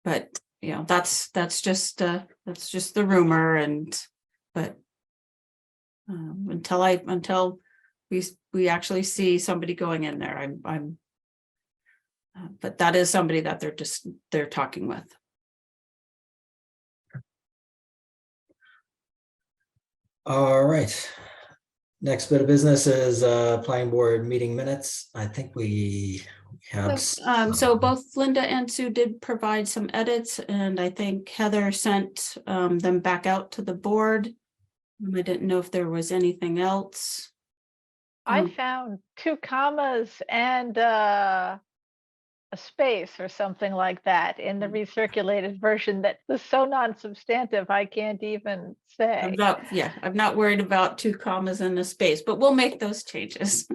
[SPEAKER 7] but you know, that's just the rumor, but until we actually see somebody going in there, but that is somebody that they're talking with.
[SPEAKER 1] All right. Next bit of business is planning board meeting minutes. I think we have.
[SPEAKER 7] So both Linda and Sue did provide some edits, and I think Heather sent them back out to the board. I didn't know if there was anything else.
[SPEAKER 9] I found 2 commas and a space or something like that in the recirculated version that was so non-substantive, I can't even say.
[SPEAKER 7] I'm not worried about 2 commas and a space, but we'll make those changes.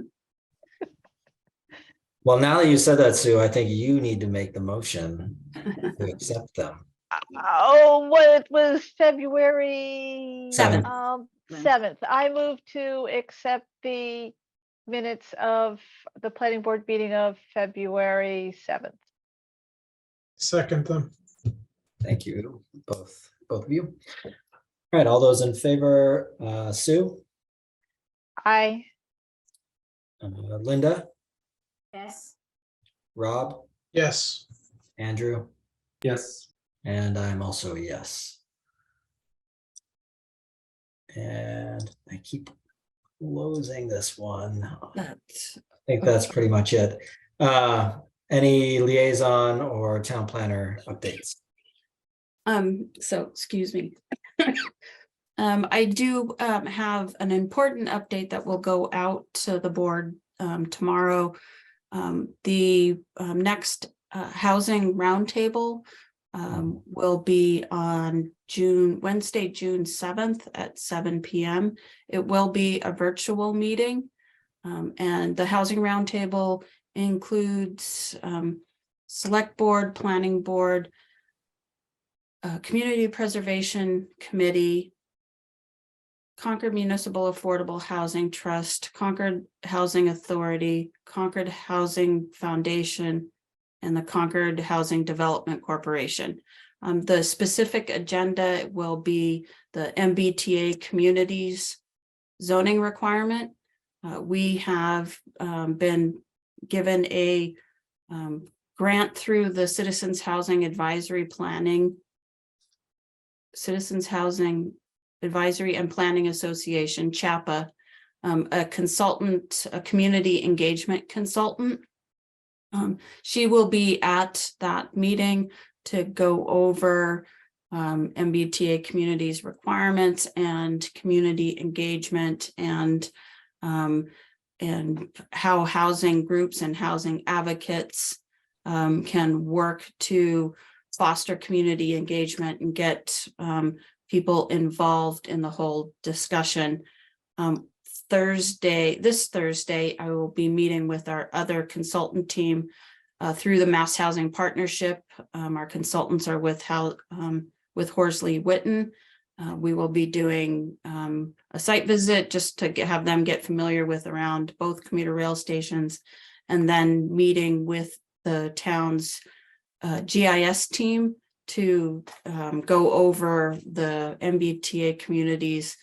[SPEAKER 1] Well, now that you said that, Sue, I think you need to make the motion to accept them.
[SPEAKER 9] Oh, well, it was February
[SPEAKER 1] 7th.
[SPEAKER 9] 7th. I move to accept the minutes of the planning board meeting of February 7th.
[SPEAKER 12] Second them.
[SPEAKER 1] Thank you, both of you. All right, all those in favor, Sue,
[SPEAKER 9] Aye.
[SPEAKER 1] Linda,
[SPEAKER 19] Yes.
[SPEAKER 1] Rob,
[SPEAKER 12] Yes.
[SPEAKER 1] Andrew,
[SPEAKER 16] Yes.
[SPEAKER 1] and I'm also a yes. And I keep closing this one. I think that's pretty much it. Any liaison or town planner updates?
[SPEAKER 7] So excuse me. I do have an important update that will go out to the board tomorrow. The next housing roundtable will be on Wednesday, June 7th at 7 p.m. It will be a virtual meeting, and the housing roundtable includes select board, planning board, community preservation committee, Concord Municipal Affordable Housing Trust, Concord Housing Authority, Concord Housing Foundation, and the Concord Housing Development Corporation. The specific agenda will be the MBTA communities zoning requirement. We have been given a grant through the Citizens Housing Advisory and Planning Association, CHAPA, a consultant, a community engagement consultant. She will be at that meeting to go over MBTA communities requirements and community engagement, and how housing groups and housing advocates can work to foster community engagement and get people involved in the whole discussion. This Thursday, I will be meeting with our other consultant team through the Mass Housing Partnership. Our consultants are with Horsley Witten, we will be doing a site visit just to have them get familiar with around both commuter rail stations, and then meeting with the town's GIS team to go over the MBTA community's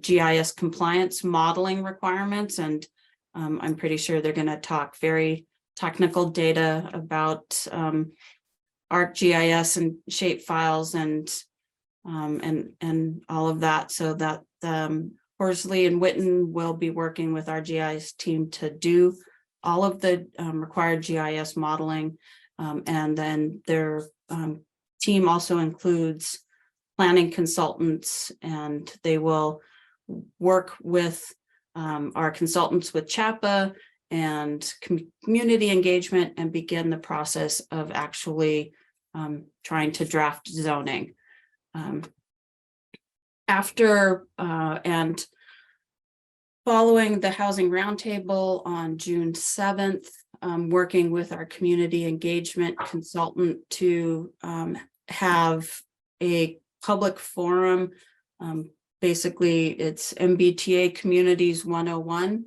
[SPEAKER 7] GIS compliance modeling requirements. And I'm pretty sure they're going to talk very technical data about ArcGIS and shape files and all of that, so that Horsley and Witten will be working with our GIS team to do all of the required GIS modeling. And then their team also includes planning consultants, and they will work with our consultants with CHAPA and community engagement and begin the process of actually trying to draft zoning. After and following the housing roundtable on June 7th, working with our community engagement consultant to have a public forum. Basically, it's MBTA Communities 101.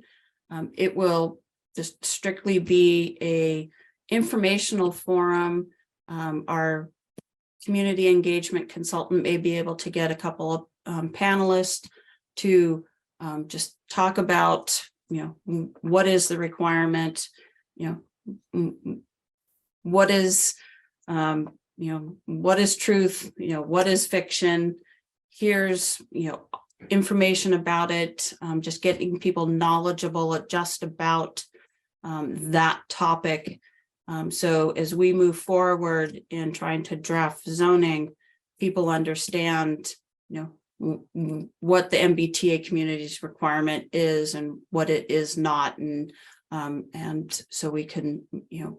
[SPEAKER 7] It will just strictly be a informational forum. Our community engagement consultant may be able to get a couple of panelists to just talk about, what is the requirement, what is, what is truth, what is fiction. Here's, information about it, just getting people knowledgeable just about that topic. So as we move forward in trying to draft zoning, people understand, what the MBTA community's requirement is and what it is not, and so we can,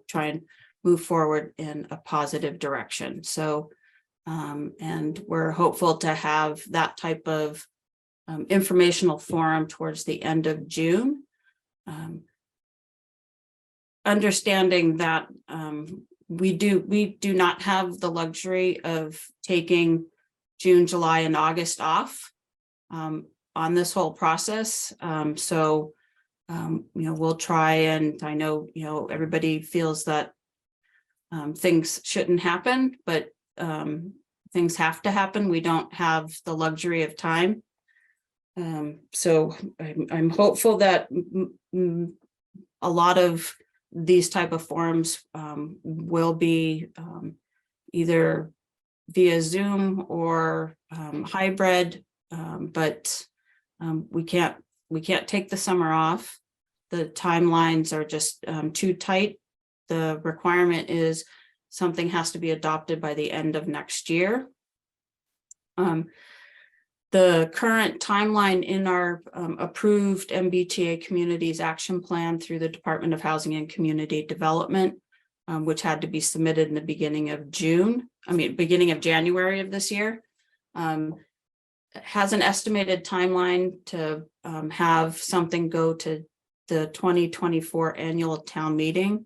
[SPEAKER 7] try and move forward in a positive direction. So, and we're hopeful to have that type of informational forum towards the end of June. Understanding that we do not have the luxury of taking June, July, and August off on this whole process. So, we'll try, and I know, everybody feels that things shouldn't happen, but things have to happen. We don't have the luxury of time. So I'm hopeful that a lot of these type of forums will be either via Zoom or hybrid, but we can't take the summer off. The timelines are just too tight. The requirement is something has to be adopted by the end of next year. The current timeline in our approved MBTA Communities Action Plan through the Department of Housing and Community Development, which had to be submitted in the beginning of January of this year, has an estimated timeline to have something go to the 2024 annual town meeting.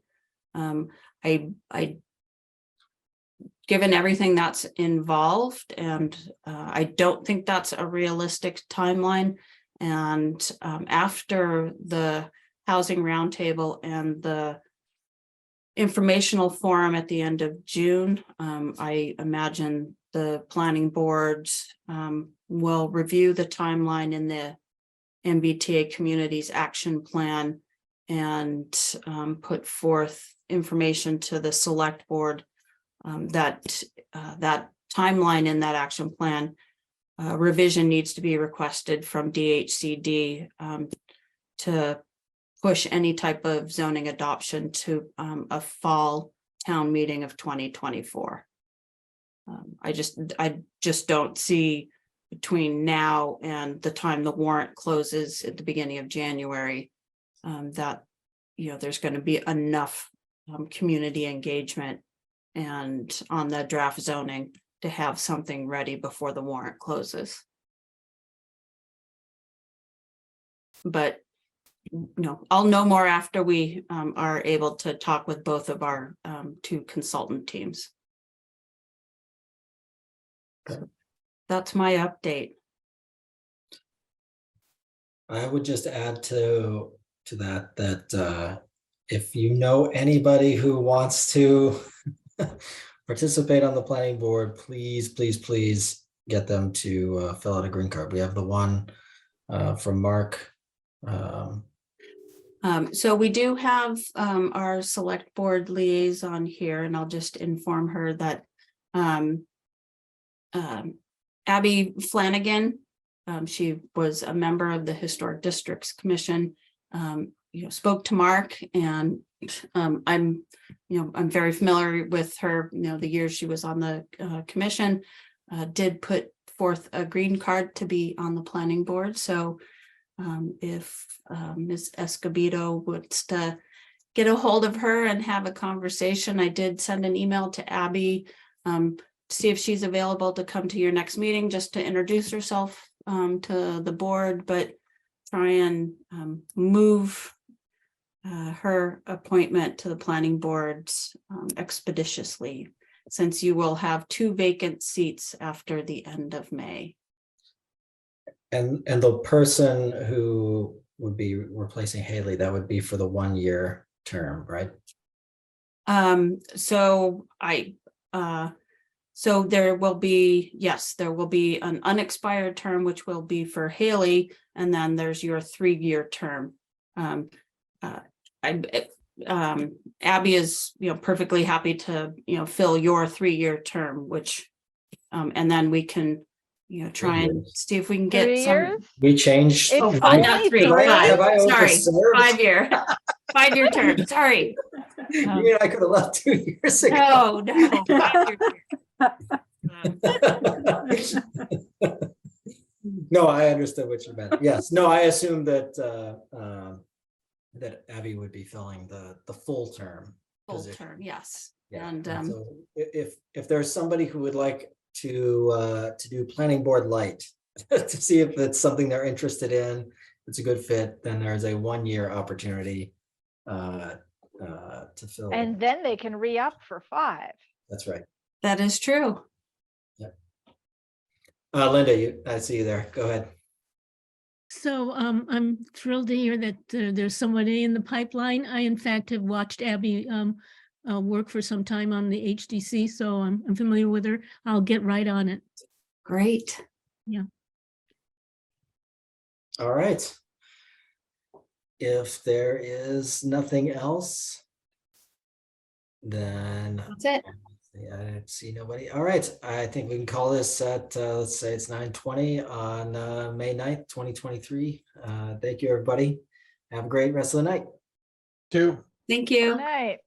[SPEAKER 7] Given everything that's involved, and I don't think that's a realistic timeline. And after the housing roundtable and the informational forum at the end of June, I imagine the planning boards will review the timeline in the MBTA Communities Action Plan and put forth information to the select board that timeline in that action plan revision needs to be requested from DHCD to push any type of zoning adoption to a fall town meeting of 2024. I just don't see between now and the time the warrant closes at the beginning of January that there's going to be enough community engagement and on the draft zoning to have something ready before the warrant closes. But I'll know more after we are able to talk with both of our two consultant teams. that's my update.
[SPEAKER 1] I would just add to that if you know anybody who wants to participate on the planning board, please get them to fill out a green card. We have the one from Mark.
[SPEAKER 7] So we do have our select board liaison here, and I'll just inform her that Abby Flanagan, she was a member of the Historic Districts Commission, spoke to Mark, and I'm very familiar with her, the years she was on the commission, did put forth a green card to be on the planning board. So if Ms. Escobedo wants to get a hold of her and have a conversation, I did send an email to Abby to see if she's available to come to your next meeting, just to introduce herself to the board, but try and move her appointment to the planning boards expeditiously, since you will have 2 vacant seats after the end of May.
[SPEAKER 1] And the person who would be replacing Haley, that would be for the 1-year term, right?
[SPEAKER 7] So there will be, yes, there will be an unexpired term, which will be for Haley, and then there's your 3-year term. Abby is, perfectly happy to, fill your 3-year term, which, and then we can, try and see if we can get
[SPEAKER 9] 3
[SPEAKER 7] some.
[SPEAKER 9] years?
[SPEAKER 1] We changed.
[SPEAKER 9] It's
[SPEAKER 7] Not 3,
[SPEAKER 9] only
[SPEAKER 7] 5,
[SPEAKER 1] Have I
[SPEAKER 7] sorry,
[SPEAKER 1] overserved?
[SPEAKER 7] 5-year, 5-year term, sorry.
[SPEAKER 1] You mean I could have left 2 years ago?
[SPEAKER 7] No, 5-year
[SPEAKER 1] No, I understood what you meant. Yes, no, I assumed that that Abby would be filling the full term.
[SPEAKER 7] full
[SPEAKER 1] position.
[SPEAKER 7] term, yes.
[SPEAKER 1] Yeah,
[SPEAKER 7] And
[SPEAKER 1] and so if there's somebody who would like to do planning board light to see if it's something they're interested in, it's a good fit, then there's a 1-year opportunity to fill.
[SPEAKER 9] And then they can re-up for 5.
[SPEAKER 1] That's right.
[SPEAKER 7] that is true.
[SPEAKER 1] Linda, I see you there. Go ahead.
[SPEAKER 6] So I'm thrilled to hear that there's somebody in the pipeline. I, in fact, have watched Abby work for some time on the HDC, so I'm familiar with her. I'll get right on it.
[SPEAKER 7] Great.
[SPEAKER 6] Yeah.
[SPEAKER 1] All right. If there is nothing else, then
[SPEAKER 7] That's it.
[SPEAKER 1] I see nobody. All right. I think we can call this at, let's say it's 9:20 on May 9th, 2023. Thank you, everybody. Have a great rest of the night.
[SPEAKER 16] Two.
[SPEAKER 7] Thank you.
[SPEAKER 9] Good night.